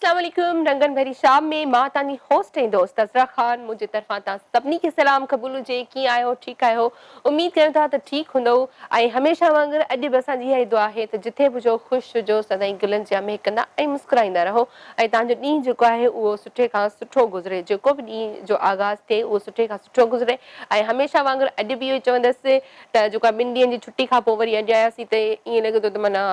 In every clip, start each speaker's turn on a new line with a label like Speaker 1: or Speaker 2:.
Speaker 1: अस्सलाम वालेकुम। रंगन भरी शाम में मां तानी होस्ट ऐं दोस्त अज़रा ख़ान मुझे तरफ़ां तां सभिनी खे सलाम क़बूल हुजे। कीअं आहियो? ठीकु आहियो? उमेद कयूं था त ठीकु हूंदव। ऐं हमेशह वांगुरु अॼु बि असांजी इहा ई दुआ आहे त जिथे बि हुजो ख़ुशि हुजो, सदाईं गुलनि जा महकंदा ऐं मुस्कुराईंदा रहो ऐं तव्हांजो ॾींहुं जेको आहे उहो सुठे खां सुठो गुज़रे। जेको बि ॾींहुं जो आगाज़ थिए उहो सुठे खां सुठो गुज़रे। ऐं हमेशह वांगुरु अॼु बि इहो ई चवंदसि त जेको आहे 2 ॾींहंनि जी छुटी खां पोइ वरी अॼु आयासीं त ईअं लॻे थो त माना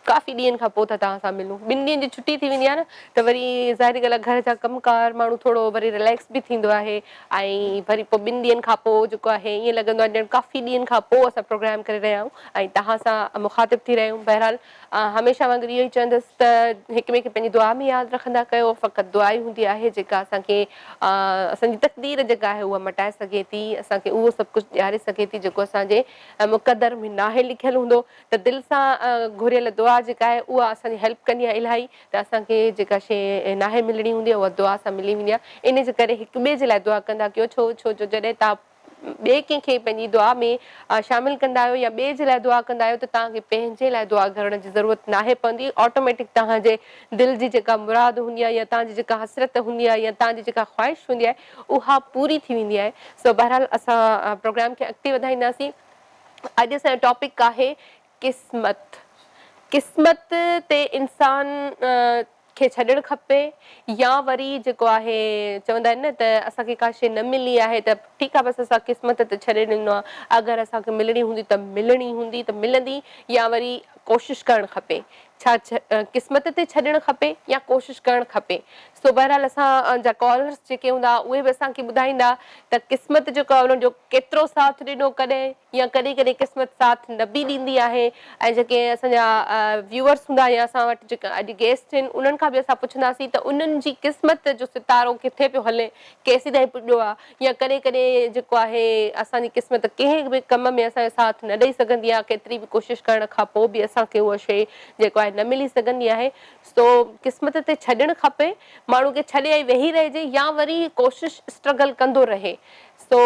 Speaker 1: काफ़ी ॾींहंनि खां पोइ त तव्हां सां मिलूं। 2 ॾींहंनि जी छुटी थी वेंदी आहे न त वरी ज़ाहिरी ॻाल्हि आहे घर जा कमकार माण्हू थोरो वरी रिलैक्स बि थींदो आहे ऐं वरी पोइ 2 ॾींहंनि खां पोइ जेको आहे ईअं लॻंदो आहे ॼण काफ़ी ॾींहंनि खां पोइ असां प्रोग्राम करे रहिया आहियूं ऐं तव्हां सां मुखातिब थी रहिया आहियूं। बहरहाल हमेशह वांगुरु इहो ई चवंदसि त हिक ॿिए खे पंहिंजी दुआ में यादि रखंदा कयो। फ़क़ति दुआ ई हूंदी आहे जेका असांखे असांजी तक़दीर जेका आहे उहा मटाए सघे थी, असांखे उहो सभु कुझु ॾियारे सघे थी जेको असांजे मुक़दर में नाहे लिखियलु हूंदो। त दिलि सां घुरियल दुआ जेका आहे उहा असांजी हेल्प कंदी आहे इलाही त असांखे जेका शइ नाहे मिलणी हूंदी आहे उहा दुआ सां मिली वेंदी आहे। इन जे करे हिक ॿिए जे लाइ दुआ कंदा कयो। छो जो जॾहिं तव्हां ॿिए कंहिंखे पंहिंजी दुआ में शामिलु कंदा आहियो या ॿिए जे लाइ दुआ कंदा आहियो त तव्हांखे पंहिंजे लाइ दुआ करण जी ज़रूरत नाहे पवंदी। ऑटोमेटिक तव्हांजे दिलि जी जेका मुराद हूंदी आहे या तव्हांजी जेका हसरत हूंदी आहे या तव्हांजी जेका ख़्वाहिश हूंदी आहे उहा पूरी थी वेंदी आहे। सो बहरहाल असां प्रोग्राम खे अॻिते वधाईंदासीं। अॼु असांजो टॉपिक आहे क़िस्मत। क़िस्मत ते इंसान खे छॾणु खपे या वरी जेको आहे चवंदा आहिनि न त असांखे का शइ न मिली आहे त ठीकु आहे बसि असां क़िस्मत ते छॾे ॾिनो आहे। अगरि असांखे मिलणी हूंदी त मिलणी हूंदी त मिलंदी या वरी कोशिशि करणु खपे। छा क़िस्मत ते छॾणु खपे या कोशिशि करणु खपे। सो बहरहाल असां जा कॉलर्स जेके हूंदा उहे बि असांखे ॿुधाईंदा त क़िस्मत जेको आहे उन्हनि जो केतिरो साथ ॾिनो कॾहिं या कॾहिं कॾहिं क़िस्मत साथ न बि ॾींदी आहे। ऐं जेके असांजा व्यूअर्स हूंदा या असां वटि जेका अॼु गेस्ट आहिनि उन्हनि खां बि असां पुछंदासीं त उन्हनि जी क़िस्मत जो सितारो किथे पियो हले, केसीं ताईं पुॼो आहे या कॾहिं कॾहिं जेको आहे असांजी क़िस्मत कंहिं बि कम में असांजो साथ न ॾेई सघंदी आहे। केतिरी बि कोशिशि करण खां पोइ बि असांखे उहा शइ जेको आहे न मिली सघंदी आहे। सो क़िस्मत ते छॾणु खपे, माण्हू खे छॾे वेही रहिजे या वरी कोशिशि स्ट्रगल कंदो रहे। सो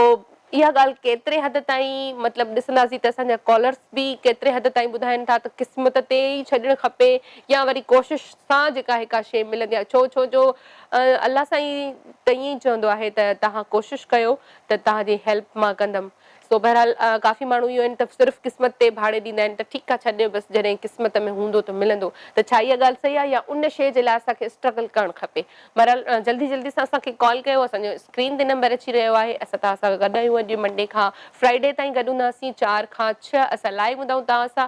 Speaker 1: इहा ॻाल्हि केतिरे हद ताईं मतिलबु ॾिसंदासीं त असांजा कॉलर्स बि केतिरे हद ताईं ॿुधाइनि था त क़िस्मत ते ई छॾणु खपे या वरी कोशिशि सां जेका हिका शइ मिलंदी आहे। छो जो अलाह साईं त ईअं ई चवंदो आहे त तव्हां कोशिशि कयो त तव्हांजी हेल्प मां कंदमि। सो बहरहाल काफ़ी माण्हू इहो आहिनि त सिर्फ़ु क़िस्मत ते भाड़े ॾींदा आहिनि त ठीकु आहे छॾे बसि जॾहिं क़िस्मत में हूंदो त मिलंदो। त छा इहा ॻाल्हि सही आहे या उन शइ जे लाइ असांखे स्ट्रगल करणु खपे? बहरहाल जल्दी जल्दी सां असांखे कॉल कयो। असांजो स्क्रीन ते नंबर अची रहियो आहे। असां तव्हां सां गॾु आहियूं अॼु मंडे खां फ्राइडे ताईं गॾु हूंदासीं 4 खां 6 असां लाइव हूंदा आहियूं तव्हां सां।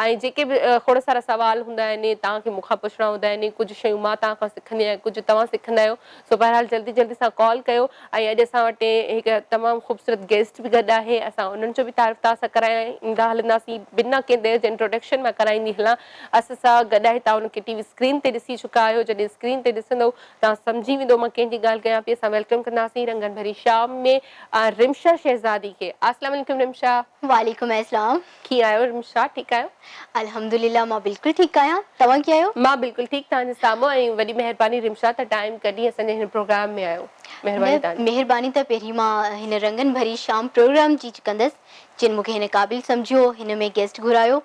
Speaker 1: ऐं जेके बि खोड़ सारा सुवाल हूंदा आहिनि तव्हांखे मूंखां पुछणा हूंदा आहिनि, कुझु शयूं मां तव्हां खां सिखंदी आहियां, कुझु तव्हां सिखंदा आहियो। सो बहरहाल जल्दी जल्दी सां कॉल कयो। ऐं अॼु असां वटि हिकु तमामु ख़ूबसूरत गेस्ट बि गॾु आहे। असां उन्हनि जो बि तारीफ़ तव्हां सां कराईंदा हलंदासीं। बिना कंहिं देरि जे इंट्रोडक्शन मां कराईंदी हलां। असां सां गॾु आहे तव्हां उनखे टीवी स्क्रीन ते ॾिसी चुका आहियो। जॾहिं स्क्रीन ते ॾिसंदव तव्हां सम्झी वेंदो मां कंहिंजी ॻाल्हि कयां पई। असां वेलकम कंदासीं रंगन भरी शाम में रिमशा शहज़ादी खे। अस्सलाम वालेकुम रिमशा।
Speaker 2: वालेकुम अस्सलाम।
Speaker 1: कीअं आहियो रिमशा? ठीकु आहियो?
Speaker 2: अल्हम्दुलिल्लाह मां बिल्कुलु ठीकु आहियां। तव्हां कीअं आहियो?
Speaker 1: मां बिल्कुलु ठीकु तव्हांजे साम्हूं। ऐं वॾी महिरबानी रिमशा त टाइम कढी असांजे हिन प्रोग्राम में आहियो। महिरबानी तव्हांजी।
Speaker 2: महिरबानी त पहिरीं मां हिन रंगन भरी शाम प्रोग्राम जी कंदसि जिन मूंखे हिन क़ाबिल सम्झियो, हिन में गेस्ट घुरायो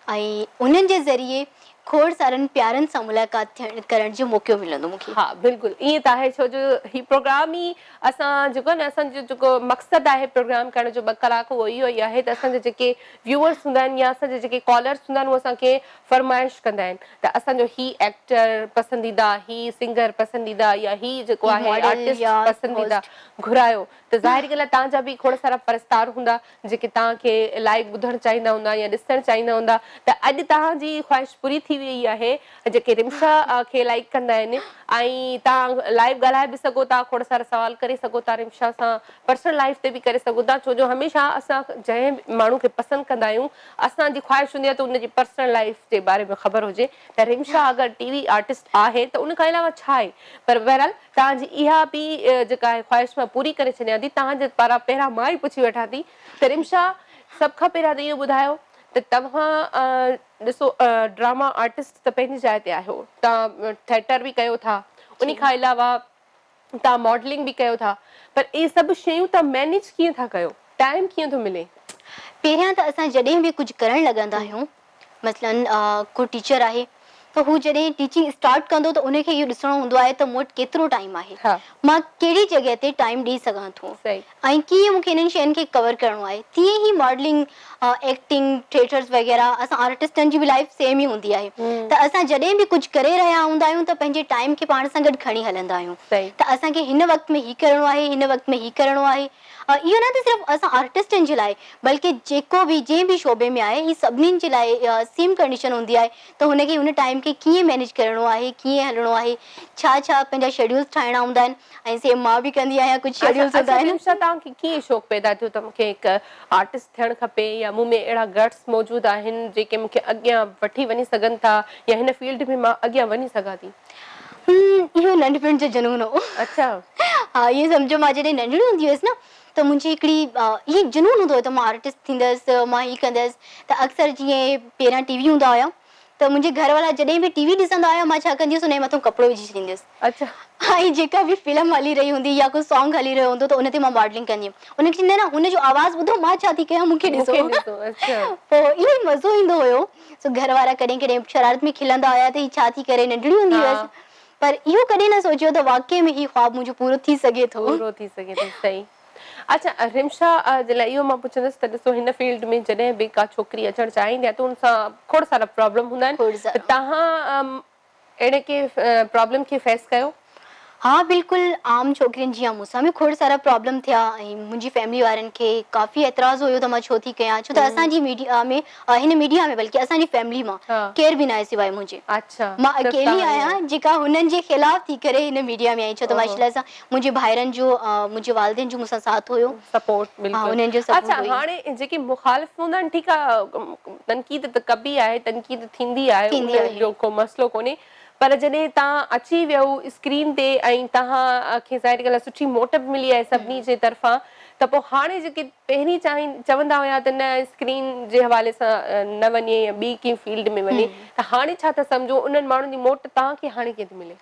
Speaker 2: ऐं उन्हनि जे ज़रिए खोड़ सारनि प्यारनि सां मुलाक़ात करण जो मौक़ो मिलंदो मूंखे।
Speaker 1: हा बिल्कुलु ईअं त आहे। छो जो हीउ प्रोग्राम ई असां जेको आहे न असांजो जेको मक़सदु आहे प्रोग्राम करण जो 2 कलाक उहो इहो ई आहे त असांजे जेके व्यूअर्स हूंदा आहिनि या असांजे जेके कॉलर्स हूंदा आहिनि उहे असांखे फरमाइश कंदा आहिनि त असांजो ही एक्टर पसंदीदा, ही सिंगर पसंदीदा या ही जेको आहे आर्टिस्ट पसंदीदा घुरायो। त ज़ाहिरी ॻाल्हि आहे तव्हांजा बि खोड़ सारा परस्तार हूंदा जेके तव्हांखे लाइव ॿुधणु चाहींदा हूंदा या ॾिसणु चाहींदा हूंदा। त अॼु तव्हांजी ख़्वाहिश पूरी थी वई आहे। जेके रिमशा खे लाइक कंदा आहिनि ऐं तव्हां लाइव ॻाल्हाए बि सघो था, खोड़ सारा सवाल करे सघो था रिमशा सां, पर्सनल लाइफ ते बि करे सघो था। छो जो हमेशह असां जंहिं माण्हू खे पसंदि कंदा आहियूं असांजी ख़्वाहिश हूंदी आहे त उनजी पर्सनल लाइफ जे बारे में ख़बर हुजे। त रिमशा अगरि टीवी आर्टिस्ट आहे त उनखां अलावा छा आहे? पर बहरहाल तव्हांजी इहा बि जेका आहे ख़्वाहिश मां पूरी करे छॾियां थी। तव्हांजे पारां पहिरां मां ई पुछी वठां थी त रिमशा सभ खां पहिरियां त इहो ॿुधायो त तव्हां ॾिसो ड्रामा आर्टिस्ट त पंहिंजी जाइ ते आहियो, तव्हां थिएटर बि कयो था, उन खां अलावा तव्हां मॉडलिंग बि कयो था, पर इहे सभु शयूं तव्हां मैनेज कीअं था कयो? टाइम कीअं थो मिले?
Speaker 2: पहिरियां त असां जॾहिं बि कुझु करणु लॻंदा आहियूं, मसलन को टीचर आहे त हू जॾहिं टीचिंग स्टार्ट कंदो त उनखे इहो ॾिसणो हूंदो आहे त मूं वटि केतिरो टाइम आहे,
Speaker 1: हाँ।
Speaker 2: मां कहिड़ी जॻह ते टाइम ॾेई सघां थो
Speaker 1: सही।
Speaker 2: ऐं कीअं मूंखे इन्हनि शयुनि खे कवर करिणो आहे। तीअं ई मॉडलिंग, एक्टिंग, थिएटर्स वग़ैरह असां आर्टिस्टनि जी बि लाइफ सेम ई हूंदी आहे। त असां जॾहिं बि कुझु करे रहिया हूंदा आहियूं त पंहिंजे टाइम खे पाण सां गॾु खणी हलंदा आहियूं।
Speaker 1: सही।
Speaker 2: त असांखे हिन वक़्त में ही करिणो आहे, हिन वक़्त में ही करिणो आहे। इहो न त सिर्फ़ु असां आर्टिस्टनि जे लाइ, बल्कि जेको बि जंहिं बि शोबे में आहे, ही सभिनीनि जे लाइ सेम कंडीशन हूंदी आहे त हुनखे हुन टाइम खे कीअं मैनेज करिणो आहे, कीअं हलणो आहे, छा छा पंहिंजा शेड्यूल्स ठाहिणा हूंदा आहिनि। ऐं सेम मां बि कंदी आहियां, कुझु शेड्यूल्स हूंदा आहिनि।
Speaker 1: रिम्शा, तव्हांखे कीअं शौक़ु पैदा थियो त मूंखे हिकु आर्टिस्ट थियणु खपे, या मूं में अहिड़ा गट्स मौजूदु आहिनि जेके मूंखे अॻियां वठी वञी सघनि था, या हिन फील्ड में मां अॻियां वञी सघां थी?
Speaker 2: इहो नंढपण जो जुनून हो।
Speaker 1: अच्छा।
Speaker 2: हा, इहो सम्झो मां जॾहिं नंढड़ी हूंदी हुयसि न, त मुंहिंजी हिकिड़ी इहे जुनून हूंदो हुयो त मां आर्टिस्ट थींदसि, मां हीअ कंदसि। त अक्सर जीअं पहिरियां टीवी हूंदा हुया त मुंहिंजे घर वारा जॾहिं बि टीवी ॾिसंदा हुया, मां छा कंदी हुयसि, हुनजे मथां कपिड़ो विझी छॾींदी हुयसि।
Speaker 1: अच्छा।
Speaker 2: ऐं जेका बि फिल्म हली रही हूंदी या कोई सॉन्ग हली रहियो हूंदो त उन ते मां मॉडलिंग कंदी हुयमि। उनखे चवंदा आहिनि न, हुनजो आवाज़ ॿुधो, मां छा थी कयां, मूंखे ॾिसो।
Speaker 1: अच्छा।
Speaker 2: पोइ इहो ई मज़ो ईंदो हुयो। सो घर वारा कॾहिं कॾहिं शरारत में खिलंदा हुया त ही छा थी करे, नंढड़ी हूंदी हुयसि। पर इहो कॾहिं न सोचियो त वाकई में ही ख्वाब मुंहिंजो पूरो थी सघे थो।
Speaker 1: पूरो थी सघे थो। सही। अच्छा, रिम्शा जे लाइ इहो मां पुछंदसि त ॾिसो, हिन फील्ड में जॾहिं बि का छोकिरी अचणु चाहींदी आहे त हुन सां खोड़ सारा प्रॉब्लम हूंदा आहिनि।
Speaker 2: खोड़
Speaker 1: त
Speaker 2: सारा।
Speaker 1: तव्हां अहिड़े के प्रॉब्लम खे फेस कयो?
Speaker 2: हाँ, बिल्कुलु आम छोकिरियुनि जीअं मूंसां बि खोड़ सारा प्रॉब्लम थिया ऐं मुंहिंजी फैमिली वारनि खे काफ़ी एतिराज़ हुयो त मां छो थी कयां, छो त असांजी मीडिया में, हिन मीडिया में बल्कि असांजी फैमिली मां केर बि न आहे सिवाय मुंहिंजे।
Speaker 1: अच्छा।
Speaker 2: मां अकेली आहियां जेका हुननि जे ख़िलाफ़ थी करे हिन मीडिया में आई, छो त माशाल्लाह सां मुंहिंजे भाइरनि जो, मुंहिंजे वालिदेन जो मूंसां साथ हुयो,
Speaker 1: सपोर्ट।
Speaker 2: हाँ,
Speaker 1: बिल्कुलु।
Speaker 2: हुननि जो
Speaker 1: अच्छा,
Speaker 2: सपोर्ट हुई।
Speaker 1: हाणे जेके मुखालिफ़ हूंदा आहिनि, ठीकु आहे, तनक़ीद त कबी आहे, तनक़ीद थींदी आहे,
Speaker 2: थींदी
Speaker 1: उन
Speaker 2: आहे।
Speaker 1: जो को मसइलो कोन्हे। पर जॾहिं तव्हां अची वियो स्क्रीन ते ऐं तव्हांखे ज़ाहिर ॻाल्हि आहे सुठी मोट बि मिली आहे सभिनी जे तरफ़ां, त पोइ हाणे जेके पहिरीं चवंदा हुया त न स्क्रीन जे हवाले सां न वञे या ॿी कंहिं फील्ड में वञे, त हाणे छा था सम्झो, उन्हनि माण्हुनि जी मोट तव्हांखे हाणे कीअं थी मिले?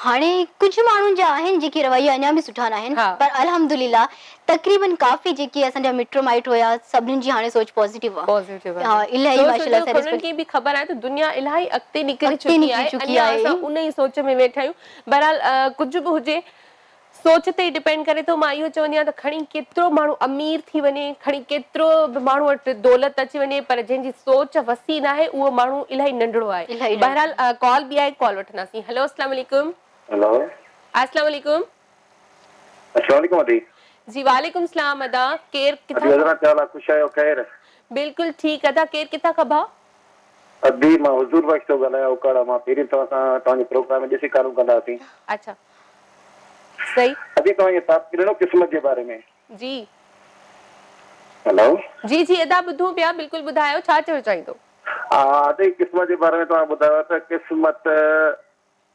Speaker 2: हाणे कुझु माण्हुनि जा आहिनि जेके रवैया अञा बि सुठा न आहिनि, पर अल्हम्दुलिल्लाह तक़रीबन काफ़ी जेके असांजा मिट माइट हुया, सभिनीनि जी हाणे सोच पॉज़िटिव आहे।
Speaker 1: पॉज़िटिव आहे।
Speaker 2: हाँ, इलाही माशाल्लाह सां
Speaker 1: उन्हनि खे बि ख़बर आहे त दुनिया इलाही अॻिते निकिरी
Speaker 2: अॻिते
Speaker 1: चुकी
Speaker 2: निकिरी
Speaker 1: आहे,
Speaker 2: चुकी
Speaker 1: अञा
Speaker 2: आहे।
Speaker 1: असां उन ई सोच में वेठा आहियूं। बहरहाल कुझु बि हुजे, सोच ते ई डिपेंड करे थो। मां इहो चवंदी आहियां त खणी केतिरो माण्हू अमीर थी वञे, खणी केतिरो बि माण्हू वटि दौलत अची वञे, पर जंहिंजी सोच वसी न आहे उहो माण्हू इलाही नंढड़ो आहे।
Speaker 2: इलाही
Speaker 1: बहरहाल कॉल बि आहे, कॉल वठंदासीं। हेलो, अस्सलाम वालेकुम।
Speaker 3: हेलो,
Speaker 1: अस्सलाम वालेकुम।
Speaker 3: अस्सलाम वालेकुम अदी।
Speaker 1: जी, वालेकुम सलाम अदा। केर
Speaker 3: अदी
Speaker 1: किथां?
Speaker 3: हज़रत चाला खुश आयो ख़ैर?
Speaker 1: बिल्कुलु ठीकु अदा। केर किथां खां भाउ?
Speaker 3: अदी मां हुजूर बख्श थो ॻाल्हायां उकाड़ा मां। पहिरीं तव्हां सां तव्हांजे प्रोग्राम में ॾिसी कारूं कंदासीं।
Speaker 1: अच्छा, सही।
Speaker 3: अदी तव्हां इहे बात ॾिनो क़िस्मत जे बारे में।
Speaker 1: जी
Speaker 3: हेलो,
Speaker 1: जी जी अदा, ॿुधूं पिया। बिल्कुलु ॿुधायो, छा चवणु चाहींदो?
Speaker 3: हा अदी, क़िस्मत जे बारे में तव्हां ॿुधायो त क़िस्मत,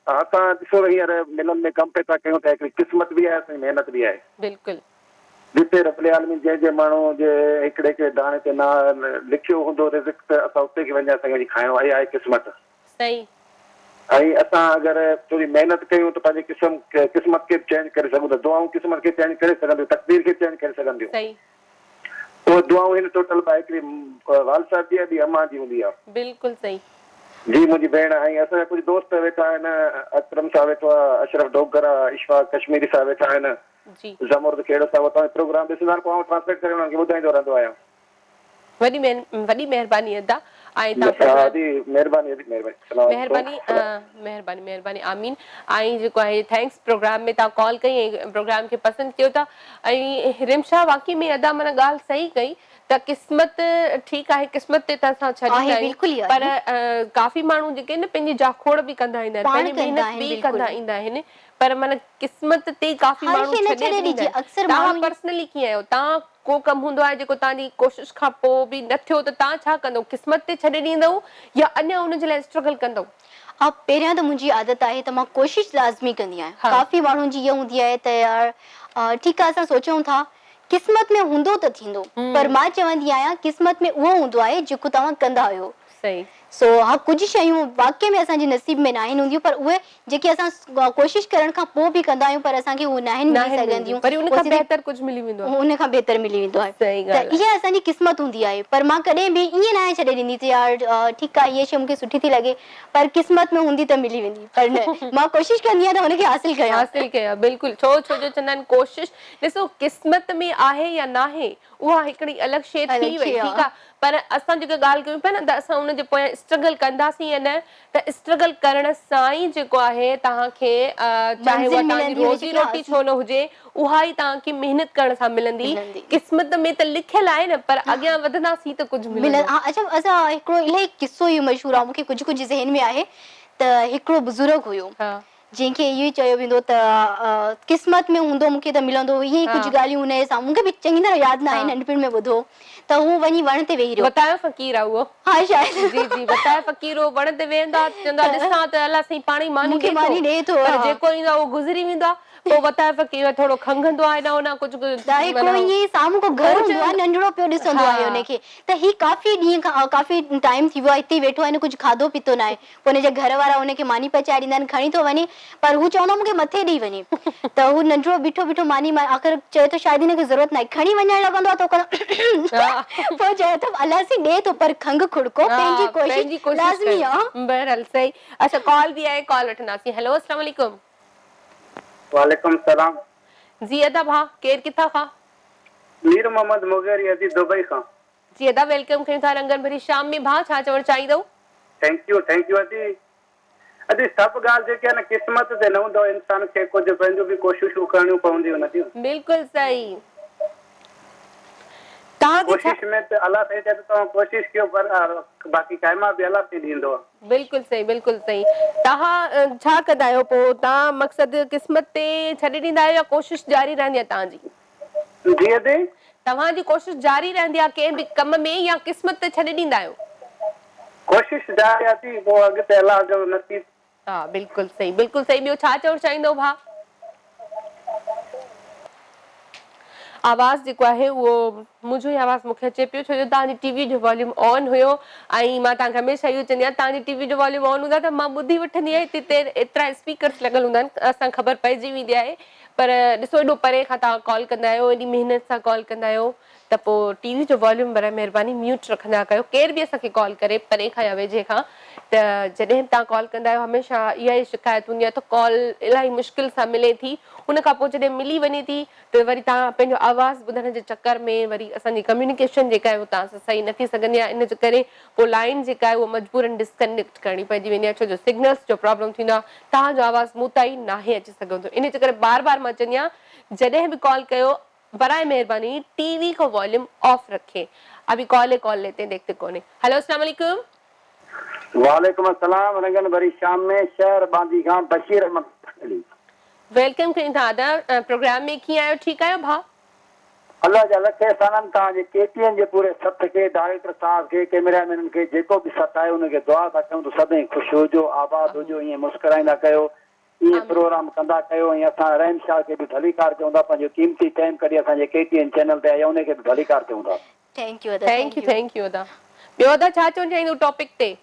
Speaker 3: असां ॾिसो हींअर मिलनि में कम पिया था कयूं त हिकिड़ी क़िस्मत बि आहे, असांजी महिनत बि आहे।
Speaker 1: बिल्कुलु।
Speaker 3: जिते रब्बुल आलमीन जंहिं माण्हू जे हिकिड़े खे दाणे ते न लिखियो हूंदो रिज़्क़, त असां उते खे वञी असांखे खाइणो आहे। आहे क़िस्मत।
Speaker 1: सही।
Speaker 3: ऐं असां अगरि थोरी महिनत कयूं त पंहिंजी क़िस्मत खे चेंज करे सघूं था। दुआऊं क़िस्मत खे चेंज करे सघंदियूं, तक़दीर खे चेंज करे सघंदियूं।
Speaker 1: सही।
Speaker 3: उहे दुआऊं हिन टोटल हिकिड़ी वाल साहब जी ॿी अम्मा जी हूंदी आहे।
Speaker 1: बिल्कुलु सही।
Speaker 3: जी मुंहिंजी भेण, ऐं असांजा कुझु दोस्त वेठा आहिनि। अकरम साहब वेठो आहे, अशरफ डोगर आहे, इशफाक कश्मीरी साहब वेठा आहिनि,
Speaker 1: जी,
Speaker 3: ज़मुर्द खेड़ो साहब। तव्हां प्रोग्राम ॾिसंदा आहिनि, पोइ ट्रांसलेट करे उन्हनि खे ॿुधाईंदो रहंदो आहियां।
Speaker 1: वॾी महिरबानी अदा। ऐं तव्हां
Speaker 3: महिरबानी
Speaker 1: महिरबानी महिरबानी आमीन। ऐं जेको आहे थैंक्स, प्रोग्राम में तव्हां कॉल कई ऐं प्रोग्राम खे पसंदि कयो था। ऐं रिम्शा, वाक़ई में अदा माना ॻाल्हि सही कई त क़िस्मत ठीकु आहे, क़िस्मत ते त असां छॾींदा आहियूं, पर काफ़ी माण्हू जेके आहिनि पंहिंजी जाखोड़ बि कंदा ईंदा आहिनि, पंहिंजी महिनत बि कंदा ईंदा आहिनि, पर माना क़िस्मत ते काफ़ी माण्हू छॾे ॾींदा आहिनि। तव्हां पर्सनली कीअं आहियो? तव्हां को कमु हूंदो आहे जेको तव्हांजी कोशिशि खां पोइ बि न थियो त तव्हां छा कंदव? क़िस्मत ते छॾे ॾींदव या अञा हुनजे लाइ स्ट्रगल कंदव?
Speaker 2: हा, पहिरियां त मुंहिंजी आदत आहे त मां कोशिशि लाज़मी कंदी आहियां। काफ़ी माण्हुनि जी इहा हूंदी आहे त यार ठीकु आहे, असां सोचूं था क़िस्मत में हूंदो त थींदो, पर मां चवंदी आहियां क़िस्मत में उहो हूंदो आहे जेको तव्हां कंदा आहियो।
Speaker 1: सही।
Speaker 2: सो हाँ कुझु शयूं वाकई में असांजे नसीब में न आहिनि हूंदियूं पर उहे जेके असां कोशिशि करण खां पोइ बि कंदा आहियूं पर असांखे उहे न आहिनि मिली सघंदियूं
Speaker 1: पर उन खां बहितर कुझु मिली वेंदो आहे
Speaker 2: उन खां बहितर मिली वेंदो आहे
Speaker 1: सही
Speaker 2: त
Speaker 1: ॻाल्हि
Speaker 2: इहा असांजी क़िस्मत हूंदी आहे पर मां कॾहिं बि ईअं न आहे छॾे ॾींदी त यार ठीकु आहे इहा शइ मूंखे सुठी थी लॻे पर क़िस्मत में हूंदी त मिली वेंदी पर न मां कोशिशि कंदी आहियां त हुनखे
Speaker 1: हासिल कयां बिल्कुलु छो जो चवंदा आहिनि कोशिशि ॾिसो क़िस्मत में आहे या न आहे उहा हिकिड़ी अलॻि शइ थी वई ठीकु आहे पर असां जेका ॻाल्हि कयूं पिया न त असां उनजे पोयां स्ट्रगल कंदासीं या न त स्ट्रगल करण सां ई जेको आहे तव्हांखे चाहे उहा तव्हांजी रोज़ी रोटी छो न हुजे उहा ई तव्हांखे महिनत करण सां मिलंदी क़िस्मत में त लिखियल आहे न पर अॻियां वधंदासीं त कुझु मिलंदो
Speaker 2: अच्छा असां हिकिड़ो इलाही किस्सो इहो मशहूरु आहे मूंखे कुझु कुझु ज़हन में आहे त हिकिड़ो बुज़ुर्ग हुयो जंहिंखे इहो ई चयो वेंदो त क़िस्मत में हूंदो मूंखे त मिलंदो इहे ई कुझु ॻाल्हियूं हुनजे सां मूंखे बि चङी तरह यादि न आहे नंढपण में ॿुधो त हू वञी वण ते वेही रहियो
Speaker 1: बतायो फ़क़ीर आहे उहो
Speaker 2: हा शायदि
Speaker 1: जी जी बतायो फ़क़ीर हो वण ते वेहंदा चवंदा ॾिसां त अलाह साईं पाणी मानी ॾे थो पर जेको ईंदो आहे उहो गुज़री वेंदो आहे पोइ बतायो फ़क़ीर थोरो खंघंदो आहे न हुन कुझु
Speaker 2: हिकिड़ो ईअं साम्हूं को घर हूंदो आहे नंढड़ो पियो ॾिसंदो आहे हुनखे त ही काफ़ी ॾींहं खां काफ़ी टाइम थी वियो आहे हिते वेठो आहे न कुझु खाधो पीतो न आहे पोइ हुनजे घर वारा हुनखे मानी पचाए ॾींदा आहिनि खणी थो वञे पर हू चवंदो मूंखे मथे ॾेई वञे त हू नंढड़ो बीठो बीठो मानी आख़िर चए थो शायदि हिनखे ज़रूरत न आहे खणी वञणु लॻंदो आहे त पोइ चए थो अलाह साईं ॾे थो पर खंघ खुड़को पंहिंजी कोशिशि लाज़मी आहे
Speaker 1: बहरहाल सही अच्छा कॉल बि आहे कॉल वठंदासीं हेलो अस्सलाम वालेकुम
Speaker 3: वालेकुम सलाम
Speaker 1: जी अदा भा केर किथां खां
Speaker 3: मीर मोहम्मद मुगेरी अजी दुबई खां
Speaker 1: जी अदा वेलकम कयूं था रंगन भरी शाम में भा छा चवणु चाहींदो
Speaker 3: थैंक यू अजी अजी सभु ॻाल्हि जेके आहे न क़िस्मत ते न हूंदो इंसान खे कुझु पंहिंजो बि कोशिशूं करणियूं पवंदियूं नथियूं
Speaker 1: बिल्कुलु सही
Speaker 3: कोशिश में त अलाह साईं चए तव्हां कोशिशि कयो पर बाक़ी काइमा बि अलाह साईं ॾींदो आहे
Speaker 1: बिल्कुलु सही तव्हां छा कंदा आहियो पोइ तव्हां मक़सदु क़िस्मत ते छॾे ॾींदा आहियो या कोशिशि जारी रहंदी आहे तव्हांजी
Speaker 3: जी अदी
Speaker 1: तव्हांजी कोशिशि जारी रहंदी आहे कंहिं बि कम में या क़िस्मत ते छॾे ॾींदा आहियो
Speaker 3: कोशिशि जारी आहे पोइ अॻिते अलाह जो नसीब
Speaker 1: हा बिल्कुलु सही ॿियो छा चवणु चाहींदो भा आवाज़ जेको आहे उहो मुंहिंजो ई आवाज़ मूंखे अचे पियो छो जो तव्हांजी टीवी जो वॉल्यूम ऑन हुयो ऐं मां तव्हांखे हमेशह इहो चवंदी आहियां तव्हांजी टीवी जो वॉल्यूम ऑन हूंदा त मां ॿुधी वठंदी आहियां हिते एतिरा स्पीकर्स लॻल हूंदा आहिनि असां ख़बर पइजी वेंदी आहे पर ॾिसो एॾो परे खां तव्हां कॉल कंदा आहियो एॾी महिनत सां कॉल कंदा आहियो त पोइ टीवी जो वॉल्यूम बराए महिरबानी म्यूट रखंदा कयो केर बि असांखे कॉल करे परे खां या वेझे खां त जॾहिं तव्हां कॉल कंदा आहियो हमेशह इहा ई शिकायत हूंदी आहे त कॉल इलाही मुश्किल सां मिले थी उन खां पोइ जॾहिं मिली वञे थी त वरी तव्हां पंहिंजो आवाज़ ॿुधण जे चकर में वरी असांजी कम्युनिकेशन जेका आहे उहो तव्हां सां सही न थी सघंदी आहे इन जे करे पोइ लाइन जेका आहे उहा मजबूरन डिस्कनेक्ट करणी पइजी वेंदी आहे छो जो सिग्नल्स जो प्रॉब्लम थींदो आहे तव्हांजो आवाज़ मूं ताईं नाहे अची सघंदो इन जे करे बार बार मां चवंदी आहियां जॾहिं बि कॉल कयो बराए मेहरबानी टीवी का वॉल्यूम ऑफ रखे अभी कॉल लेते हैं देखते कौन है हेलो अस्सलाम वालेकुम
Speaker 3: वालेकुम अस्सलाम रंगन भरी शाम में शहर बांदी खां बशीर अहमद
Speaker 1: वेलकम कयूं था दादा प्रोग्राम में कीअं आहियो ठीकु आहियो भा
Speaker 3: अल्लाह जा लखे सनम तव्हांजे केटीएन जे पूरे सथ खे डायरेक्टर साहब खे कैमरामैन खे जेको बि सथ आहे उनखे दुआ था कयूं त सभई ख़ुशि हुजो आबाद हुजो ईअं मुस्कुराईंदा कयो ईअं प्रोग्राम कंदा कयो ऐं असां रहम शाह खे बि भलीकार चऊं था पंहिंजो कीमती टाइम कढी असांजे केटीएन चैनल ते आया उनखे बि भलीकार चऊं था
Speaker 1: थैंक यू अदा ॿियो अदा छा चवणु चाहींदो टॉपिक ते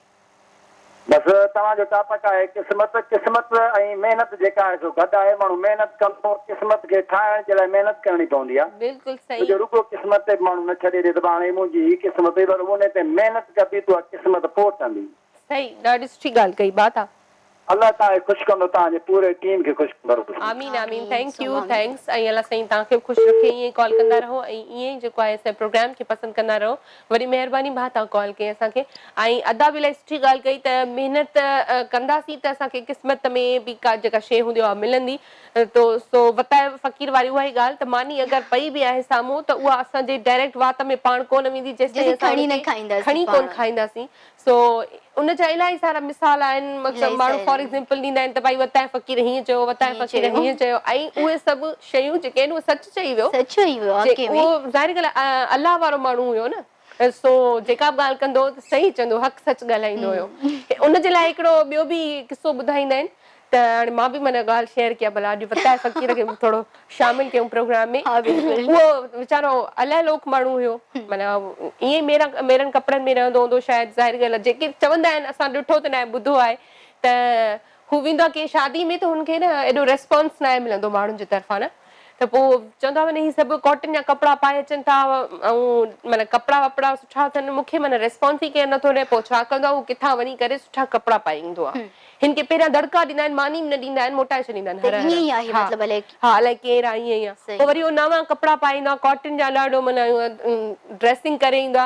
Speaker 3: बस तव्हांजो टॉपिक आहे क़िस्मत ऐं महिनत जेका आहे सो गॾु आहे माण्हू महिनत कंदो क़िस्मत खे ठाहिण जे लाइ महिनत करणी पवंदी आहे
Speaker 1: बिल्कुलु सही
Speaker 3: रुगो क़िस्मत ते माण्हू न छॾे ॾे त हाणे मुंहिंजी ही क़िस्मत पर उन ते महिनत कबी त क़िस्मत पोइ ठहंदी
Speaker 1: सही ॾाढी सुठी ॻाल्हि कई बात आहे
Speaker 3: अल्लाह तव्हांखे ख़ुशि कंदो तव्हांजे पूरे टीम खे ख़ुशि कंदो
Speaker 1: आमीन थैंक यू थैंक्स ऐं अल्लाह साईं तव्हांखे ख़ुशि रखे ईअं ई कॉल कंदा रहो ऐं ईअं ई जेको आहे असां प्रोग्राम खे पसंदि कंदा रहो वरी महिरबानी भाउ तव्हां कॉल कई असांखे ऐं अदा बि इलाही सुठी ॻाल्हि कई त महिनत कंदासीं त असांखे क़िस्मत में बि का जेका शइ हूंदी आहे मिलंदी तो सो वताए फ़क़ीर वारी उहा ई ॻाल्हि त मानी अगरि पई बि आहे साम्हूं त उहा असांजे डायरेक्ट वात में पाण कोन वेंदी जेसिताईं खणी कोन खाईंदासीं सो उन जा इलाही सारा मिसाल आहिनि मतिलबु माण्हू फॉर एग्जाम्पल ॾींदा आहिनि त भाई वताए फ़क़ीर हीअं चयो वताए फ़क़ीर हीअं चयो ऐं उहे सभु शयूं जेके आहिनि उहे सच चई वियो उहो ज़ाहिर ॻाल्हि आहे अलाह वारो माण्हू हुयो न सो जेका बि ॻाल्हि कंदो त सही चवंदो हक़ सच ॻाल्हाईंदो हुयो उनजे लाइ हिकिड़ो ॿियो बि किसो ॿुधाईंदा आहिनि त हाणे मां बि माना ॻाल्हि शेयर कयां भला अॼु बताए फ़क़ीर खे थोरो शामिल कयूं प्रोग्राम में।
Speaker 2: हाँ बिल्कुल।
Speaker 1: उहो वीचारो अलाए लोक माण्हू हुयो, माना ईअं ई मेरनि कपिड़नि में रहंदो हूंदो शायदि, ज़ाहिर ॻाल्हि आहे जेके चवंदा आहिनि, असां ॾिठो त न आहे ॿुधो आहे त हू वेंदो आहे कंहिं शादी में त हुनखे न एॾो रेस्पॉन्स न आहे मिलंदो माण्हुनि जे तरफ़ां न, त पोइ चवंदा माना ही सभु कॉटन जा कपिड़ा पाए अचनि था ऐं माना कपिड़ा वपिड़ा सुठा अथनि, मूंखे माना रेस्पॉन्स ई केरु नथो ॾिए, पोइ छा कंदो आहे हू किथां वञी करे सुठा कपिड़ा पाए ईंदो आहे। हिन खे पहिरियां दड़का ॾींदा आहिनि, मानी न ॾींदा आहिनि, मोटाए छॾींदा आहिनि,
Speaker 2: त ईअं ई आहे मतलब अलाए
Speaker 1: हा अलाए केरु आहे ईअं ई आहे।
Speaker 2: सही।
Speaker 1: पोइ वरी उहो नवां कपिड़ा पाए ईंदो आहे, कॉटन जा ॾाढो माना ड्रेसिंग करे ईंदो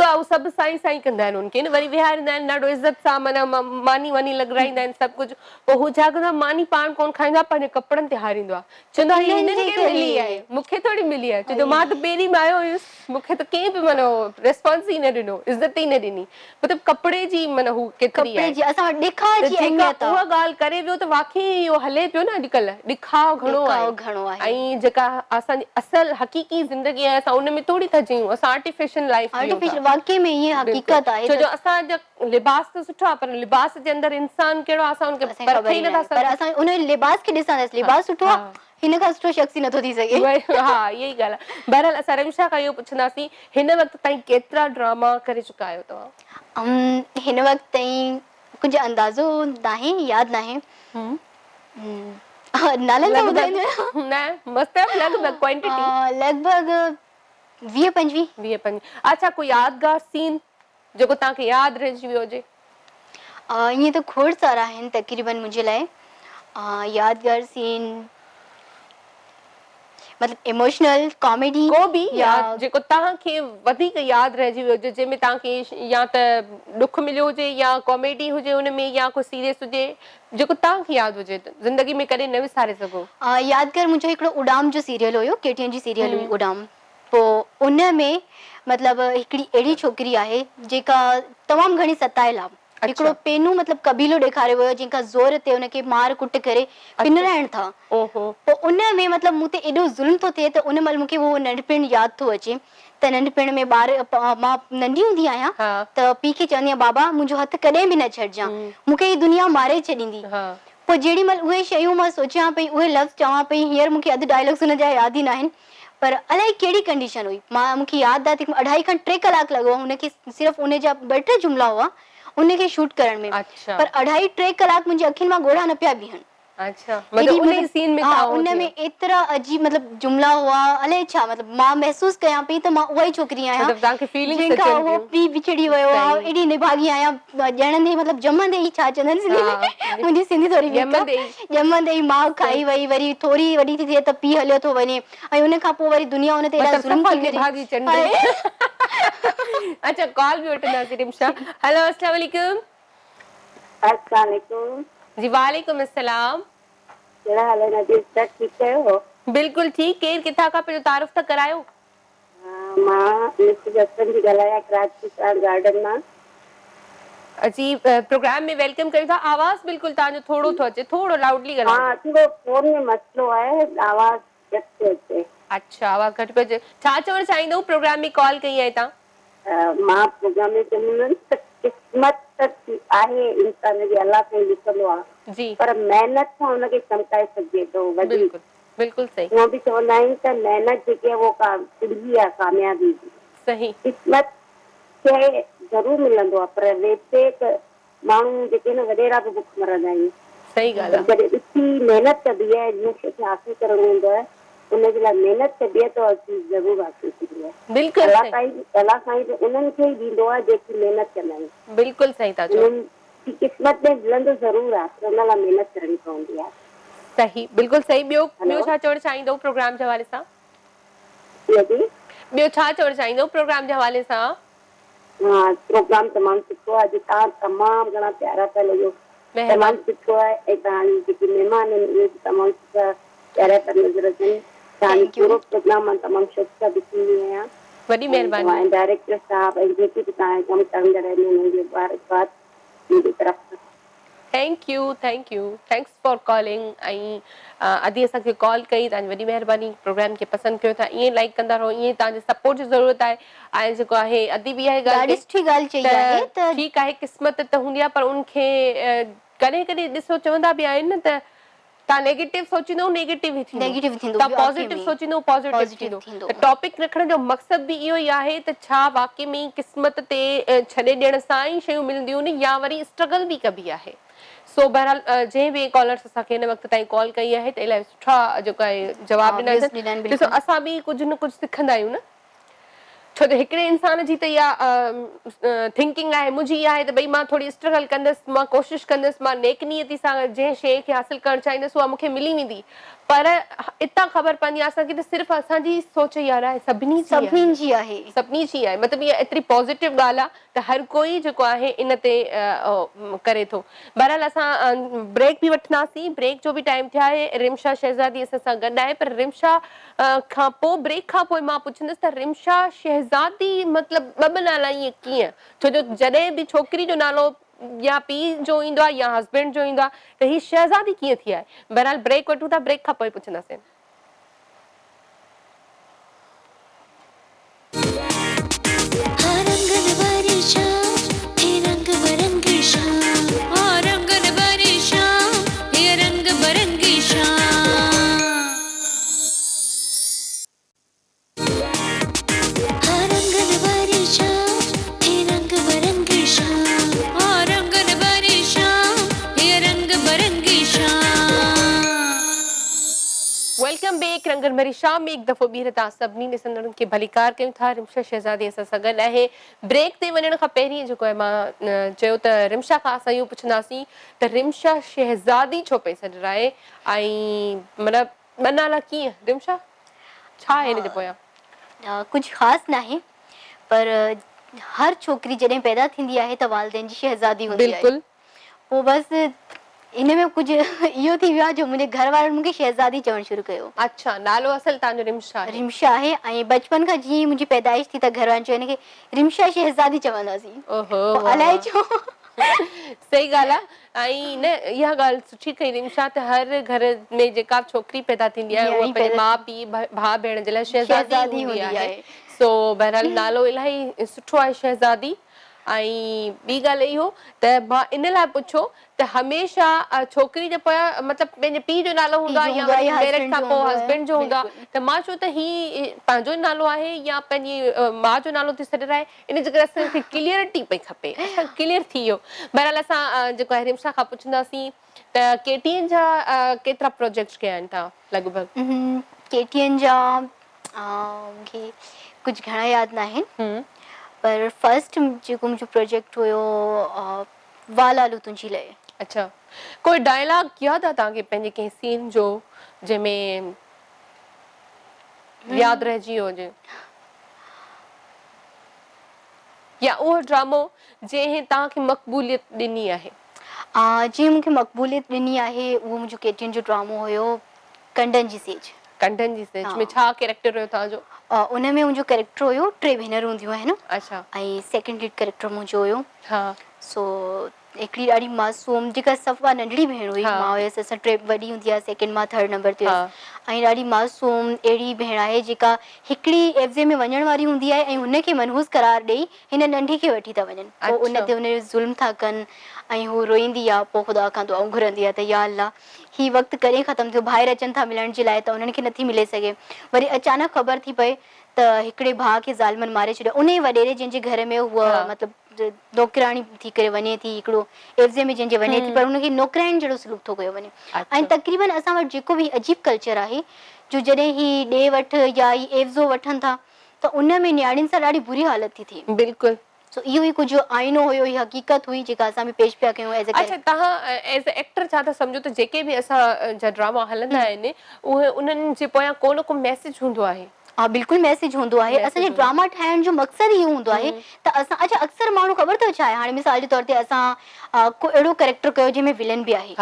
Speaker 1: आहे, उहो सभु साईं साईं कंदा आहिनि हुनखे न, वरी विहारींदा आहिनि ॾाढो इज़त सां, माना मानी वानी लॻराईंदा आहिनि सभु कुझु। पोइ हू छा कंदो आहे, मानी पाण कोन खाईंदो आहे, पंहिंजे कपिड़नि ते हारींदो आहे, चवंदो आहे हिननि खे मिली आहे, मूंखे थोरी मिली आहे। चवंदो मां त पहिरीं में आयो हुयुसि, मूंखे त कंहिं बि माना रिस्पॉन्स ई न ॾिनो, इज़त ई न ॾिनी। मतिलबु कपिड़े जी माना हू केतिरी आहे, जेका उहा ॻाल्हि करे वियो त वाकई इहो हले पियो न अॼुकल्ह, ॾिखाव घणो आहे ऐं जेका असांजी असल हक़ीक़ी ज़िंदगी आहे असां उन में थोरी था जियूं, असां आर्टिफिशियल लाइफ
Speaker 2: वाकई में ये हकीकत आहे।
Speaker 1: छो जो असांजा लिबास त सुठो आहे, पर लिबास जे अंदरि इंसान कहिड़ो आहे असां उनखे परखे ई नथा सघूं,
Speaker 2: पर असां उन लिबास खे ॾिसंदासीं, लिबास सुठो आहे, हिन खां सुठो शख़्स ई नथो थी सघे।
Speaker 1: हा इहा ई ॻाल्हि आहे। बहरहाल असां रविशा खां इहो पुछंदासीं, हिन वक़्त ताईं केतिरा ड्रामा करे चुका आहियो तव्हां?
Speaker 2: हिन वक़्त ताईं कुझु अंदाज़ो नाहे, यादि नाहे, नालनि सां ॿुधाईंदो
Speaker 1: न मस्तु लॻभॻि क्वांटिटी
Speaker 2: लॻभॻि 20-25।
Speaker 1: अच्छा, कोई यादगार सीन जेको तव्हांखे यादि रहिजी वियो हुजे?
Speaker 2: ईअं त खोड़ सारा आहिनि तक़रीबन मुंहिंजे लाइ। यादगार सीन मतलब इमोशनल कॉमेडी
Speaker 1: को बि या जेको तव्हांखे वधीक यादि रहिजी वियो हुजे, जंहिंमें तव्हांखे या त दुख मिलियो हुजे या कॉमेडी हुजे हुनमें या कोई सीरियस हुजे, जेको तव्हांखे यादि हुजे ज़िंदगी में कॾहिं न विसारे सघो?
Speaker 2: यादगार मुंहिंजो हिकिड़ो उडाम जो सीरियल हुयो, KTN जी सीरियल हुई उडाम। पोइ उन में मतिलबु हिकिड़ी अहिड़ी छोकिरी आहे जेका तमामु घणी सतायल आहे। हिकिड़ो पेनू मतलब कबीलो ॾेखारियो वियो जंहिंखां ज़ोर ते उनखे मार कुट करे पिनराइण था। पोइ उन में मतलब मूं ते एॾो ज़ुल्म थो थिए त उन महिल मूंखे उहो नंढपिण यादि थो अचे त नंढपिण में ॿार मां नंढी हूंदी आहियां त पीउ खे चवंदी आहियां बाबा मुंहिंजो हथु कॾहिं बि न छॾिजां, मूंखे ही दुनिया मारे छॾींदी। पोइ जेॾी महिल उहे शयूं मां सोचियां पई, उहे लफ़्ज़ चवां पई, हींअर मूंखे अधु डायलॉग्स हुन जा यादि ई न आहिनि, पर अलाए कहिड़ी कंडीशन हुई, मूंखे यादि आहे त 2.5 खां 3 कलाक लॻो हुनखे, सिर्फ़ु उन जा 2-3 जुमिला हुआ उनखे शूट करण में। पर 2.5-3 कलाक मुंहिंजी अखियुनि मां ॻोढ़ा न पिया बीहनि।
Speaker 1: मतलब उन सीन में
Speaker 2: उन में एतिरा अजीब मतलब जुमिला हुआ, अलाए छा मतलब मां महसूस कयां पई त मां उहा ई छोकिरी आहियां जंहिंखां उहो पीउ बिछड़ी वियो आहे, एॾी निभागी आहियां, ॼणंदे मतलब ॼमंदे ई छा चवंदा आहिनि सिंधी में, मुंहिंजी सिंधी थोरी ॼमंदे ई माउ खाई वई, वरी थोरी वॾी थी थिए त पीउ हलियो थो वञे ऐं उन खां पोइ वरी दुनिया उन ते एॾा ज़ुल्म थी करे।
Speaker 1: अच्छा, कॉल भी वठंदासीं रिमशा। हेलो, अस्सलाम वालेकुम।
Speaker 4: अस्सलाम वालेकुम।
Speaker 1: जी वालेकुम अस्सलाम।
Speaker 4: कहिड़ा हाल आहिनि? अॼु सभु ठीकु आहियो?
Speaker 1: बिल्कुलु ठीकु। केरु किथां खां पंहिंजो तारुफ़ त करायो?
Speaker 4: मां मिसिस हसन थी ॻाल्हायां, कराची गार्डन मां।
Speaker 1: जी, प्रोग्राम में वेलकम कयूं था। आवाज़ बिल्कुलु तव्हांजो थोरो थो अचे, थोरो लाउडली ॻाल्हायो।
Speaker 4: हाँ, थोरो फोन में मसलो आहे, आवाज़ घटि थो अचे।
Speaker 1: अच्छा, आवाज़ घटि पियो अचे। छा चवणु चाहींदो? प्रोग्राम में कॉल कई आहे तव्हां?
Speaker 4: मां प्रोग्राम में चवंदमि त क़िस्मत आहे इंसान जी, अल्लाह साईं लिखंदो आहे जी, पर महिनत सां हुनखे चमकाए सघिजे थो वधीक।
Speaker 1: बिल्कुलु सही।
Speaker 4: उहो बि चवंदा आहिनि त महिनत जेकी आहे उहो कुंजी आहे कामयाबी जी।
Speaker 1: सही।
Speaker 4: क़िस्मत खे ज़रूर मिलंदो आहे, पर वैसे त माण्हू जेके न वॾेरा बि बुख मरंदा आहिनि। सही ॻाल्हि आहे। जॾहिं ॾिसी महिनत कबी आहे, जिन शइ खे हासिल करणो हूंदो आहे उनजे लाइ महिनत कबी आहे त उहा चीज़ ज़रूर हासिल थींदी आहे। बिल्कुलु। अल्लाह साईं उन्हनि खे ई ॾींदो आहे जेकी महिनत कंदा आहिनि। बिल्कुलु सही था चओ। उन्हनि क़िस्मत में मिलंदो ज़रूर आहे, पर उन लाइ महिनत करणी पवंदी आहे। सही, बिल्कुलु सही। ॿियो छा चवणु चाहींदो प्रोग्राम जे हवाले सां? ॿियो छा चवणु चाहींदो प्रोग्राम जे हवाले सां? हाँ, प्रोग्राम तमामु सुठो आहे। अॼु तव्हां तमामु घणा प्यारा पिया लॻो, तमामु सुठो आहे ऐं तव्हांजी जेके महिमान आहिनि उहे तमामु सुठा प्यारा पिया नज़र अचनि। तव्हांजो पूरो प्रोग्राम मां तमामु शौक़ सां ॾिसंदी आहियां। वॾी महिरबानी। ऐं डायरेक्टर साहब ऐं जेके बि तव्हां कमु कंदा रहंदा आहिनि उन्हनि जो मुबारकबाद मुंहिंजी तरफ़ सां। Thank U thanks for calling. ऐं अॼु असांखे कॉल कई, तव्हांजी वॾी महिरबानी। प्रोग्राम खे पसंदि कयो था, ईअं लाइक कंदा रहो, ईअं तव्हांजे सपोर्ट जी ज़रूरत आहे। ऐं जेको आहे अदी बि आहे ॻाल्हि, ठीकु आहे, क़िस्मत त हूंदी आहे पर उनखे
Speaker 1: कॾहिं कॾहिं ॾिसो चवंदा बि आहिनि न त तव्हां नेगेटिव सोचींदो नेगेटिव ई
Speaker 2: नेगेटिव थींदो,
Speaker 1: तव्हां
Speaker 2: ॿियो
Speaker 1: पॉज़िटिव
Speaker 2: आख़िर में
Speaker 1: सोचींदो पॉज़िटिव
Speaker 2: पॉज़िटिव
Speaker 1: थींदो।
Speaker 2: थींदो।
Speaker 1: त टॉपिक रखण जो मक़सद बि इहो ई आहे त छा वाक़ई में क़िस्मत ते छॾे ॾियण सां ई शयूं मिलंदियूं आहिनि या वरी स्ट्रगल बि कबी आहे। सो बहरहाल जंहिं बि कॉलर्स असांखे हिन वक़्त ताईं कॉल कई आहे त इलाही सुठा जेको आहे जवाब ॾिना
Speaker 2: व्यूज़
Speaker 1: अथनि।
Speaker 2: ॾिना आहिनि,
Speaker 1: ॾिसो
Speaker 2: बिल्कुलु।
Speaker 1: असां बि कुझु न कुझु सिखंदा आहियूं न, छो त हिकिड़े इंसान जी त इहा थिंकिंग आहे, मुंहिंजी इहा आहे त भई मां थोरी स्ट्रगल कंदसि, मां कोशिशि कंदसि, मां नेक नियती सां जंहिं शइ खे हासिलु करणु चाहींदसि उहा मूंखे मिली वेंदी। पर इतां ख़बर पवंदी आहे असांखे त सिर्फ़ु असांजी सोच ई आहे, सभिनी जी आहे, सभिनी जी आहे। मतिलबु इहा एतिरी पॉज़िटिव ॻाल्हि आहे त हर कोई जेको आहे इन ते करे थो। बहरहाल असां ब्रेक बि वठंदासीं, ब्रेक जो बि टाइम थिया आहे। रिमशा शहज़ादी असां सां गॾु आहे, पर रिमशा खां पोइ ब्रेक खां पोइ मां पुछंदसि त रिमशा शहज़ादी मतिलबु ॿ नाला ईअं कीअं, छो जो जॾहिं बि छोकिरी जो नालो या पीउ जो ईंदो आहे या हस्बैंड जो ईंदो आहे त हीअ शहज़ादी कीअं थी आहे। बहरहाल ब्रेक वठूं था, ब्रेक खां पोइ पुछंदासीं। Welcome back. रंगन भरी शाम में हिकु दफ़ो ॿीहर तव्हां सभिनी ॾिसंदड़नि खे भलीकार कयूं था। रिमशा शहज़ादी असां सां गॾु आहे। ब्रेक ते वञण खां पहिरीं जेको आहे मां चयो त रिमशा खां असां इहो पुछंदासीं त रिमशा शहज़ादी छो पई सॾिराए ऐं मतिलबु ॿ नाला कीअं, रिमशा छा आहे हिन जे पोयां?
Speaker 2: कुझु ख़ासि न आहे, पर हर छोकिरी जॾहिं पैदा थींदी आहे त वालिदैन जी शहज़ादी हूंदी आहे।
Speaker 1: बिल्कुलु।
Speaker 2: पोइ बसि इन में कुझु इहो थी वियो आहे जो मुंहिंजे घर वारनि मूंखे शहज़ादी चवणु शुरू कयो।
Speaker 1: अच्छा, नालो असल तव्हांजो रिमशा आहे?
Speaker 2: रिमशा आहे, ऐं बचपन खां जीअं मुंहिंजी पैदाइश थी त घर वारनि चयो हिनखे रिमशा शहज़ादी चवंदासीं।
Speaker 1: ओहो,
Speaker 2: अलाए छो।
Speaker 1: सही ॻाल्हि आहे। ऐं न इहा ॻाल्हि सुठी कई रिमशा त हर घर में जेका छोकिरी पैदा थींदी आहे उहा पंहिंजे माउ पीउ भाउ भेण जे लाइ शहज़ादी हूंदी आहे। सो बहरहाल नालो इलाही सुठो आहे शहज़ादी। ऐं ॿी ॻाल्हि इहो त मां इन लाइ पुछो त हमेशह छोकिरी जे पोयां मतिलबु पंहिंजे पीउ जो नालो हूंदो आहे या वरी मैरिज खां पोइ हस्बैंड जो हूंदो आहे, त मां चयो त ही पंहिंजो नालो आहे या पंहिंजी माउ जो नालो थी सॾिराए, इन जे करे असांखे क्लियरिटी पई खपे, असां क्लियर थी वियो। बहरहाल असां जेको आहे रिमशा खां पुछंदासीं त केटीएन जा केतिरा प्रोजेक्ट्स कया आहिनि तव्हां लॻभॻि?
Speaker 2: केटीएन जा मूंखे कुझु घणा यादि न आहिनि, पर फर्स्ट जेको मुंहिंजो प्रोजेक्ट हुयो वालालू तुंहिंजी लाइ।
Speaker 1: अच्छा, कोई डायलॉग यादि आहे तव्हांखे पंहिंजे कंहिं सीन जो जंहिंमें यादि रहिजी वियो हुजे, या उहो ड्रामो जंहिं तव्हांखे मक़बूलियत ॾिनी आहे?
Speaker 2: जीअं मूंखे मक़बूलियत ॾिनी आहे उहो मुंहिंजो केटीएन जो ड्रामो हुयो कंडन जी सेज। कंडन जी सेज
Speaker 1: में छा कैरेक्टर हुयो तव्हांजो?
Speaker 2: उन में मुंहिंजो कैरेक्टर हुयो, 3 भेनरूं हूंदियूं आहिनि।
Speaker 1: अच्छा।
Speaker 2: ऐं सेकेंड लीड कैरेक्टर मुंहिंजो हुयो।
Speaker 1: हा।
Speaker 2: सो हिकिड़ी ॾाढी मासूम जेका सफ़ा नंढड़ी भेण हुई, मां हुयसि, असां 3 वॾी हूंदी आहे, सेकेंड मां 3rd नंबर ते हुयसि। ऐं ॾाढी मासूम अहिड़ी भेण आहे जेका हिकिड़ी एफ़जे में वञण वारी हूंदी आहे ऐं हुनखे मनहूस करार ॾेई हिन नंढी खे वठी था वञनि। पोइ उन ते हुन ज़ुल्म था कनि ऐं हू रोईंदी आहे, पोइ ख़ुदा खां दुआऊं घुरंदी आहे त या अल्लाह हीउ वक़्तु कॾहिं ख़तमु थियो। भाइर अचनि था मिलण जे लाइ त उन्हनि खे नथी मिले सघे। वरी अचानक ख़बर थी पए त हिकिड़े भाउ खे ज़ालिमनि मारे छॾियो, उन ई वॾेरे जंहिंजे घर में उहा मतिलबु नौकिराणी थी करे वञे थी, हिकिड़ो एफ़जे में जंहिंजे वञे थी, पर हुनखे नौकिराणी जहिड़ो सलूक थो कयो वञे। ऐं तक़रीबन असां वटि जेको बि अजीब कल्चर आहे जो जॾहिं ही ॾे वठि या ही एफ़ज़ो वठनि था त उन में न्याणियुनि सां ॾाढी बुरी हालत थी थिए। बिल्कुलु। सो इहो ई कुझु आईनो हुयो, ही हक़ीक़त हुई जेका असां बि पेश पिया कयूं एज़ अ।
Speaker 1: अच्छा, तव्हां एज़ अ एक्टर छा था सम्झो त जेके बि असां जा ड्रामा हलंदा आहिनि उहे उन्हनि जे पोयां को न को मैसेज हूंदो आहे?
Speaker 2: हा, बिल्कुलु मैसेज हूंदो आहे। असांजे ड्रामा ठाहिण जो मक़सदु इहो हूंदो आहे त असां, अच्छा अक्सर माण्हू ख़बर अथव छा आहे, हाणे मिसाल जे तौर ते असां को अहिड़ो कैरेक्टर कयो जंहिंमें विलन बि आहे,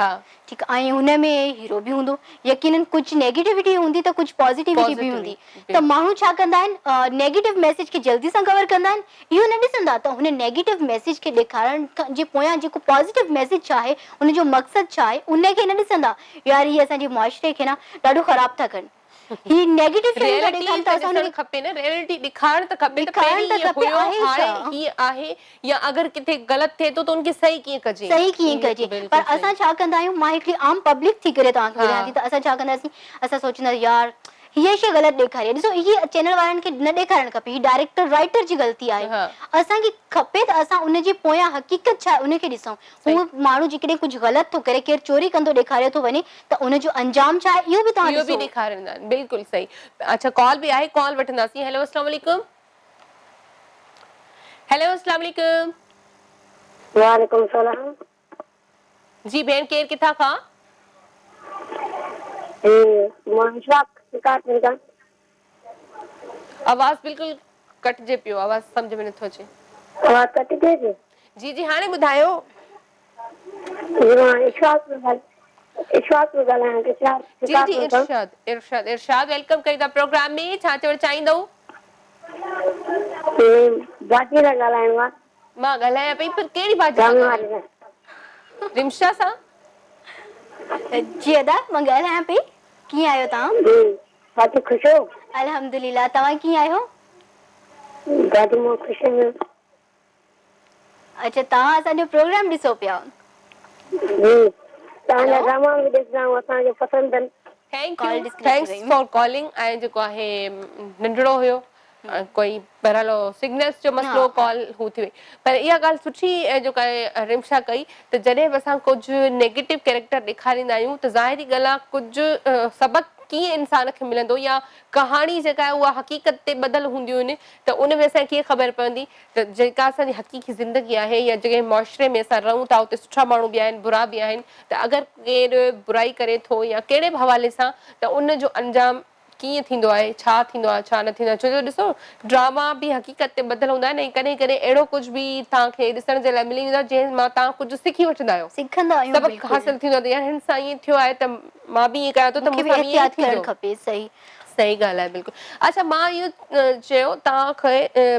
Speaker 2: ठीकु आहे, ऐं हुन में हीरो बि हूंदो, यकीनन कुझु नेगेटिविटी हूंदी त कुझु पॉज़िटिविटी बि हूंदी। त माण्हू छा कंदा आहिनि, नेगेटिव मैसेज खे जल्दी सां कवर कंदा आहिनि, इहो न ॾिसंदा त हुन नेगेटिव मैसेज खे ॾेखारण जे पोयां जेको पॉज़िटिव मैसेज छा आहे, हुनजो मक़सदु छा आहे, उनखे न ॾिसंदा। यार हीअ असांजे मुआशरे खे न ॾाढो ख़राबु था कनि, ही नेगेटिव शयूं था
Speaker 1: रियलिटी
Speaker 2: ॾेखारनि था असां
Speaker 1: ॾिसणु
Speaker 2: हुनखे
Speaker 1: खपे न, रियलिटी ॾेखारण त खपे त
Speaker 2: ॾेखारण
Speaker 1: पहिरीं
Speaker 2: त
Speaker 1: हीअं
Speaker 2: खपे,
Speaker 1: हुयो
Speaker 2: आहे
Speaker 1: हाणे
Speaker 2: छा?
Speaker 1: हीअं आहे, या अगरि किथे ग़लति थिए थो त उनखे सही कीअं कजे,
Speaker 2: सही कीअं कजे। पर
Speaker 1: बिल्कुलु सही।
Speaker 2: असां छा कंदा आहियूं, मां हिकिड़ी आम पब्लिक थी करे तव्हांखे ॿुधायां थी, त असां छा कंदासीं, असां सोचींदा यार हीअ शइ ग़लति ॾेखारी आहे, ॾिसो हीअ चैनल वारनि खे न ॾेखारणु खपे, हीअ डायरेक्टर राइटर जी ग़लती आहे। असांखे खपे त असां उनजे पोयां हक़ीक़त छा आहे उनखे ॾिसूं। उहो माण्हू जेकॾहिं कुझु ग़लति थो करे, केरु चोरी कंदो ॾेखारे थो वञे, त उनजो अंजाम छा आहे इहो बि तव्हां
Speaker 1: इहो बि
Speaker 2: ॾिसो।
Speaker 1: ॾेखारींदा आहिनि, बिल्कुलु सही। अच्छा, कॉल बि आहे, कॉल वठंदासीं। हेलो अस्सलाम वालेकुम। हेलो अस्सलाम वालेकुम।
Speaker 4: वालेकुम सलाम।
Speaker 1: जी भेण, केरु किथां खां? आवाज़ बिल्कुलु कटिजे पियो, आवाज़ सम्झ में नथो अचे।
Speaker 4: आवाज़ कटिजे थी?
Speaker 1: जी जी, हाणे ॿुधायो।
Speaker 4: इशफाक ॻाल्हायां
Speaker 1: जी जी, इरशाद इरशाद इरशाद, वेलकम कई था प्रोग्राम में। छा चवणु चाहींदव?
Speaker 4: भाॼी था ॻाल्हायूं।
Speaker 1: मां ॻाल्हायां पई, पर कहिड़ी भाॼी था ॻाल्हायो? रिमशा सां?
Speaker 2: जी अदा, मां ॻाल्हायां पई। कीअं आहियो तव्हां?
Speaker 4: ॾाढी ख़ुशि हो?
Speaker 2: अल्हम्दुलिल्लाह, तव्हां कीअं आहियो?
Speaker 4: ॾाढी मां ख़ुशि आहियां।
Speaker 2: अच्छा, तव्हां असांजो प्रोग्राम ॾिसो पिया?
Speaker 4: तव्हांजा ड्रामा बि ॾिसंदा आहियूं, असांखे पसंदि आहिनि।
Speaker 1: Thank U, thanks for calling. ऐं जेको आहे नंढड़ो हुयो, कोई बहरहाल सिग्नल्स जो मसलो, कॉल हू थी वई। पर इहा ॻाल्हि सुठी जेका आहे रिमशा कई, त जॾहिं बि असां कुझु नेगेटिव कैरेक्टर ॾेखारींदा आहियूं त ज़ाहिरी ॻाल्हि आहे कुझु सबक़ु कीअं इंसान खे मिलंदो, या कहाणी जेका आहे उहा हक़ीक़त ते ॿधल हूंदियूं आहिनि, त उन में असांखे कीअं ख़बर पवंदी त जेका असांजी हक़ीक़ी ज़िंदगी आहे, या जेके मुआशरे में असां रहूं था उते सुठा माण्हू बि आहिनि, बुरा बि आहिनि। त अगरि केरु बुराई करे थो या कहिड़े बि हवाले सां, त उनजो अंजाम कीअं थींदो आहे, छा थींदो आहे, छा न थींदो आहे। छो जो ॾिसो, ड्रामा बि हक़ीक़त ते ॿधल हूंदा आहिनि, ऐं कॾहिं कॾहिं अहिड़ो कुझु बि तव्हांखे ॾिसण जे लाइ मिली वेंदो आहे जंहिं मां तव्हां कुझु सिखी वठंदा आहियो,
Speaker 2: सिखंदा आहियूं,
Speaker 1: सबक़ु हासिल थींदो आहे। यार हिन सां ईअं थियो आहे त मां बि ईअं कयां थो, त मूंसां बि ईअं ई थींदो।
Speaker 2: खपे, सही
Speaker 1: सही ॻाल्हि आहे, बिल्कुलु। अच्छा, मां इहो चयो तव्हांखे,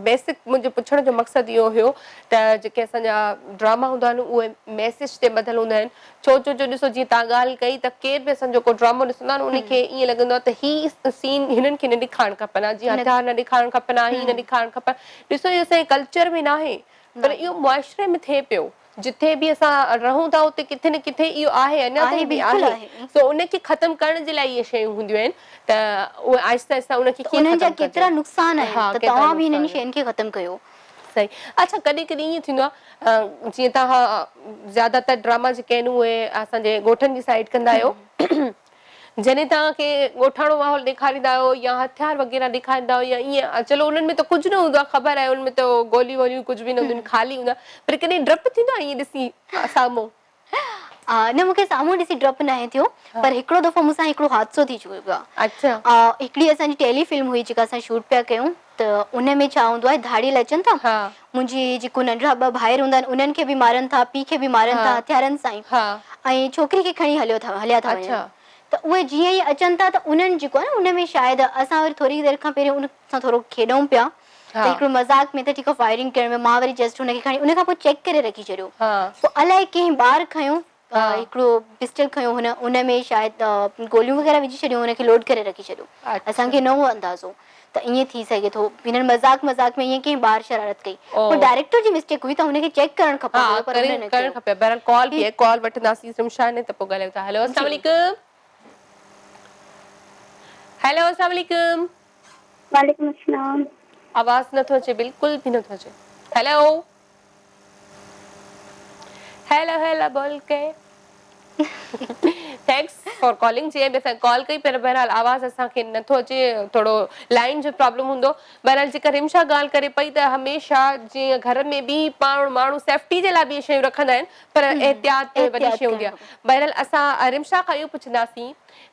Speaker 1: बेसिक मुंहिंजो पुछण जो मक़सदु इहो हुयो त जेके असांजा ड्रामा हूंदा आहिनि उहे मैसेज ते ॿधल हूंदा आहिनि। छो जो ॾिसो, जीअं तव्हां ॻाल्हि कई त केर बि असांजो को ड्रामो ॾिसंदो आहे न, उनखे ईअं लॻंदो आहे त ही सीन हिननि खे न ॾेखारणु खपनि, जीअं हथियार न ॾेखारणु खपनि, हीअ न ॾेखारणु खपनि। ॾिसो, इहो असांजे कल्चर में न आहे, पर इहो मुआशरे में थिए पियो। जिथे बि असां रहूं था उते किथे न किथे इहो आहे, अञा ताईं बि आहे। सो उनखे ख़तमु करण जे लाइ इहे शयूं हूंदियूं आहिनि, त उहे आहिस्ता आहिस्ता उनखे
Speaker 2: उन्हनि जा केतिरा नुक़सान आहिनि, त तव्हां बि हिननि शयुनि खे ख़तमु कयो।
Speaker 1: सही। अच्छा, कॾहिं कॾहिं ईअं थींदो आहे, जीअं तव्हां ज़्यादातर ड्रामा जेके आहिनि उहे असांजे ॻोठनि जी साइड कंदा आहियो, जॾहिं तव्हांखे ॻोठाणो माहौल ॾेखारींदा आहियो या हथियार वग़ैरह ॾेखारींदा आहियो, या ईअं, चलो उन्हनि में त कुझु न हूंदो आहे, ख़बर आहे, उनमें त गोलियूं वोलियूं कुझु बि न हूंदियूं आहिनि, ख़ाली हूंदा। पर कॾहिं डपु थींदो आहे ईअं ॾिसी साम्हूं?
Speaker 2: न, मूंखे साम्हूं ॾिसी डपु न आहे थियो, पर हिकिड़ो दफ़ो मूंसां हिकिड़ो हादसो थी चुको आहे।
Speaker 1: अच्छा।
Speaker 2: हिकिड़ी असांजी टेली फिल्म हुई जेका असां शूट पिया कयूं, त उन में छा हूंदो आहे, धाड़ियल अचनि था, मुंहिंजी जेको नंढड़ा ॿ भाइर हूंदा आहिनि उन्हनि खे बि मारनि था, पीउ खे बि मारनि था हथियारनि सां, ऐं छोकिरी खे खणी हलिया था वञनि। त उहे जीअं ई अचनि था, त उन्हनि जेको आहे न, उन में शायदि असां वरी थोरी देरि खां पहिरियों उन सां थोरो खेॾूं पिया, त हिकिड़ो मज़ाक में त ठीकु आहे फायरिंग करण में मां वरी जस्ट हुनखे खणी उन खां पोइ चेक करे रखी छॾियो। पोइ अलाए कंहिं ॿार खयो, हिकिड़ो पिस्टल खयो, उन में शायदि गोलियूं वग़ैरह विझी छॾियूं, हुनखे लोड करे रखी छॾियो। असांखे न हो अंदाज़ो त ईअं थी सघे थो, हिननि मज़ाक में ईअं कंहिं ॿार शरारत कई, पोइ डायरेक्टर जी मिस्टेक हुई, त हुनखे चेक करणु खपंदो, पर हुन न कयो।
Speaker 1: बहरहाल कॉल बि आहे, कॉल वठंदासीं रिमशा ने, त पोइ ॻाल्हायूं था। हेलो अस्सलाम वालेकुम। हेलो अस्सलाम वालेकुम।
Speaker 4: वालेकुम अस्सलाम।
Speaker 1: आवाज़ नथो अचे, बिल्कुल भी नथो अचे। हेलो हेलो हेलो बोल के। Thanks for calling. जी बि असां कॉल कई, पर बहरहाल आवाज़ असांखे नथो अचे, थोरो लाइन जो प्रॉब्लम हूंदो। बहरहाल जेका रिमशा ॻाल्हि करे पई, त हमेशह जीअं घर में बि माण्हू सेफ्टी जे लाइ बि शयूं रखंदा आहिनि, पर एहतियात वॾी शइ हूंदी आहे। बहरहाल असां रिमशा खां इहो पुछंदासीं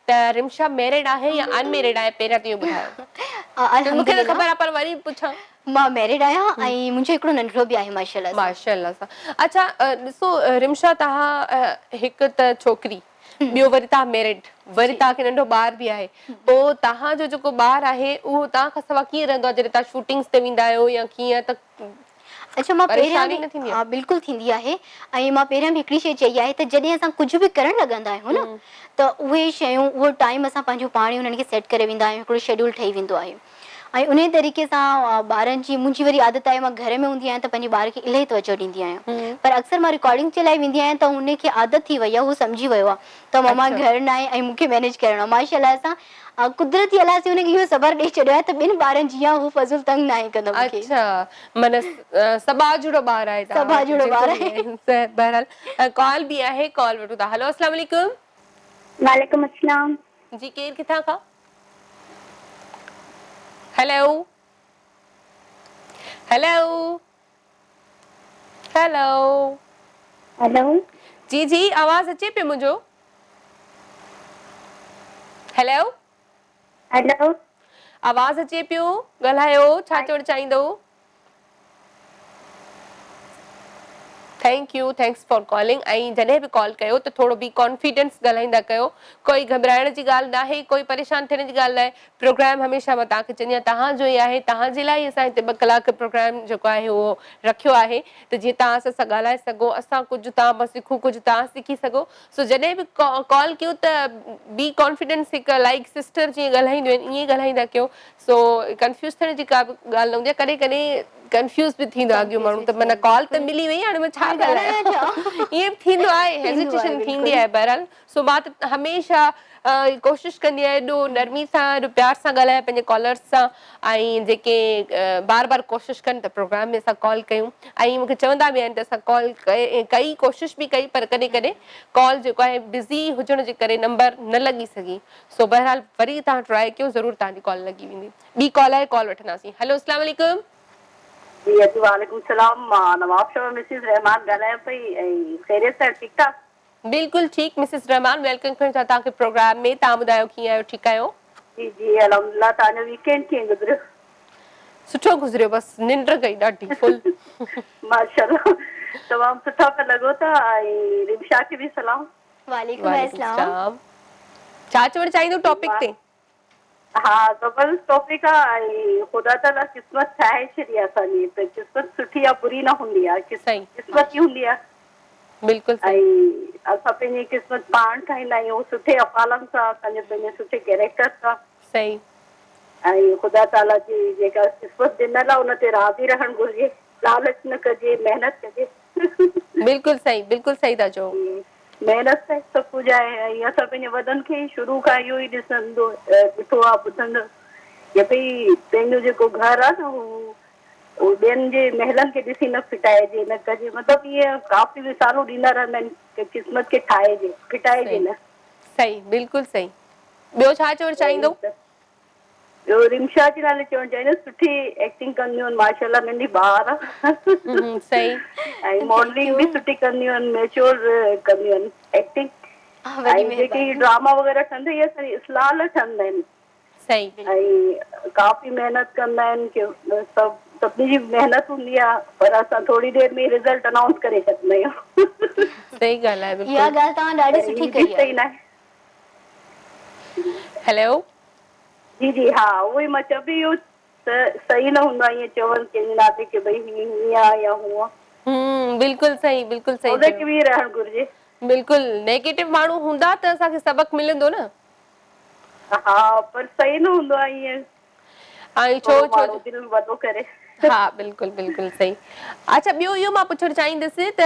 Speaker 1: त रिमशा मैरिड आहे या अनमैरिड आहे, पहिरियां त इहो ॿुधायो। मूंखे त ख़बर आहे, पर वरी पुछां।
Speaker 2: मां मैरिड आहियां, ऐं मुंहिंजो हिकिड़ो नंढड़ो बि आहे, माशाल्लाह।
Speaker 1: माशाल्लाह सां। अच्छा, ॾिसो रिमशा, तव्हां हिकु त छोकिरी, ॿियो वरी तव्हां मैरिड, वरी तव्हांखे नंढो ॿार बि आहे, पोइ तव्हांजो जेको ॿार आहे उहो तव्हां खां सवाइ कीअं रहंदो आहे जॾहिं तव्हां शूटिंग्स ते वेंदा आहियो या कीअं? त
Speaker 2: अच्छा मां पहिरियां
Speaker 1: परेशानी न थींदी
Speaker 2: बि
Speaker 1: आहे?
Speaker 2: हा बिल्कुलु थींदी आहे ऐं मां पहिरियां बि हिकिड़ी शइ चई आहे त जॾहिं असां कुझु बि करणु लॻंदा आहियूं न त उहे शयूं उहो टाइम असां पंहिंजो पाण ई उन्हनि खे सेट करे वेंदा आहियूं, हिकिड़ो शेड्यूल ठही वेंदो आहे ऐं उन तरीक़े सां ॿारनि जी मुंहिंजी वरी आदत आहे मां घर में हूंदी आहियां त पंहिंजे ॿार खे इलाही तवजो ॾींदी आहियां पर अक्सर मां रिकॉर्डिंग जे लाइ वेंदी आहियां त हुनखे आदत थी वई आहे, उहो सम्झी वियो आहे त मम्मा
Speaker 1: अच्छा।
Speaker 2: घर न आहे ऐं मूंखे मैनेज करिणो आहे। माशाअल्लाह सां कुदरती अलाह से हुनखे इहो सबर ॾेई छॾियो आहे त ॿिनि ॿारनि जीअं हू फज़ुल तंग न आहे कंदो मूंखे।
Speaker 1: अच्छा मन सबा जुड़ो ॿार आहे तव्हां
Speaker 2: सबा
Speaker 1: वटि,
Speaker 2: जुड़ो
Speaker 1: जेको
Speaker 2: ॿार
Speaker 1: बि
Speaker 2: आहे।
Speaker 1: आहे। बहरहाल कॉल बि आहे, कॉल वठूं था। हेलो अस्सलाम वालेकुम।
Speaker 4: वालेकुम अस्सलाम।
Speaker 1: जी केरु किथां खां? हेलो हेलो हेलो
Speaker 4: हेलो
Speaker 1: जी जी आवाज़ अचे पियो मुंहिंजो? हेलो
Speaker 4: हेलो
Speaker 1: आवाज़ अचे पियो, ॻाल्हायो, छा चवणु चाहींदो? Thank U, thanks for calling. ऐं जॾहिं बि कॉल कयो त थोरो बि कॉन्फिडेंस ॻाल्हाईंदा कयो, कोई घबराइण जी ॻाल्हि न आहे, कोई परेशान थियण जी ॻाल्हि न आहे। प्रोग्राम हमेशह मां तव्हांखे चवंदी आहियां तव्हांजो ई आहे, तव्हांजे लाइ असां हिते 2 कलाक प्रोग्राम जेको आहे उहो रखियो आहे त जीअं तव्हां असां सां ॻाल्हाए सघो, असां कुझु तव्हां मां सिखूं, कुझु तव्हां सिखी सघो। सो जॾहिं बि कॉल कयो त बी कॉन्फिडेंस, हिकु लाइक सिस्टर जीअं ॻाल्हाईंदियूं आहिनि ईअं ॻाल्हाईंदा कयो। सो कंफ्यूज़ थियण जी का बि ॻाल्हि न हूंदी आहे, कॾहिं कॾहिं कंफ्यूज़ बि थींदो आहे अॻियो माण्हू त मन कॉल त मिली वई, हाणे मां छा ॻाल्हायां, ईअं बि थींदो आहे,
Speaker 2: थींदो आहे
Speaker 1: हेजिटेशन थींदी
Speaker 2: बिल्कुलु।
Speaker 1: आहे। बहरहाल सो मां त हमेशह कोशिशि कंदी आहियां एॾो नरमी सां, एॾो प्यार सां ॻाल्हायां पंहिंजे कॉलर्स सां ऐं जेके बार बार कोशिशि कनि त प्रोग्राम में असां कॉल कयूं ऐं मूंखे चवंदा बि आहिनि त असां कॉल कई, कोशिशि बि कई, पर कॾहिं कॾहिं कॉल जेको आहे बिज़ी हुजण जे करे नंबर न लॻी सघी। सो बहरहाल वरी तव्हां ट्राए कयो, ज़रूरु तव्हांजी कॉल लॻी वेंदी। ॿी कॉल आहे, कॉल वठंदासीं। हेलो अस्सलाम वालेकुम।
Speaker 4: जी अॼु वालेकुम सलाम। मां नवाब शो मिसिस रहमान ॻाल्हायां पई ऐं ख़ैरियत सां ठीकु ठाक?
Speaker 1: बिल्कुलु ठीकु मिसिस रहमान, वेलकम कयूं था तव्हांखे प्रोग्राम में। तव्हां ॿुधायो कीअं आहियो, ठीकु आहियो?
Speaker 4: जी जी अल्हम्दुलिल्लाह। तव्हांजो वीकेंड कीअं गुज़रियो?
Speaker 1: सुठो गुज़रियो, बसि निंड कई ॾाढी फुल।
Speaker 4: माशाल्लाह तमामु सुठा पिया लॻो था ऐं रिमशा खे बि सलाम।
Speaker 2: वालेकुम
Speaker 1: वालेकुम
Speaker 2: अस्सलाम।
Speaker 1: सलाम। छा चवणु चाहींदो टॉपिक ते?
Speaker 4: हा ज़बरदस्त टॉपिक आहे ऐं ख़ुदा ताला क़िस्मत ठाहे छॾी आहे असांजी, त क़िस्मत सुठी आहे बुरी न हूंदी आहे,
Speaker 1: सही,
Speaker 4: क़िस्मत ई हूंदी आहे
Speaker 1: बिल्कुलु सही,
Speaker 4: ऐं असां पंहिंजी क़िस्मत पाण ठाहींदा आहियूं सुठे अफ़ालनि सां, असांजे पंहिंजे सुठे कैरेक्टर सां
Speaker 1: सही,
Speaker 4: ऐं ख़ुदा ताला जी जेका क़िस्मत ॾिनल आहे उन ते राज़ी रहणु घुरिजे, लालच न कजे, महिनत कजे।
Speaker 1: बिल्कुलु सही था चओ।
Speaker 4: महिनत सां सभु कुझु आहे ऐं असां पंहिंजे वॾनि खे शुरू खां इहो ई ॾिठो आहे ॿुधंदो की भई पंहिंजो जेको घर आहे न उहो ॿियनि जे महलनि खे ॾिसी न फिटाइजे, न कजे, मतिलबु इहे काफ़ी मिसालूं ॾींदा रहंदा आहिनि की क़िस्मत खे ठाहिजे, फिटाइजे
Speaker 1: सही
Speaker 4: न।
Speaker 1: सही, बिल्कुलु सही। ॿियो छा चवणु चाहींदो?
Speaker 4: ॿियो रिमशा जे नाले चवणु चाहींदसि, सुठी एक्टिंग कंदियूं आहिनि माशाल्लाह, नंढी ॿार आहे
Speaker 1: सही,
Speaker 4: ऐं
Speaker 2: थैंक
Speaker 4: मॉडलिंग
Speaker 2: यू।
Speaker 4: बि सुठी कंदियूं आहिनि, मेच्योर कंदियूं आहिनि एक्टिंग।
Speaker 2: वॾी
Speaker 4: ऐं जेके
Speaker 2: महिरबानी।
Speaker 4: ड्रामा वग़ैरह ठहंदा इहे असांजी इस्लाह लाइ ठहंदा आहिनि
Speaker 1: सही,
Speaker 4: ऐं काफ़ी महिनत कंदा आहिनि की सभु सभिनी जी महिनत हूंदी आहे, पर असां थोरी देरि में रिज़ल्ट अनाउंस करे छॾींदा आहियूं।
Speaker 1: सही ॻाल्हि आहे,
Speaker 2: इहा
Speaker 1: बिल्कुलु।
Speaker 2: ॻाल्हि तव्हां ॾाढी
Speaker 4: पर
Speaker 2: सुठी
Speaker 4: हीअ बि
Speaker 2: कई आहे।
Speaker 4: सही न आहे।
Speaker 1: हेलो
Speaker 4: जी जी हा उहो ई मां चवां पई, इहो सही न हूंदो आहे ईअं चवनि कंहिंजे नाते की भई हीअं आहे या हूअं,
Speaker 1: बिल्कुलु सही, बिल्कुलु सही चयो।
Speaker 4: पॉज़िटिव ई रहणु घुरिजे।
Speaker 1: बिल्कुलु नेगेटिव माण्हू हूंदा त असांखे सबक़ मिलंदो न।
Speaker 4: हा पर सही न हूंदो आहे ईअं
Speaker 1: ऐं
Speaker 4: थोरो
Speaker 1: छो
Speaker 4: माण्हू दिलि वॾो करे।
Speaker 1: हा बिल्कुलु बिल्कुलु सही। अच्छा ॿियो इहो मां पुछणु चाहींदसि त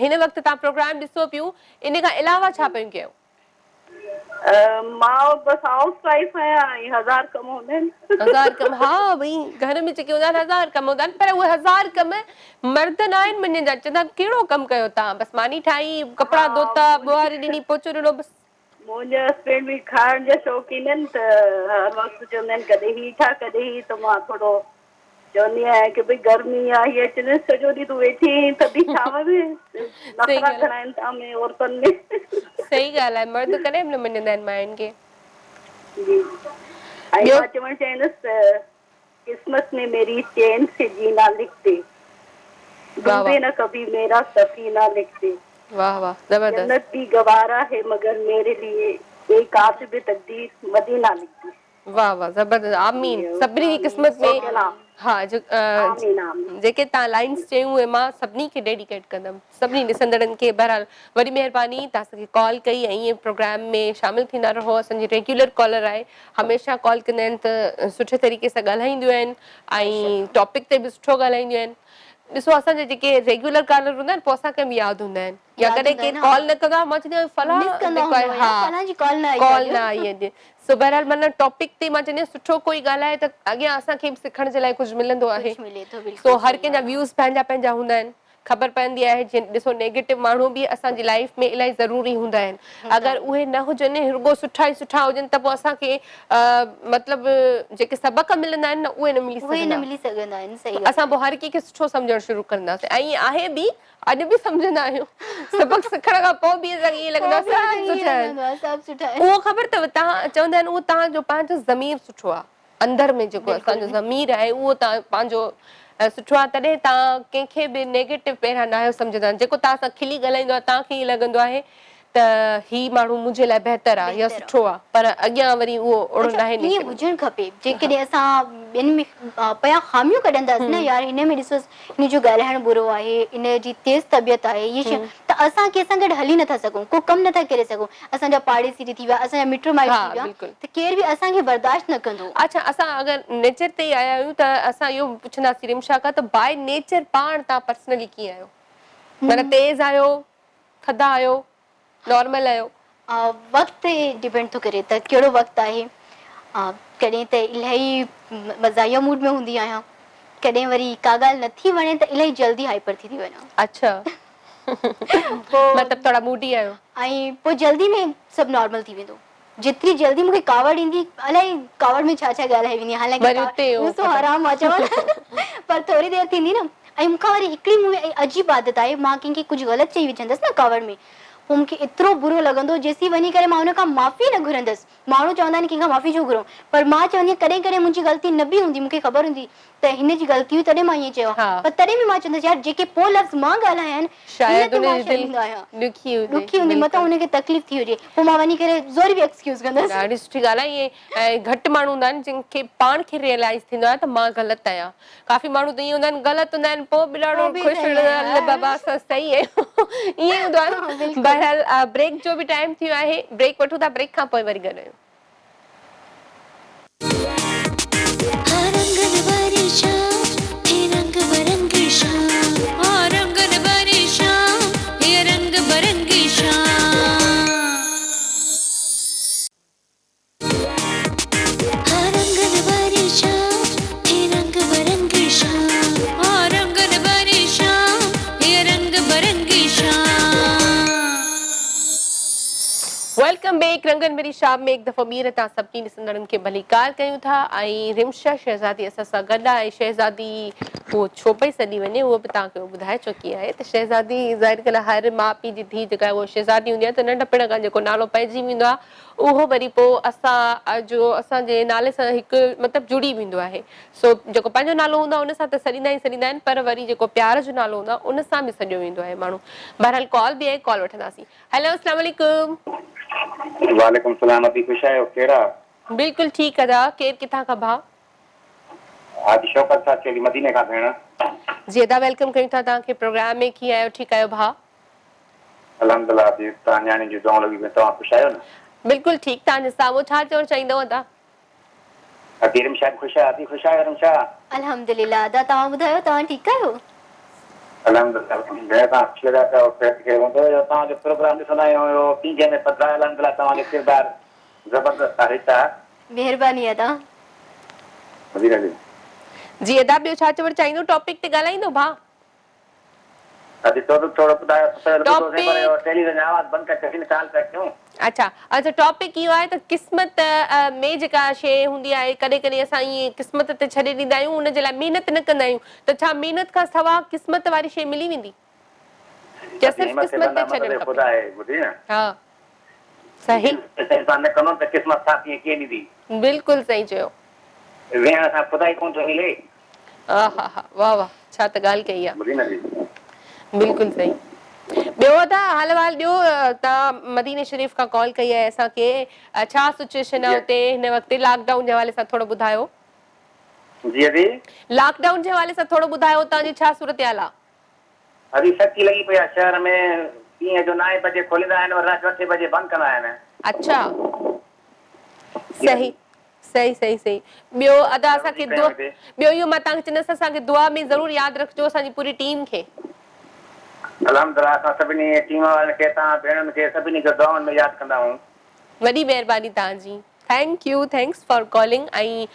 Speaker 1: हिन वक़्तु तव्हां प्रोग्राम ॾिसो पियूं, इन खां अलावा छा पियूं कयो?
Speaker 4: मां बसि हाउस वाइफ आहियां ऐं 1000 कम हूंदा आहिनि।
Speaker 1: 1000 कम, हा भई घर में जेके हूंदा आहिनि 1000 कम हूंदा आहिनि, पर उहे 1000 कम मर्द न आहिनि मञंदा, चवंदा कहिड़ो कमु कयो तव्हां, बसि मानी ठाही, कपिड़ा
Speaker 4: हा
Speaker 1: धोता, ॿुहारी ॾिनी, पोचो ॾिनो, बसि।
Speaker 4: मुंहिंजे हस्बैंड बि खाइण जा शौक़ीन आहिनि त हर वक़्तु चवंदा आहिनि कॾहिं हीअ ठाह कॾहिं हीअ, त मां थोरो चवंदी आहियां की भई गर्मी आहे, हीअ चवंदा आहिनि सॼो ॾींहुं तूं वेठी आहीं थधी छांव में,
Speaker 1: सही
Speaker 4: नख़रा
Speaker 1: ॻाल्हि
Speaker 4: घणा आहिनि तव्हां में औरतुनि में।
Speaker 1: सही ॻाल्हि आहे, मर्द कॾहिं बि न मञंदा आहिनि मायुनि खे।
Speaker 4: जी ऐं
Speaker 1: ॿियो
Speaker 4: मां चवणु चाहींदसि किस्मत में मेरी चैन से जीना लिखते,
Speaker 1: वाह वाह
Speaker 4: डूबे न कभी मेरा सफीना लिखते,
Speaker 1: वाह वाह जबरदस्त।
Speaker 4: जन्नत भी गवारा है मगर मेरे लिए एक आतिब तकदीर मदीना लिखती।
Speaker 1: वाह वाह ज़बरदस्त आमीन सभिनी जी क़िस्मत में हाँ जो
Speaker 4: आमीन आमीन
Speaker 1: जेके तव्हां लाइन्स चयूं उहे मां सभिनी खे डेडिकेट कंदमि सभिनी ॾिसंदड़नि खे बहरहाल वॾी महिरबानी तव्हां असांखे कॉल कई ऐं ईअं प्रोग्राम में शामिलु थींदा रहो असांजी रेगुलर कॉलर आहे हमेशह कॉल कंदा आहिनि त सुठे तरीक़े सां ॻाल्हाईंदियूं आहिनि ऐं टॉपिक ते बि सुठो ॻाल्हाईंदियूं आहिनि ॾिसो असांजे जेके रेगुलर कॉलर हूंदा आहिनि पोइ असांखे बि यादि हूंदा आहिनि या कॾहिं केरु कॉल न कंदो आहे मां चवंदी आहियां फलां
Speaker 2: फलां जी कॉल न आई
Speaker 1: कॉल न आई अॼु सो बहरहाल माना टॉपिक ते मां चवंदी आहियां सुठो कोई ॻाल्हाए त अॻियां असांखे बि सिखण जे लाइ कुझु मिलंदो आहे
Speaker 2: मिले थो बिल्कुलु
Speaker 1: सो हर कंहिंजा व्यूज़ पंहिंजा पंहिंजा हूंदा आहिनि ख़बर पवंदी आहे जीअं ॾिसो नेगेटिव माण्हू बि असांजी लाइफ में इलाही ज़रूरी हूंदा आहिनि अगरि उहे न हुजनि रुॻो सुठा ई सुठा हुजनि त पोइ असांखे मतिलबु जेके सबक़ मिलंदा आहिनि न उहे न मिली
Speaker 2: सघंदा आहिनि सही
Speaker 1: असां पोइ हर कंहिंखे सुठो सम्झणु शुरू कंदासीं ऐं आहे बि अॼु बि सम्झंदा आहियूं सबक़ सिखण खां पोइ बि असांखे ईअं लॻंदो आहे
Speaker 2: सभु सुठा आहिनि
Speaker 1: उहो ख़बर अथव तव्हां चवंदा आहिनि उहो तव्हांजो पंहिंजो ज़मीर सुठो आहे अंदर में जेको असांजो ज़मीर आहे उहो तव्हां पंहिंजो सुठो आहे तॾहिं तव्हां कंहिंखे बि नेगेटिव पहिरां न आहियो सम्झंदा जेको तव्हां सां खिली ॻाल्हाईंदो आहे तव्हांखे ईअं लॻंदो आहे त ही माण्हू मुंहिंजे लाइ बहितर आहे या सुठो आहे पर अॻियां वरी उहो ओड़ो नाहे
Speaker 2: ईअं हुजणु खपे जेकॾहिं असां ॿियनि में पिया खामियूं कढंदासीं न यार हिन में ॾिसोसि हिन जो ॻाल्हाइण बुरो आहे इन जी तेज़ तबियत आहे इहे शयूं त असां कंहिंसां गॾु हली नथा सघूं को कमु नथा करे सघूं असांजा पाड़ेसी थी विया असांजा मिट माइट थी विया त केर बि असांखे बर्दाश्त न कंदो
Speaker 1: अच्छा असां अगरि नेचर ते ई आया आहियूं त असां इहो पुछंदासीं रिमशा खां त बाय नेचर पाण तव्हां पर्सनली कीअं आहियो माना तेज़ आहियो थधा आहियो नॉर्मल आहियो
Speaker 2: वक़्त ते डिपेंड थो करे त कहिड़ो वक़्तु आहे कॾहिं त इलाही मज़ाहिया मूड में हूंदी आहियां कॾहिं वरी का ॻाल्हि नथी वणे त इलाही जल्दी हाइपर थी वञा
Speaker 1: अच्छा मतिलबु थोरा मूडी आहियो
Speaker 2: ऐं पोइ जल्दी में सभु नॉर्मल थी वेंदो जेतिरी जल्दी मूंखे कावड़ ईंदी अलाए कावड़ में छा छा ॻाल्हाए वेंदी हालांकि हराम आहे चवण पर थोरी देरि थींदी न ऐं मूंखां वरी हिकिड़ी मूं में अजीब आदत आहे मां कंहिंखे कुझु ग़लति चई विझंदसि न कावड़ में पोइ मूंखे एतिरो बुरो लॻंदो जेसीं वञी करे मां हुन खां माफ़ी न घुरंदसि माण्हू चवंदा आहिनि कंहिंखां माफ़ी छो घुरूं पर मां चवंदी आहियां कॾहिं कॾहिं मुंहिंजी ग़लती न बि हूंदी मूंखे ख़बर हूंदी त हिन जी ग़लती हुई तॾहिं मां ईअं चयो पर तॾहिं बि मां चवंदसि यार जेके पोइ लफ़्ज़ मां ॻाल्हाया आहिनि ॾुखी हूंदी मतां हुनखे तकलीफ़ थी हुजे पोइ मां वञी करे ज़ोरी बि एक्सक्यूज़ कंदसि
Speaker 1: ॾाढी सुठी ॻाल्हि आहे इहे घटि माण्हू हूंदा आहिनि जिनखे पाण खे रियलाइज़ थींदो आहे त मां ग़लति आहियां काफ़ी माण्हू त ईअं हूंदा आहिनि ग़लति हूंदा आहिनि पोइ बि ॾाढो ख़ुशि बाबा असां सही आहियूं ईअं हूंदो आहे न बहरहाल ब्रेक जो बि टाइम थियो आहे ब्रेक वठूं था ब्रेक खां पोइ वरी ॻाल्हायूं वेलकम बैक रंगन मेरी शाम में एक दफ़ो ॿीहर तव्हां सभिनी ॾिसंदड़नि खे भली कार कयूं था ऐं रिमशा शहज़ादी असां सां गॾु आहे शहज़ादी उहो छो पई सॾी वञे उहो बि तव्हांखे ॿुधाए चुकी आहे त शहज़ादी ज़ाहिर ॻाल्हि आहे हर माउ पीउ जी धीउ जेका आहे उहा शहज़ादी हूंदी आहे त नंढपण खां जेको नालो पइजी वेंदो आहे उहो वरी पोइ असांजे नाले सां हिकु मतिलबु जुड़ी वेंदो आहे सो जेको पंहिंजो नालो हूंदो आहे उन सां त सॾींदा ई सॾींदा आहिनि पर वरी जेको प्यार जो नालो हूंदो आहे उन सां बि सॼो वेंदो आहे माण्हू बहरहाल कॉल बि आहे कॉल वठंदासीं हेलो अस्सलाम वालेकुम
Speaker 5: वालेकुम सलाम अभी खुश आयो केड़ा
Speaker 1: बिल्कुल ठीक है केर किथा का भा
Speaker 5: आज शौकत साहब चली मदीने का भेण
Speaker 1: ज्यादा वेलकम कयूं था तव्हांखे प्रोग्राम में कीअं आहियो ठीकु आहियो भा
Speaker 5: अल्हम्दुलिल्लाह जी तव्हां न्याणी जी दुआ लॻी तव्हां खुश आहियो न
Speaker 1: बिल्कुल ठीक तव्हांजे साम्हूं छा चवणु चाहींदव था
Speaker 5: अतीरम शायद खुश आहे अती खुश आहियो रमशा
Speaker 2: अल्हम्दुलिल्लाह दा तव्हां ॿुधायो तव्हां ठीकु आहियो
Speaker 5: अल्हम्दुलिल्लाह तव्हां शेरा का पेट खे वंदो यो तव्हांजो प्रोग्राम ॾिसंदा आहियूं पीजे में पता अल्हम्दुलिल्लाह तव्हांजो किरदार ज़बरदस्त आहे ता
Speaker 2: महिरबानी अदा
Speaker 5: मदीना
Speaker 1: जी अदा ॿियो छा चवणु चाहींदो टॉपिक ते ॻाल्हाईंदो भा
Speaker 5: अॼु तो थोड़ो ॿुधायो टेलीविजन आवाज़ बंदि करे कहिड़ी ॻाल्हि पिया कयूं
Speaker 1: अच्छा टॉपिक इहो आहे त क़िस्मत में जेका शइ हूंदी आहे कॾहिं कॾहिं असां ईअं क़िस्मत ते छॾे ॾींदा आहियूं उन जे लाइ महिनत न कंदा आहियूं त छा महिनत खां सवाइ क़िस्मत वारी शइ मिली वेंदी क्या सिर्फ क़िस्मत ते छॾणु खपे हा सही
Speaker 5: इंसान न कंदो त क़िस्मत सां कीअं ॾींदी
Speaker 1: बिल्कुलु सही चयो
Speaker 5: वेहण सां खुदा ई कोन थो मिले
Speaker 1: हा हा हा वाह वाह छा त ॻाल्हि कई आहे बिल्कुलु सही ॿियो त हाल वाल ॾियो तव्हां मदीने शरीफ़ खां कॉल कई आहे असांखे छा सिचुएशन आहे हुते हिन वक़्तु लॉकडाउन जे हवाले सां थोरो ॿुधायो
Speaker 5: जी अभी
Speaker 1: लॉकडाउन जे हवाले सां थोरो ॿुधायो तव्हांजी छा सूरत हाल आहे
Speaker 5: अभी सच्ची लगी पई आहे शहर में ॾींहं जो 9 बजे खोलींदा आहिनि और राति 8 बजे बंदि कंदा आहिनि
Speaker 1: अच्छा सही सही सही सही ॿियो अदा असांखे दुआ ॿियो इहो मां तव्हांखे चवंदसि असांखे दुआ में ज़रूरु यादि रखिजो असांजी पूरी टीम खे
Speaker 5: अलहमदुलिल्लाह असां सभिनी टीम वारनि खे तव्हां भेणनि खे सभिनी खे दुआउनि में यादि कंदा आहियूं
Speaker 1: वॾी महिरबानी तव्हांजी thank U thanks for calling ऐं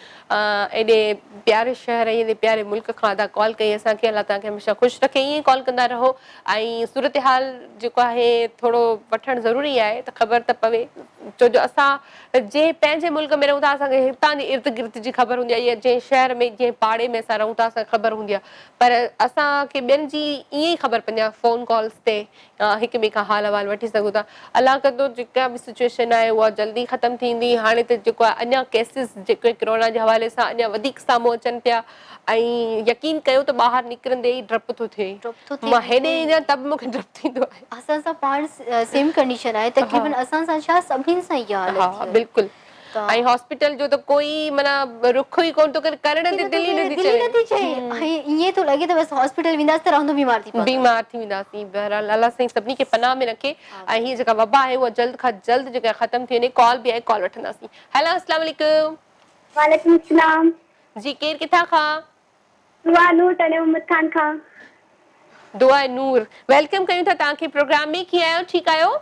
Speaker 1: एॾे प्यारे शहर ऐं एॾे प्यारे मुल्क खां अदा कॉल कई असांखे अलाह तव्हांखे हमेशह ख़ुशि रखे ईअं कॉल कंदा रहो ऐं सूरत हाल जेको आहे थोरो वठणु ज़रूरी आहे त ख़बर त पवे छो जो असां जे पंहिंजे मुल्क में रहूं था असांखे हितां जे इर्द गिर्द जी ख़बर हूंदी आहे या जंहिं शहर में जंहिं पाड़े में असां रहूं था असांखे ख़बर हूंदी आहे पर असांखे ॿियनि जी ईअं ई ख़बर पवंदी आहे फ़ोन कॉल्स ते हिक ॿिए खां हाल अहिवाल वठी सघूं था अलाह कंदो जेका बि सिचुएशन आहे उहा जल्दी ख़तमु थींदी हाणे त जेको आहे अञा केसिस जेके कोरोना जे हवाले सां अञा वधीक साम्हूं अचनि पिया ऐं यकीन कयो त ॿाहिरि निकिरंदे ई डपु थो थिए मां हेॾे ईंदा त बि मूंखे डपु थींदो आहे
Speaker 2: असां सां पाण सेम कंडीशन आहे तक़रीबन असां सां छा सभिनी सां इहा हालत
Speaker 1: हा बिल्कुलु ऐं हॉस्पिटल जो त कोई माना रुख ई कोन थो करे करण ते दिलि ई नथी चए
Speaker 2: ऐं ईअं थो लॻे त बसि हॉस्पिटल वेंदासीं त रहंदो बीमार थी
Speaker 1: वेंदासीं बहरहाल अलाह साईं सभिनी खे पनाह में रखे ऐं हीअ जेका वबा आहे उहा जल्द खां जल्द जेका ख़तमु थी वञे कॉल बि आहे कॉल वठंदासीं हेलो अस्सलाम वालेकुम
Speaker 4: वालेकुम सलाम
Speaker 1: जी केरु किथां खां
Speaker 4: दुआ नूर तने मोहम्मद खान खां
Speaker 1: दुआ नूर वेलकम कयूं था तव्हांखे प्रोग्राम में कीअं आहियो ठीकु आहियो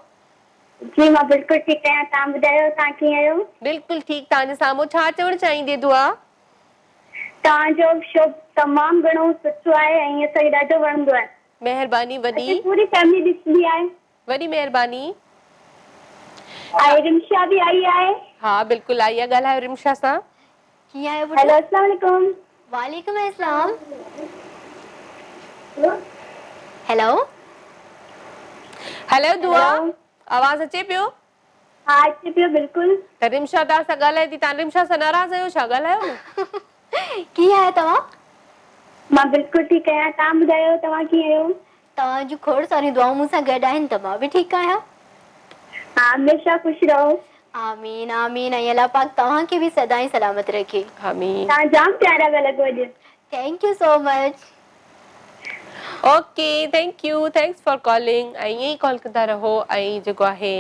Speaker 4: जी मां बिल्कुलु ठीकु आहियां तव्हां ॿुधायो तव्हां कीअं आहियो
Speaker 1: बिल्कुलु ठीकु तव्हांजे साम्हूं छा चवणु चाहींदे दुआ
Speaker 4: तव्हांजो शो तमामु घणो सुठो आहे ऐं असांखे ॾाढो वणंदो आहे
Speaker 1: महिरबानी वॾी
Speaker 4: पूरी फैमिली ॾिसंदी आहे
Speaker 1: वॾी महिरबानी
Speaker 4: ऐं रिमशा बि आई आहे
Speaker 1: हा बिल्कुलु आई आहे ॻाल्हायो रिमशा सां
Speaker 2: कीअं आहियो
Speaker 4: हेलो अस्सलाम वालेकुम
Speaker 2: वालेकुम अस्सलाम हेलो
Speaker 1: हेलो दुआ आवाज़ अचे पियो
Speaker 4: हा अचे पियो बिल्कुलु
Speaker 1: त रिमशा तव्हां सां ॻाल्हाए थी तव्हां रिमशा सां नाराज़ आहियो छा ॻाल्हायो न
Speaker 2: कीअं आहियो तव्हां
Speaker 4: मां बिल्कुलु ठीकु आहियां तव्हां ॿुधायो तव्हां कीअं आहियो
Speaker 2: तव्हांजूं खोड़ सारियूं दुआऊं मूंसां गॾु आहिनि त मां बि ठीकु आहियां
Speaker 4: हा हमेशह ख़ुशि रहो
Speaker 2: आमीन आमीन ऐं अल्लाह पाक तव्हांखे बि सदाईं सलामत रखे
Speaker 1: आमीन
Speaker 4: तव्हां जाम प्यारा पिया लॻो अॼु
Speaker 2: thank you so much
Speaker 1: okay thank U thanks for calling ऐं ईअं ई कॉल कंदा रहो ऐं जेको आहे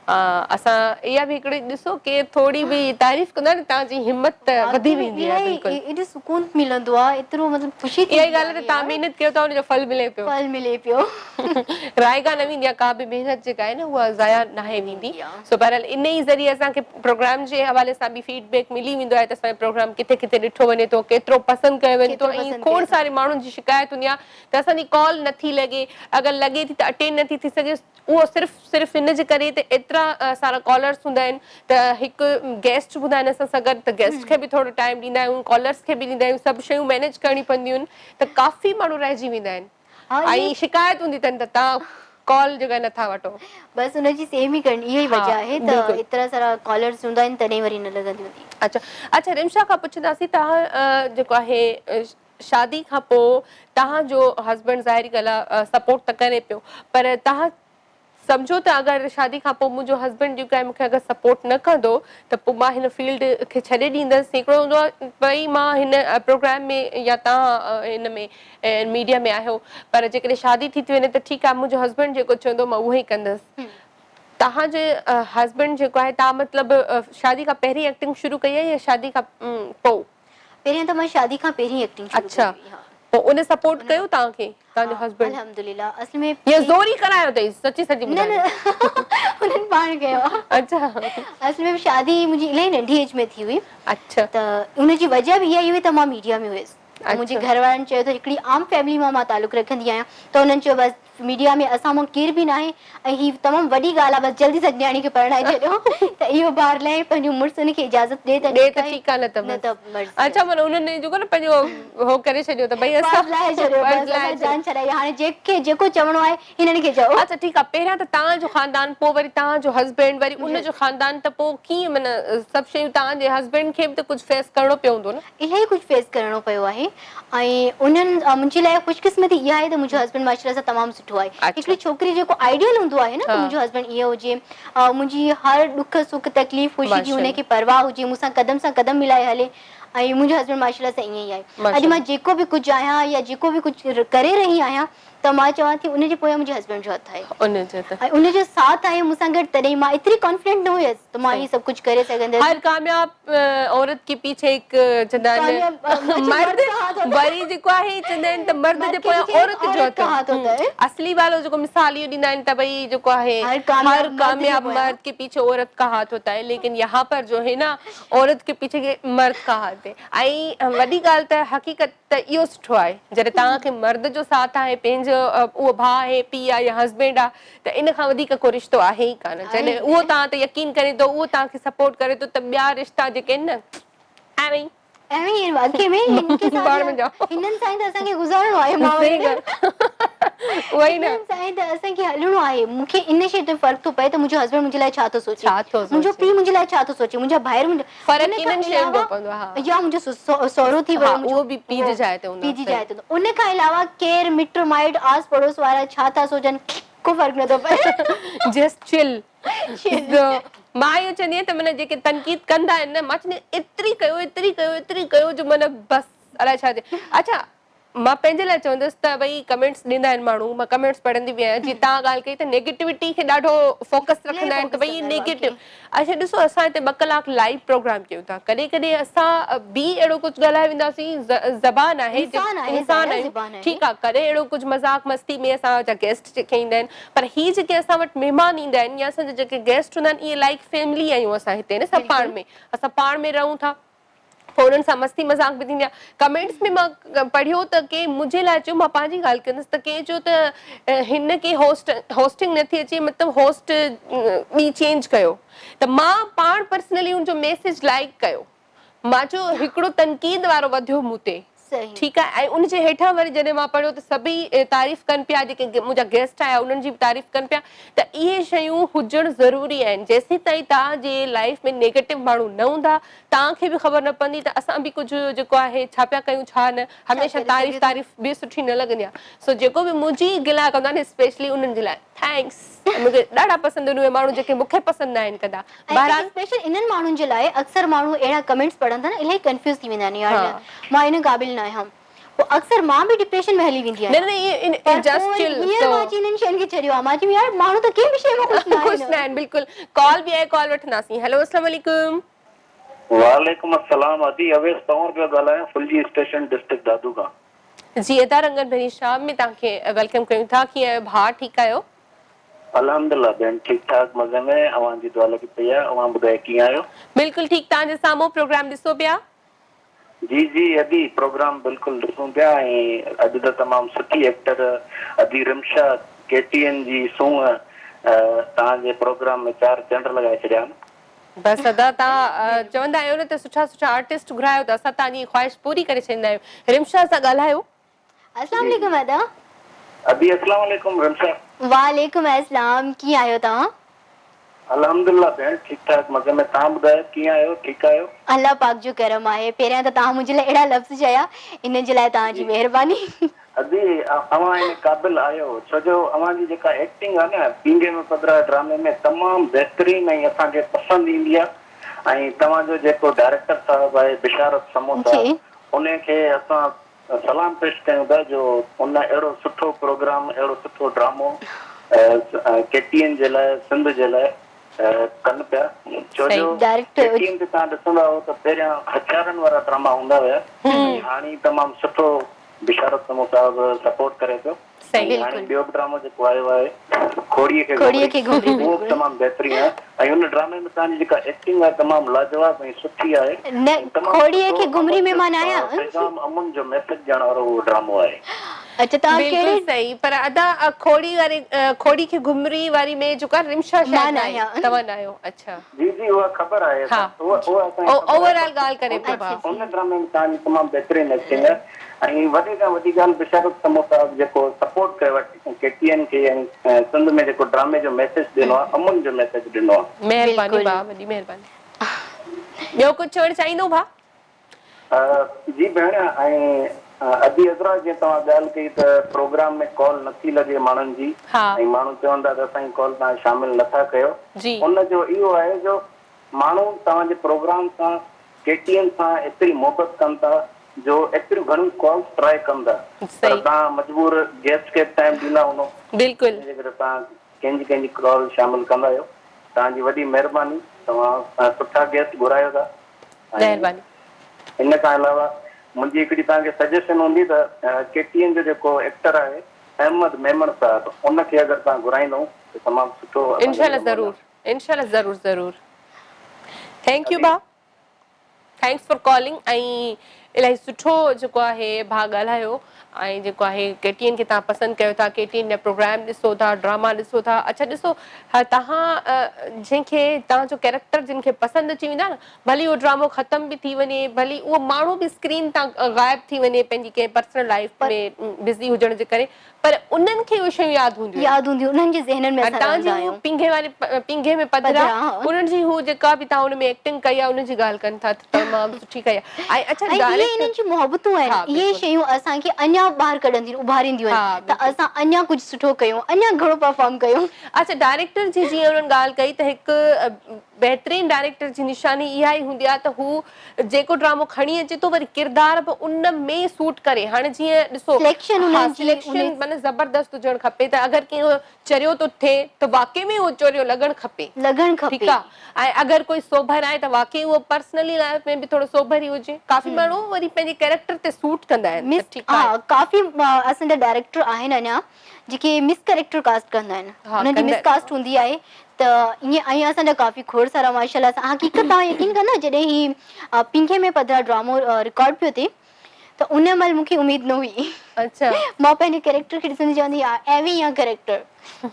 Speaker 1: असां इहा बि हिकिड़ी ॾिसो के थोरी बि तारीफ़ कंदा न तव्हांजी हिमत वधी वेंदी आहे बिल्कुलु
Speaker 2: एॾो सुकून मिलंदो आहे एतिरो मतिलबु ख़ुशी
Speaker 1: इहा ई ॻाल्हि आहे त तव्हां महिनत कयो था हुनजो फल मिले पियो रायगा न वेंदी आहे का बि महिनत जेका आहे न उहा ज़ाया नाहे वेंदी सो बहरहाल इन ई ज़रिए असांखे प्रोग्राम जे हवाले सां बि फीडबैक मिली वेंदो आहे त असांजो प्रोग्राम किथे किथे ॾिठो वञे थो केतिरो पसंदि कयो वञे थो ऐं खोड़ सारे माण्हुनि जी शिकायत हूंदी आहे त असांजी कॉल नथी लॻे अगरि लॻे थी त अटेंड नथी थी सघे उहो सिर्फ़ु इन जे करे त एतिरा सारा कॉलर्स हूंदा आहिनि त हिकु गेस्ट हूंदा आहिनि असां सां गॾु त गेस्ट खे बि थोरो टाइम ॾींदा आहियूं कॉलर्स खे बि ॾींदा आहियूं सभु शयूं मैनेज करणी पवंदियूं आहिनि त काफ़ी माण्हू रहिजी वेंदा आहिनि ऐं शिकायत हूंदी अथनि त तव्हां कॉल जेका नथा वठो
Speaker 2: बसि हुनजी सेम ई करणी इहा ई वजह आहे त एतिरा सारा कॉलर्स हूंदा आहिनि तॾहिं वरी न लॻंदी हूंदी
Speaker 1: अच्छा रिमशा खां पुछंदासीं तव्हां जेको आहे शादी खां पोइ तव्हांजो हस्बैंड ज़ाहिरी ॻाल्हि आहे सपोर्ट त करे पियो पर तव्हां सम्झो त अगरि शादी खां पोइ मुंहिंजो हस्बैंड जेको आहे मूंखे अगरि सपोर्ट न कंदो त पोइ मां हिन फील्ड खे छॾे ॾींदसि हिकिड़ो हूंदो आहे भई मां हिन प्रोग्राम में या तव्हां हिन में मीडिया में आहियो पर जेकॾहिं शादी थी वञे त ठीकु आहे मुंहिंजो हस्बैंड जेको चवंदो मां उहो ई कंदसि तव्हांजे हस्बैंड जेको आहे तव्हां मतिलबु शादी खां पहिरीं एक्टिंग शुरू कई आहे या शादी खां पोइ
Speaker 2: पहिरियों त मां शादी खां पहिरीं एक्टिंग
Speaker 1: अच्छा पोइ उन सपोर्ट कयो तव्हांखे तव्हांजो हस्बैंड
Speaker 2: अल्हम्दुलिल्लाह असल में
Speaker 1: ये ज़ोरी करायो अथई सची सची
Speaker 2: न उन्हनि पाण कयो
Speaker 1: अच्छा
Speaker 2: असल में शादी मुंहिंजी इलाही नंढी एज में थी हुई
Speaker 1: अच्छा
Speaker 2: त उनजी वजह बि इहा ई हुई त मां मीडिया में हुयसि मुंहिंजे घर वारनि चयो त हिकिड़ी आम फैमिली मां तालुक़ु रखंदी आहियां त उन्हनि चयो बसि मीडिया में असां मां केर बि न आहे ऐं हीअ तमामु वॾी ॻाल्हि आहे बसि जल्दी सां न्याणी खे परणाए छॾियो त इहो ॿार लाइ पंहिंजो मुड़ुस खे इजाज़त ॾे त
Speaker 1: ठीकु आहे न त अच्छा माना उन्हनि जेको न पंहिंजो हो करे छॾियो त भई असां
Speaker 2: जान छॾाई हाणे जेको चवणो आहे हिननि खे चओ
Speaker 1: अच्छा ठीकु आहे पहिरियां त तव्हांजो ख़ानदान पोइ वरी तव्हांजो हस्बैंड वरी उनजो ख़ानदान त पोइ कीअं माना सभु शयूं तव्हांजे हस्बैंड खे बि त कुझु फेस करणो पियो हूंदो न
Speaker 2: इलाही कुझु फेस करणो पियो आहे ऐं उन्हनि मुंहिंजे लाइ ख़ुशकिस्मती इहा आहे त मुंहिंजो हस्बैंड माशाल्लाह सां तमामु सुठो आहे। हिकिड़ी छोकिरी जेको आइडियल हूंदो आहे न त मुंहिंजो हस्बैंड ईअं हुजे, मुंहिंजी हर दुख सुख तकलीफ़ ख़ुशी जी हुनखे परवाह हुजे, मूंसां कदम सां कदम मिलाए हले, ऐं मुंहिंजो हस्बैंड माशाल्लाह सां ईअं ई आहे। अॼु मां जेको बि कुझु आहियां या जेको बि कुझु करे रही आहियां त मां चवां थी उनजे पोयां मुंहिंजे हस्बैंड जो हथ आहे ऐं उनजो साथ आहे मूंसां गॾु, तॾहिं मां एतिरी कॉन्फिडेंट न हुयसि त मां ही सब कुछ करे सघंदसि।
Speaker 1: हर कामयाब औरत के पीछे एक चंदा मर्द वरी जेको आहे चंदा आहिनि त मर्द जे पोयां औरत जो हथ होता है। असली वालो जेको मिसाल इहो ॾींदा आहिनि त भई जेको आहे हर कामयाब मर्द के पीछे औरत का हाथ होता है, लेकिन यहाँ पर जो है ना औरत के पीछे मर्द का हाथ है। ऐं वॾी ॻाल्हि त हक़ीक़त त इहो सुठो आहे जॾहिं तव्हांखे मर्द जो साथ आहे, पंहिंजो उहो भाउ आहे, पीउ आहे या हस्बैंड आहे, त इन खां वधीक को रिश्तो आहे ई कान। जॾहिं उहो तव्हां ते यकीन करे थो, उहो तव्हांखे सपोर्ट करे थो, त ॿिया रिश्ता जेके आहिनि न एवं ई
Speaker 2: वाकई में हिननि सां त असांखे गुज़ारणो आहे, वही न साईं त असांखे हलणो आहे। मूंखे इन शइ ते फ़र्क़ु थो पए त मुंहिंजो हस्बैंड मुंहिंजे लाइ छा थो सोचे, मुंहिंजो पीउ मुंहिंजे लाइ छा थो सोचे, मुंहिंजा भाइर
Speaker 1: फ़र्क़ु इन्हनि शयुनि जो पवंदो आहे।
Speaker 2: या मुंहिंजो सहुरो थी वियो,
Speaker 1: उहो बि पीउ जी जाइ ते हूंदो,
Speaker 2: पीउ जी जाइ ते। उन खां अलावा केरु मिट माइट आस पड़ोस वारा छा था सोचनि को फ़र्क़ु नथो पए।
Speaker 1: Just chill. मां इहो चवंदी आहियां त माना जेके तनक़ीद कंदा आहिनि न, मां चवंदी एतिरी कयो जो माना बसि अलाए छा थिए। अच्छा मां पंहिंजे लाइ चवंदसि त भई कमेंट्स ॾींदा आहिनि माण्हू, मां कमेंट्स पढ़ंदी बि आहियां। जीअं तव्हां ॻाल्हि कई त नेगेटिविटी खे ॾाढो फोकस रखंदा आहिनि त भई नेगेटिव। अच्छा ॾिसो असां हिते 2 कलाक लाइव प्रोग्राम कयूं था, कॾहिं कॾहिं असां बि अहिड़ो कुझु ॻाल्हाए वेंदासीं, ज़बान आहे इंसान आहियूं, ठीकु आहे, कॾहिं अहिड़ो कुझु मज़ाक मस्ती में असांजा गेस्ट जेके ईंदा आहिनि, पर ही जेके असां वटि महिमान ईंदा आहिनि या असांजा जेके गेस्ट हूंदा आहिनि, इहे लाइक फैमिली आहियूं असां हिते न, सभु पाण में असां पाण में रहूं था, पोइ उन्हनि सां मस्ती मज़ाक बि थींदी आहे। कमेंट्स में मां पढ़ियो त के मुंहिंजे लाइ चयो, मां पंहिंजी ॻाल्हि कंदसि त कंहिं चयो त हिन खे होस्टिंग नथी अचे, मतिलबु होस्ट ॿी चेंज कयो, त मां पाण पर्सनली उनजो मैसेज लाइक कयो। मां चयो हिकिड़ो तनक़ीद वारो वधियो मूं ते, ठीकु आहे, ऐं उनजे हेठां वरी जॾहिं मां पढ़ियो त सभई तारीफ़ कनि पिया, जेके मुंहिंजा गेस्ट आया उन्हनि जी बि तारीफ़ कनि पिया, त इहे शयूं हुजणु ज़रूरी आहिनि। जेसीं ताईं तव्हांजे लाइफ में नेगेटिव माण्हू न हूंदा, तव्हांखे बि ख़बर न पवंदी त असां बि कुझु जेको आहे छा पिया कयूं छा न, हमेशह तारीफ़ बि सुठी न लॻंदी आहे। सो जेको बि मुंहिंजी गिला कंदा आहिनि स्पेशली उन्हनि जे लाइ थैंक्स, मूंखे ॾाढा पसंदि आहिनि उहे माण्हू जेके मूंखे पसंदि न आहिनि कंदा। बहरहाल
Speaker 2: स्पेशल इन्हनि माण्हुनि जे लाइ अक्सर माण्हू अहिड़ा कमेंट्स पढ़ंदा न, इलाही कंफ्यूज थी वेंदा आहिनि, यार मां इन क़ाबिल न आहियां, पोइ अक्सर मां बि डिप्रेशन में हली वेंदी आहियां।
Speaker 1: न ये जस्ट चिल,
Speaker 2: तो मां इन्हनि शयुनि खे चरियो आहे, मां चयो यार माण्हू त कंहिं बि शइ में
Speaker 1: खुश न आहिनि। बिल्कुलु कॉल बि आहे, कॉल वठंदासीं। हेलो अस्सलाम वालेकुम।
Speaker 5: वालेकुम अस्सलाम। अदी अवेस तौर पे ॻाल्हायां, फुलजी स्टेशन डिस्ट्रिक्ट दादू खां।
Speaker 1: जी अदा रंगन भरी शाम में तव्हांखे वेलकम कयूं था। कीअं आहियो भाउ, ठीकु आहियो?
Speaker 5: अल्हम्दुलिल्लाह भेण ठीक ठाक मज़े में, अवां जी दुआ लगी पई आहे। अवां ॿुधाए कीअं आहियो?
Speaker 1: बिल्कुलु ठीकु। तव्हांजे साम्हूं प्रोग्राम ॾिसो पिया?
Speaker 5: जी जी अदी प्रोग्राम बिल्कुलु ॾिसूं पिया, ऐं अॼु त तमामु सुठी एक्टर अदी रिमशा केटीएन जी सूंहं तव्हांजे प्रोग्राम में 4 चंड लॻाए छॾिया आहिनि।
Speaker 1: बसि अदा तव्हां चवंदा आहियो न त सुठा सुठा आर्टिस्ट घुरायो त असां तव्हांजी ख़्वाहिश पूरी करे छॾींदा आहियूं। रिमशा सां ॻाल्हायो।
Speaker 2: अस्सलाम वालेकुम अदा।
Speaker 5: अदी अस्सलाम वालेकुम रिमशा।
Speaker 2: वालेकुम अस्सलाम, कीअं आहियो तव्हां?
Speaker 5: अल्हम्दुलिल्लाह भेण ठीक ठाक मज़े में। तव्हां ॿुधायो कीअं आहियो? ठीकु आहियो?
Speaker 2: अल्लाह पाक जो करम आहे। पहिरियां त तव्हां मुंहिंजे लाइ अहिड़ा लफ़्ज़ चया, इन जे लाइ तव्हांजी महिरबानी।
Speaker 5: अदी अवां इन क़ाबिल आहियो, छो जो अवां जी जेका एक्टिंग आहे न पींगे में पधरा ड्रामे में तमामु बहितरीन ऐं असांखे पसंदि ईंदी आहे। ऐं तव्हांजो जेको डायरेक्टर साहिबु आहे बिशारत समोसा, उनखे असां सलाम पेश कयूं था जो उन अहिड़ो सुठो प्रोग्राम, अहिड़ो सुठो ड्रामो केटीएन जे लाइ, सिंध जे लाइ कनि पिया। छो जो केटीएन ते तव्हां ॾिसंदा हो त पहिरियां हथियारनि वारा ड्रामा हूंदा हुया, हाणे तमामु सुठो बिशारत समोसा सपोर्ट करे पियो। हाणे ॿियो ड्रामो जेको आयो आहे खोड़ीअ खे घुमरी, उहो बि तमामु बहितरीन आहे। ऐं हुन ड्रामे में तव्हांजी जेका एक्टिंग आहे तमामु लाजवाब ऐं सुठी आहे।
Speaker 2: खोड़ीअ खे घुमरी में मां न आहियां,
Speaker 5: पैगाम अमन जो मैसेज ॾियण वारो उहो ड्रामो आहे।
Speaker 2: अच्छा तव्हां
Speaker 1: बिल्कुलु सही, पर अदा खोड़ी खे घुमरी वारी में जेका रिमशा शायद आहे, तव्हां न आहियो। अच्छा
Speaker 5: जी जी उहा ख़बर आहे।
Speaker 1: ओवरऑल ॻाल्हि करे पिया।
Speaker 5: उन ड्रामे में तव्हांजी तमामु बहितरीन एक्टिंग आहे। ऐं वॾे खां वॾी ॻाल्हि बिशारत समोसा जेको सपोर्ट कयो आहे केटीएन खे, ऐं सिंध में जेको ड्रामे जो मैसेज ॾिनो आहे, अमन जो मैसेज ॾिनो आहे।
Speaker 1: महिरबानी भाउ, वॾी महिरबानी। ॿियो कुझु चवणु चाहींदो भाउ?
Speaker 5: जी भेण, ऐं अदी अदरा जे तव्हां ॻाल्हि कई त प्रोग्राम में कॉल नथी लॻे माण्हुनि जी ऐं माण्हू चवंदा त असांजी कॉल तव्हां शामिल नथा कयो। उनजो इहो आहे जो माण्हू तव्हांजे प्रोग्राम सां केटीएन सां एतिरी मोहबत कनि था जो एतिरियूं घणियूं कॉल्स ट्राई कंदा पर तव्हां मजबूर गेस्ट खे टाइम ॾींदा हूंदो।
Speaker 1: बिल्कुलु
Speaker 5: तव्हां कंहिंजी कॉल शामिल कंदा आहियो। तव्हांजी वॾी महिरबानी। तव्हां सुठा गेस्ट घुरायो था।
Speaker 1: महिरबानी।
Speaker 5: इन खां अलावा मुंहिंजी हिकिड़ी तव्हांखे सजेशन हूंदी त केटीएन जो जेको एक्टर आहे अहमद मेमन साहब उनखे अगरि तव्हां घुराईंदो त तमामु सुठो।
Speaker 1: इंशाल्लाह ज़रूर, इंशाल्लाह ज़रूर ज़रूर। थैंक यू भाउ, थैंक्स फॉर कॉलिंग। ऐं इलाही सुठो जेको आहे भाउ ॻाल्हायो ऐं जेको आहे केटीएन खे तव्हां पसंदि कयो था, केटीएन जा प्रोग्राम ॾिसो था, ड्रामा ॾिसो था। अच्छा ॾिसो तव्हां जंहिंखे तव्हांजो कैरेक्टर जिन खे पसंदि अची वेंदा न, भली उहो ड्रामो ख़तम बि थी वञे, भली उहो माण्हू बि स्क्रीन तां ग़ाइब थी वञे पंहिंजी कंहिं पर्सनल लाइफ में बिज़ी हुजण जे करे, पर उन्हनि खे उहे शयूं यादि हूंदियूं
Speaker 2: उन्हनि जे ज़हननि में असां
Speaker 1: तव्हांजी हू पिंघे में पधरा उन्हनि जी हू जेका बि तव्हां उन में एक्टिंग कई आहे उनजी ॻाल्हि कनि था तमामु सुठी कई आहे। ऐं अच्छा
Speaker 2: इन्हनि जी मोहबतूं आहिनि, इहे शयूं असांखे अञा ॿाहिरि कढंदियूं उभारींदियूं आहिनि त असां अञा कुझु सुठो कयूं, अञा घणो परफॉर्म कयूं।
Speaker 1: अच्छा डायरेक्टर जी जीअं उन्हनि ॻाल्हि कई त हिकु बहितरीन डायरेक्टर जी निशानी इहा ई हूंदी आहे त हू जेको ड्रामो खणी अचे थो वरी किरदार बि उन में सूट करे। हाणे जीअं ॾिसो सिलेक्शन माना ज़बरदस्त हुजणु खपे त अगरि कंहिं चरियो थो थिए त वाकई में उहो चरियो लॻणु खपे। ठीकु आहे। ऐं अगरि कोई सोभर आहे त वाकई उहो पर्सनली लाइफ में बि थोरो सोभर ई हुजे। काफ़ी माण्हू वरी पंहिंजे कैरेक्टर ते सूट कंदा आहिनि।
Speaker 2: काफ़ी असांजा डायरेक्टर आहिनि अञा जेके मिस कैरेक्टर कास्ट कंदा आहिनि, हुननि जी मिस कास्ट हूंदी आहे त ईअं। ऐं असांजा काफ़ी खोड़ सारा माशाल्लाह सां हक़ीक़त तव्हां यकीन कंदा जॾहिं ही पिंघे में पधरा ड्रामो रिकॉर्ड पियो थिए त उन महिल मूंखे उमेद न हुई।
Speaker 1: अच्छा
Speaker 2: मां पंहिंजे कैरेक्टर खे ॾिसंदी चवंदी एवी आहे कैरेक्टर,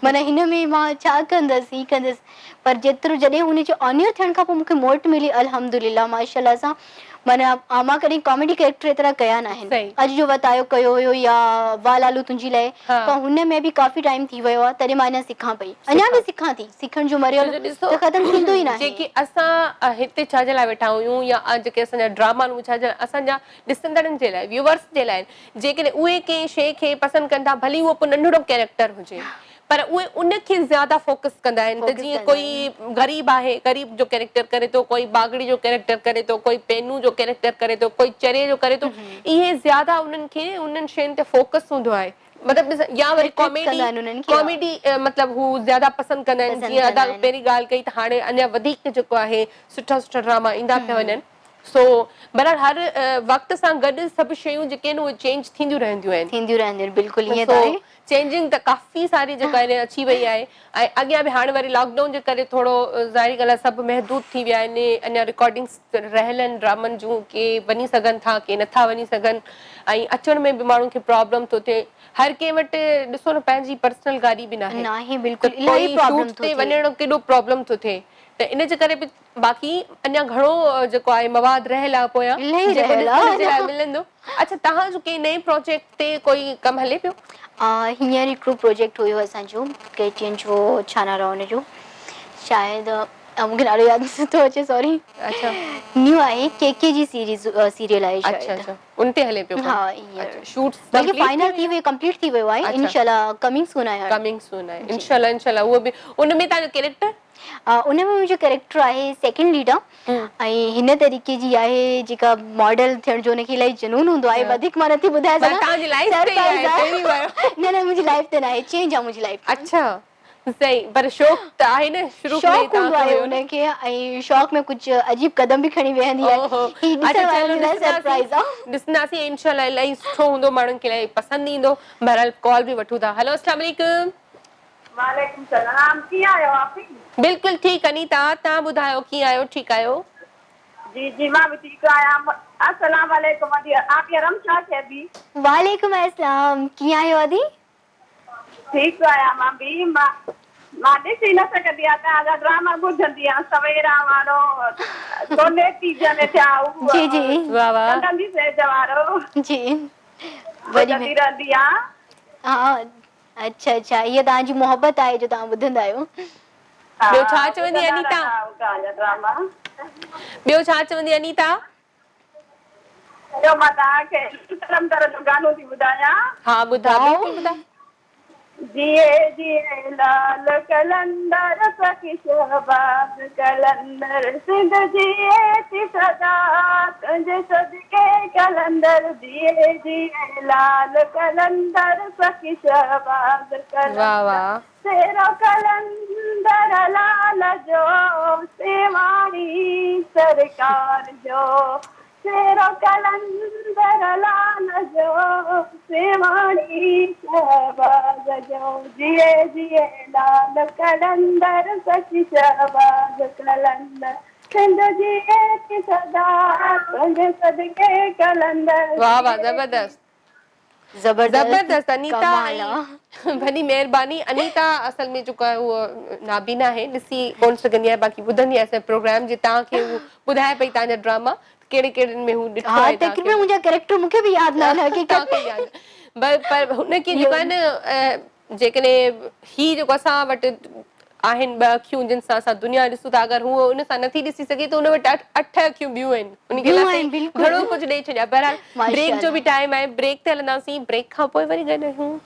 Speaker 2: माना हिन में मां छा कंदसि ही कंदसि, पर जेतिरो जॾहिं हुनजो ऑनियर थियण खां पोइ मूंखे मोट मिली अल्हम्दुलिल्लाह माशाल्लाह सां। माना मां कॾहिं कॉमेडी कैरेक्टर एतिरा कया न आहिनि। अॼु जो वतायो कयो हुयो या वाह लालू तुंहिंजी लाइ, त हुन में बि काफ़ी टाइम थी वियो आहे, तॾहिं मां अञा सिखां पई, अञा बि सिखां थी। सिखण जो मरियल त ख़तम थींदो ई न आहे।
Speaker 1: जेके असां हिते छा जे लाइ वेठा आहियूं या जेके असांजा ड्रामा छा असांजा ॾिसंदड़नि जे लाइ, व्यूअर्स जे लाइ, जेकॾहिं उहे कंहिं शइ खे पसंदि कनि था भली उहो पोइ नंढिड़ो कैरेक्टर हुजे पर उहे उनखे ज़्यादा फोकस कंदा आहिनि। त जीअं कोई ग़रीब आहे, ग़रीब जो कैरेक्टर करे थो, कोई बागड़ी जो कैरेक्टर करे थो, कोई पेनू जो कैरेक्टर करे थो, कोई चरे जो करे थो, इहे ज़्यादा उन्हनि खे उन्हनि शयुनि ते फोकस हूंदो आहे। मतिलबु या वरी कॉमेडी मतिलबु हू ज़्यादा पसंदि कंदा आहिनि। जीअं अदा पहिरीं ॻाल्हि कई त हाणे अञा वधीक जेको आहे सुठा सुठा ड्रामा ईंदा पिया वञनि। सो बहरहाल हर वक़्त सां गॾु सभु शयूं जेके आहिनि उहे चेंज थींदियूं रहंदियूं आहिनि।
Speaker 2: बिल्कुलु ईअं त
Speaker 1: चेंजिंग त काफ़ी सारी जेका आहे अची वई आहे। ऐं अॻियां बि हाणे वरी लॉकडाउन जे करे थोरो ज़ाहिरी ॻाल्हि आहे सभु महदूद थी विया आहिनि। अञा रिकॉर्डिंग्स रहियल आहिनि ड्रामनि जूं, के वञी सघनि था के नथा वञी सघनि, ऐं अचण में बि माण्हुनि खे प्रॉब्लम थो थिए। हर कंहिं वटि ॾिसो न पंहिंजी पर्सनल गाॾी बि न आहे, वञण केॾो प्रॉब्लम थो थिए। त इन जे करे बि बाक़ी अञा घणो जेको आहे मवाद रहियल आहे पोयां मिलंदो। अच्छा तव्हांजो कंहिं नए प्रोजेक्ट ते कोई कमु हले पियो?
Speaker 2: हींअर हिकिड़ो प्रोजेक्ट हुयो असांजो केटीएन जो, छा नालो आहे हुनजो, शायदि मूंखे नालो यादि नथो अचे, सॉरी।
Speaker 1: अच्छा
Speaker 2: न्यू आहे केके जी सीरियल आहे शायदि,
Speaker 1: उन ते हले पियो।
Speaker 2: हा शूट फाइनल थी वियो, कंप्लीट थी वियो आहे। इंशाल्लाह कमिंग सून आहे।
Speaker 1: इंशाल्लाह उहो बि। उन में तव्हांजो कैरेक्टर?
Speaker 2: उन में मुंहिंजो कैरेक्टर आहे सेकंड लीड ऐं हिन तरीक़े जी आहे जेका मॉडल थियण जो हुनखे इलाही जुनून हूंदो आहे। वधीक मां नथी ॿुधाए सघां। न मुंहिंजी लाइफ ते न आहे, चेंज आहे मुंहिंजी लाइफ।
Speaker 1: अच्छा सही, पर शौक़ त आहे न शुरू में
Speaker 2: शौक़ हूंदो आहे उनखे, ऐं शौक़ में कुझु अजीब कदम बि खणी वेहंदी आहे।
Speaker 1: ॾिसंदासीं इंशाल्लाह इलाही सुठो हूंदो, माण्हुनि खे इलाही पसंदि ईंदो। बहरहाल कॉल बि वठूं था। हेलो अस्सलाम वालेकुम।
Speaker 6: वालेकुम सलाम, कीअं आहियो आप?
Speaker 1: बिल्कुलु ठीकु अनीता, तव्हां ॿुधायो कीअं आहियो? ठीकु आहियो?
Speaker 6: जी जी मां भी ठीक आहियां। अस्सलाम वालेकुम अदी, आप ये रम छा थे अभी?
Speaker 2: वालेकुम अस्सलाम, कीअं आहियो अदी?
Speaker 6: ठीक आहियां मां भी। मां ॾिसी न सघंदी आहियां तव्हांजा ड्रामा, ॿुधंदी आहियां सवेरा वारो, सोने तीज में थिया
Speaker 2: जी जी
Speaker 6: कंदी सेज वारो
Speaker 2: जी
Speaker 6: ॿुधंदी रहंदी आहियां।
Speaker 2: हा अच्छा अच्छा, इहा तव्हांजी मोहबत आहे जो तव्हां ॿुधंदा आहियो।
Speaker 1: ॿियो छा चवंदी अनीता? ॿियो छा चवंदी अनीता?
Speaker 6: जो मां तव्हांखे कलंदर जो गानो थी ॿुधायां।
Speaker 1: हा ॿुधा, बिल्कुलु ॿुधा।
Speaker 6: जिए जिए लाल कलंदर सखी शहबाज कलंदर सिंध जिए थी सदा तुंहिंजे सदके कलंदर जिए जिए लाल कलंदर सखी शहबाज
Speaker 1: वाह
Speaker 6: कलंदर
Speaker 1: वाह।
Speaker 6: तेरो कलंदर लाल जो सेवाणी सरकार जो तेरो कलंदर लाल जो सेवाणी शहबाज जो जिए जिए लाल कलंदर सखी शहबाज कलंदर सिंध जिए थी सदा तुंहिंजे सदके कलंदर।
Speaker 1: वाह वाह, जबरदस्त जबरदस्त। अनीता
Speaker 2: कमाल
Speaker 1: ऐं वॾी महिरबानी। अनीता असल में जेको आहे उहो नाबीना आहे, ॾिसी कोन सघंदी आहे, बाक़ी ॿुधंदी आहे असांजे प्रोग्राम जे। तव्हांखे उहो ॿुधाए पई तव्हांजा ड्रामा कहिड़े कहिड़े में हू ॾिठो
Speaker 2: हाँ
Speaker 1: आहे
Speaker 2: तकरीबन मुझे कैरेक्टर मुखे भी याद ना है कि
Speaker 1: तव्हांखे यादि। पर हुनखे जेको आहे न, जेकॾहिं ही जेको असां वटि आहिनि ॿ अखियूं जिन सां असां दुनिया ॾिसूं था, अगरि हूअ उन सां नथी ॾिसी सघे त हुन वटि 8 अखियूं ॿियूं आहिनि, उनखे
Speaker 2: ॿियूं
Speaker 1: लाइ
Speaker 2: आहिनि, बिल्कुलु।
Speaker 1: घणो कुझु ॾेई छॾिया। बहरहाल ब्रेक जो बि
Speaker 2: माशाअल्लाह।
Speaker 1: टाइम आहे, ब्रेक ते हलंदासीं, ब्रेक खां पोइ वरी गॾु आहियूं।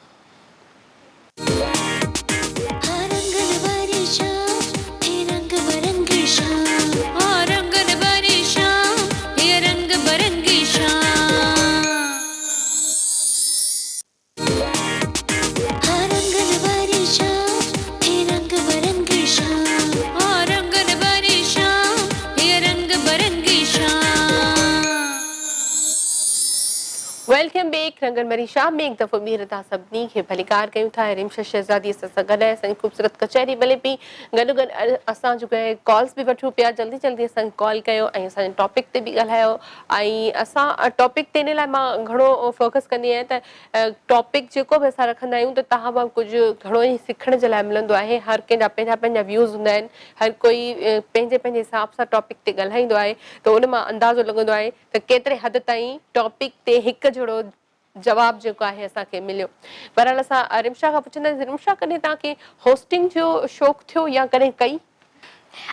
Speaker 1: Welcome back. रंगन भरी शाम में एक दफ़ो ॿीहर तव्हां सभिनी खे भलीकार कयूं था। रिमशा शहज़ादी असां सां गॾु आहे, असांजी ख़ूबसूरत कचहरी भले पई। गॾु गॾु असां जेको आहे कॉल्स बि वठूं पिया। जल्दी जल्दी असांखे कॉल कयो ऐं असांजे टॉपिक ते बि ॻाल्हायो। ऐं असां टॉपिक ते इन लाइ मां घणो फोकस कंदी आहियां त टॉपिक जेको बि असां रखंदा आहियूं त तव्हां मां कुझु घणो ई सिखण जे लाइ मिलंदो आहे। हर कंहिंजा पंहिंजा पंहिंजा व्यूज़ हूंदा आहिनि, हर कोई पंहिंजे पंहिंजे हिसाब सां टॉपिक ते ॻाल्हाईंदो आहे, त उन मां अंदाज़ो लॻंदो आहे त केतिरे हद ताईं टॉपिक ते हिकु जहिड़ो जवाब जेको आहे असांखे मिलियो। बहरहाल असां रिमशा खां पुछंदासीं, रिमशा कॾहिं तव्हांखे होस्टिंग जो शौक़ु थियो या कॾहिं कई?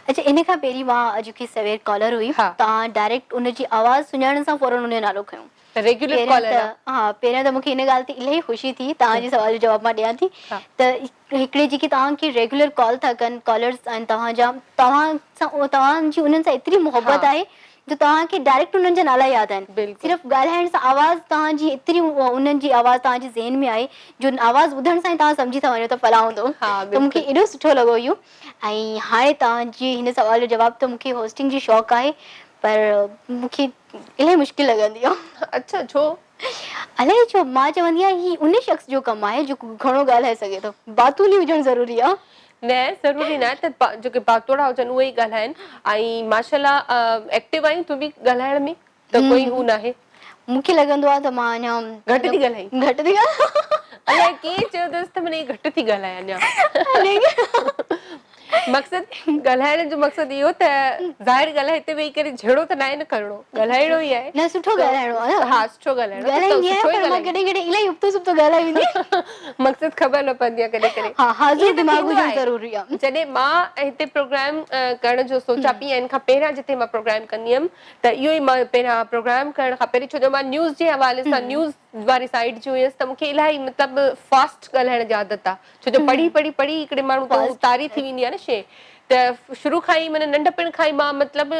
Speaker 2: अच्छा, इन खां पहिरीं मां अॼु की सवेर कॉलर हुई,
Speaker 1: हा।
Speaker 2: तव्हां डायरेक्ट उनजी आवाज़ सुञाणण सां फौरन उन जो नालो खयो।
Speaker 1: रेगुलर कॉलर आहे?
Speaker 2: हाँ, पहिरियों त मूंखे इन ॻाल्हि ते इलाही ख़ुशी थी, तव्हांजे सवाल जो जवाब मां ॾियां थी। त हिकिड़े जेके तव्हांखे रेगुलर कॉल था कनि कॉलर्स आहिनि तव्हांजा, तव्हांजी उन्हनि सां एतिरी मोहबत आहे जो तव्हांखे डायरेक्ट उन्हनि जा नाला यादि आहिनि। सिर्फ़ु ॻाल्हाइण सां आवाज़ तव्हांजी एतिरी उन्हनि जी आवाज़ तव्हांजे ज़हन में आहे जो आवाज़ ॿुधण सां ई तव्हां सम्झी था वञो त फलां हूंदो। त मूंखे एॾो सुठो लॻो इहो। ऐं हाणे तव्हांजी हिन सवाल जो जवाबु त मूंखे होस्टिंग जी शौक़ु आहे, पर मूंखे इलाही मुश्किल लॻंदी आहे।
Speaker 1: अच्छा, छो?
Speaker 2: अलाए छो, मां चवंदी आहियां ही उन शख़्स जो कमु आहे जो घणो ॻाल्हाए सघे थो। बातूली हुजणु ज़रूरी आहे?
Speaker 1: न, ज़रूरी न आहे त जेके बातोड़ा हुजनि उहे ई ॻाल्हाइनि। ऐं माशाल्लाह एक्टिव आहीं तूं बि ॻाल्हाइण में, त कोई हू न आहे।
Speaker 2: मूंखे लॻंदो आहे त मां अञा
Speaker 1: घटि थी ॻाल्हाई।
Speaker 2: घटि थी
Speaker 1: अलाए कीअं चयो अथसि त माने घटि थी ॻाल्हायां अञा। मक़सदु ॻाल्हाइण जो मक़सदु इहो त ज़ाहिर ॻाल्हि आहे, हिते वेही करे झेड़ो त न आहे न करिणो, ॻाल्हाइणो ई आहे।
Speaker 2: न, सुठो ॻाल्हाइणो आहे।
Speaker 1: हा, सुठो ॻाल्हाइणो आहे। मक़सदु ख़बर न पवंदी आहे कॾहिं कॾहिं।
Speaker 2: हा, हाज़िर दिमाग़ हुजणु ज़रूरी आहे।
Speaker 1: जॾहिं मां हिते प्रोग्राम करण जो सोचां पई, हिन खां पहिरियां जिते मां प्रोग्राम कंदी हुयमि त इहो ई मां पहिरियां प्रोग्राम करण खां पहिरीं, छो जो मां न्यूज़ जे हवाले सां न्यूज़ वारी साइड जी हुयसि, त मूंखे इलाही मतिलबु फास्ट ॻाल्हाइण जी आदत आहे। छो जो पढ़ी पढ़ी पढ़ी हिकिड़े माण्हू त तारी थी वेंदी आहे न शइ। त शुरू खां ई माना नंढपण खां ई मां मतिलबु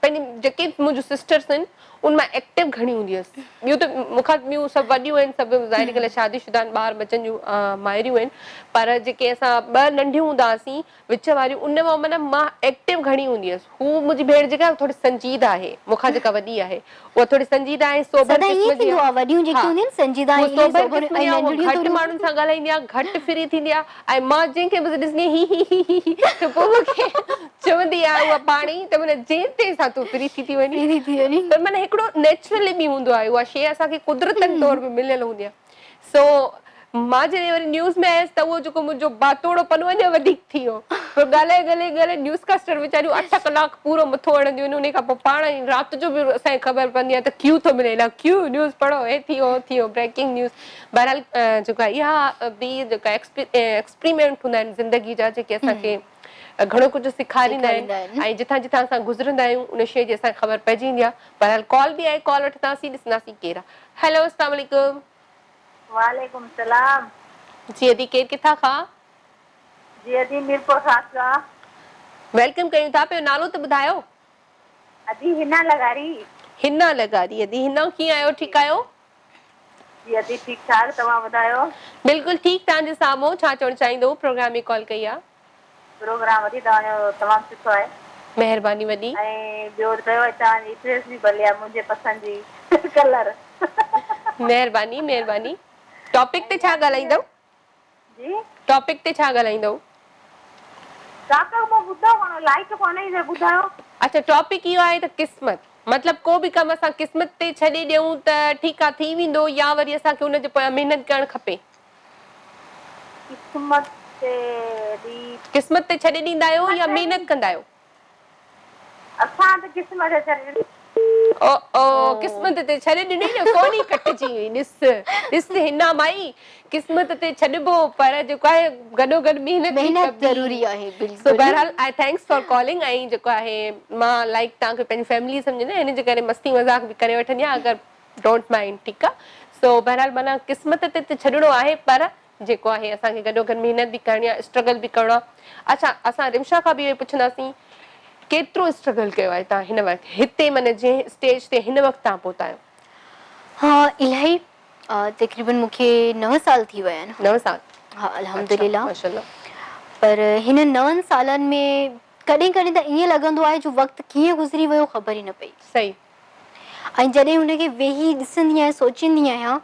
Speaker 1: पंहिंजी जेके मुंहिंजूं सिस्टर्स आहिनि उन मां एक्टिव घणी हूंदी हुअसि। ॿियूं त मूंखां ॿियूं सभु वॾियूं आहिनि, सभु ज़ाहिर ॻाल्हि आहे शादीशुदा आहिनि, ॿार बचनि जूं माइरियूं आहिनि, पर जेके असां ॿ नंढियूं हूंदा हुआसीं विच वारियूं, उन मां माना मां एक्टिव घणी हूंदी हुअसि। हू मुंहिंजी भेण जेका थोरी संजीदा आहे, मूंखां जेका वॾी आहे उहा थोरी संजीदा आहे, सोबर क़िस्म जी आहे।
Speaker 2: वॾियूं जेके हूंदियूं आहिनि संजीदा
Speaker 1: घटि माण्हुनि सां ॻाल्हाईंदी आहे, घटि फ्री थींदी आहे। ऐं मां जंहिंखे बि ॾिसंदी ही त पोइ मूंखे चवंदी आहे उहा पाण ई त माना जें तें सां तूं फ्री थी वञी। पर माना हिकिड़ो नेचुरली बि हूंदो आहे, उहा शइ असांखे कुदरतनि तौर पे मिलियल हूंदी आहे। सो मां जॾहिं वरी न्यूज़ में आयसि त उहो जेको मुंहिंजो बातोड़ो पनो अञा वधीक थी वियो। पोइ ॻाल्हाए ॻाल्हाए न्यूज़ कास्टर वीचारियूं 8 कलाक पूरो मथो हणंदियूं आहिनि, उन खां पोइ पाण ई राति जो बि असांखे ख़बर पवंदी आहे त क्यू थो मिले, क्यू न्यूज़ पढ़ो, हे थी वियो ब्रेकिंग न्यूज़। बहरहाल जेका इहा बि जेका एक्सपेरिमेंट हूंदा आहिनि ज़िंदगी जा, जेके असांखे घणो कुझु सेखारींदा
Speaker 2: सेखारींदा
Speaker 1: आहिनि
Speaker 2: आहिनि।
Speaker 1: ऐं जिथां जिथां असां गुज़रंदा आहियूं उन शइ जी असांखे ख़बर पइजी वेंदी आहे। बहरहाल कॉल बि आहे, कॉल वठंदासीं, ॾिसंदासीं केरु आहे। हेलो अस्सलाम वालेकुम।
Speaker 6: वालेकुम सलाम।
Speaker 1: जी अदी केरु किथां खां?
Speaker 6: जी अदी मीरपुर खां।
Speaker 1: वेलकम कयूं था। पियो नालो त ॿुधायो।
Speaker 6: अदी हिना लगारी।
Speaker 1: हिना लगारी। अदी हिना कीअं आहियो, ठीकु आहियो?
Speaker 6: जी अदी ठीक ठाक, तव्हां ॿुधायो?
Speaker 1: बिल्कुलु ठीकु। तव्हांजे साम्हूं छा चवणु चाहींदो, प्रोग्राम में कॉल कई आहे।
Speaker 6: प्रोग्राम अदी तव्हांजो तमामु सुठो आहे।
Speaker 1: महिरबानी वॾी।
Speaker 6: ऐं ॿियो ॿुधायो तव्हांजी ड्रेस बि भली आहे, मुंहिंजे पसंदि जी कलर।
Speaker 1: महिरबानी महिरबानी। टॉपिक ते छा ॻाल्हाईंदव?
Speaker 6: जी
Speaker 1: टॉपिक ते छा ॻाल्हाईंदव?
Speaker 6: लाइट कोन्हे ॿुधायो।
Speaker 1: अच्छा, टॉपिक इहो आहे त क़िस्मत, मतलब को बि कमु असां क़िस्मत ते छॾे ॾियूं त ठीकु आहे थी वेंदो, या वरी असांखे हुनजे पोयां महिनत करणु खपे। क़िस्मत ते छॾे ॾींदा आहियो या महिनत कंदा आहियो?
Speaker 6: असां त क़िस्मत ते छॾे
Speaker 1: ओ ओ क़िस्मत ते छॾे ॾिनी न, कोनी कटिजी वई। ॾिस हिना माई, क़िस्मत ते छॾिबो पर जेको आहे गॾो गॾु
Speaker 2: महिनत ज़रूरी आहे।
Speaker 1: सो
Speaker 2: बिल्कुलु।
Speaker 1: बहरहाल आई थैंक्स फॉर कॉलिंग। ऐं जेको आहे मां लाइक तव्हांखे पंहिंजी फैमिली सम्झंदा, हिन जे करे मस्ती मज़ाक बि करे वठंदी आहियां, अगरि डोंट माइंड, ठीकु आहे। सो बहरहाल माना क़िस्मत ते त छॾिणो आहे, पर जेको आहे असांखे गॾो गॾु महिनत बि करणी आहे, स्ट्रगल बि करिणो आहे। अच्छा, असां रिमशा खां बि इहो पुछंदासीं, केतिरो स्ट्रगल कयो आहे तव्हां हिन वक़्तु हिते, माना जंहिं स्टेज ते हिन वक़्तु तव्हां पहुता आहियो?
Speaker 2: हाँ, इलाही तक़रीबन मूंखे 9 साल थी विया आहिनि।
Speaker 1: 9 साल?
Speaker 2: हाँ, अल्हम्दुलिल्लाह।
Speaker 1: माशाल्लाह।
Speaker 2: पर हिन 9 सालनि में कॾहिं कॾहिं त ईअं लॻंदो आहे जो वक़्तु कीअं गुज़री वियो ख़बर ई न पई।
Speaker 1: सही।
Speaker 2: ऐं जॾहिं हुनखे वेही ॾिसंदी आहियां, सोचींदी आहियां,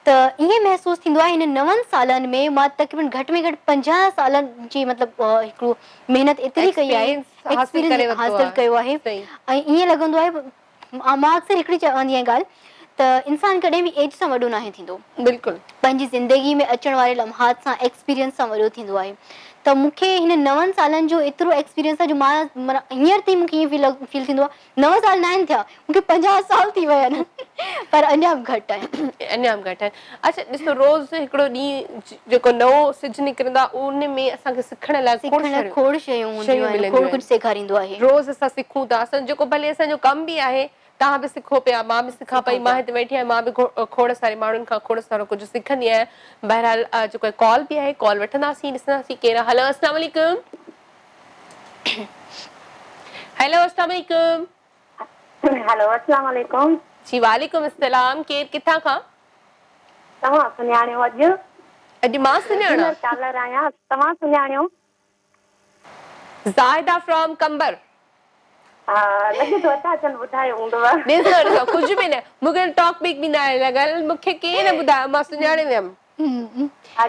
Speaker 2: त ईअं महसूसु थींदो आहे हिन 9 सालनि में मां तक़रीबन घटि में घटि 50 सालनि जी मतिलबु हिकिड़ो महिनत एतिरी कई आहे, एक्सपीरियंस हासिल कयो आहे। ऐं ईअं लॻंदो आहे, मां अक्सर हिकिड़ी चवंदी आहियां ॻाल्हि, त इंसानु कॾहिं बि एज सां वॾो न आहे थींदो।
Speaker 1: बिल्कुलु।
Speaker 2: पंहिंजी ज़िंदगी में अचण वारे लम्हात सां, एक्सपीरियंस सां वॾो थींदो आहे। त मूंखे हिन 9 सालनि जो एतिरो एक्सपीरियंस आहे जो मां माना हींअर ताईं मूंखे ईअं फील थींदो आहे 9 साल न आहिनि थिया, मूंखे 50 साल थी विया आहिनि, पर अञा बि घटि आहे।
Speaker 1: अञा बि घटि आहे। अच्छा ॾिसो, रोज़ हिकिड़ो ॾींहुं जेको नओं सिजु निकिरंदो आहे, उन में असांखे सिखण लाइ
Speaker 2: खोड़ शयूं हूंदियूं आहिनि, खोड़ कुझु सेखारींदो आहे।
Speaker 1: रोज़ असां सिखूं था, असां जेको भले असांजो कमु बि आहे, तव्हां बि सिखो पिया, मां बि सिखां पई, मां हिते वेठी आहियां, मां बि खोड़ सारे माण्हुनि खां खोड़ सारो कुझु सिखंदी आहियां। बहरहाल जेको कॉल बि आहे, कॉल वठंदासीं, ॾिसंदासीं केरु आहे। हेलो अस्सलाम वालेकुम। हेलो अस्सलाम वालेकुम।
Speaker 4: हेलो अस्सलाम वालेकुम।
Speaker 1: जी वालेकुम अस्सलाम। केरु किथां खां?
Speaker 4: तव्हां सुञाणियो अॼु?
Speaker 1: अॼु मां सुञाणा?
Speaker 4: कॉलर आहियां, तव्हां सुञाणियो?
Speaker 1: ज़ाहिदा फ्रॉम कंबर।
Speaker 4: हा, लॻे थो अचनि ॿुधायो हूंदव।
Speaker 1: ॾिसो कुझु बि न, मूंखे टॉपिक बि न आहे लॻल, मूंखे केरु न ॿुधायो, मां सुञाणे वियमि।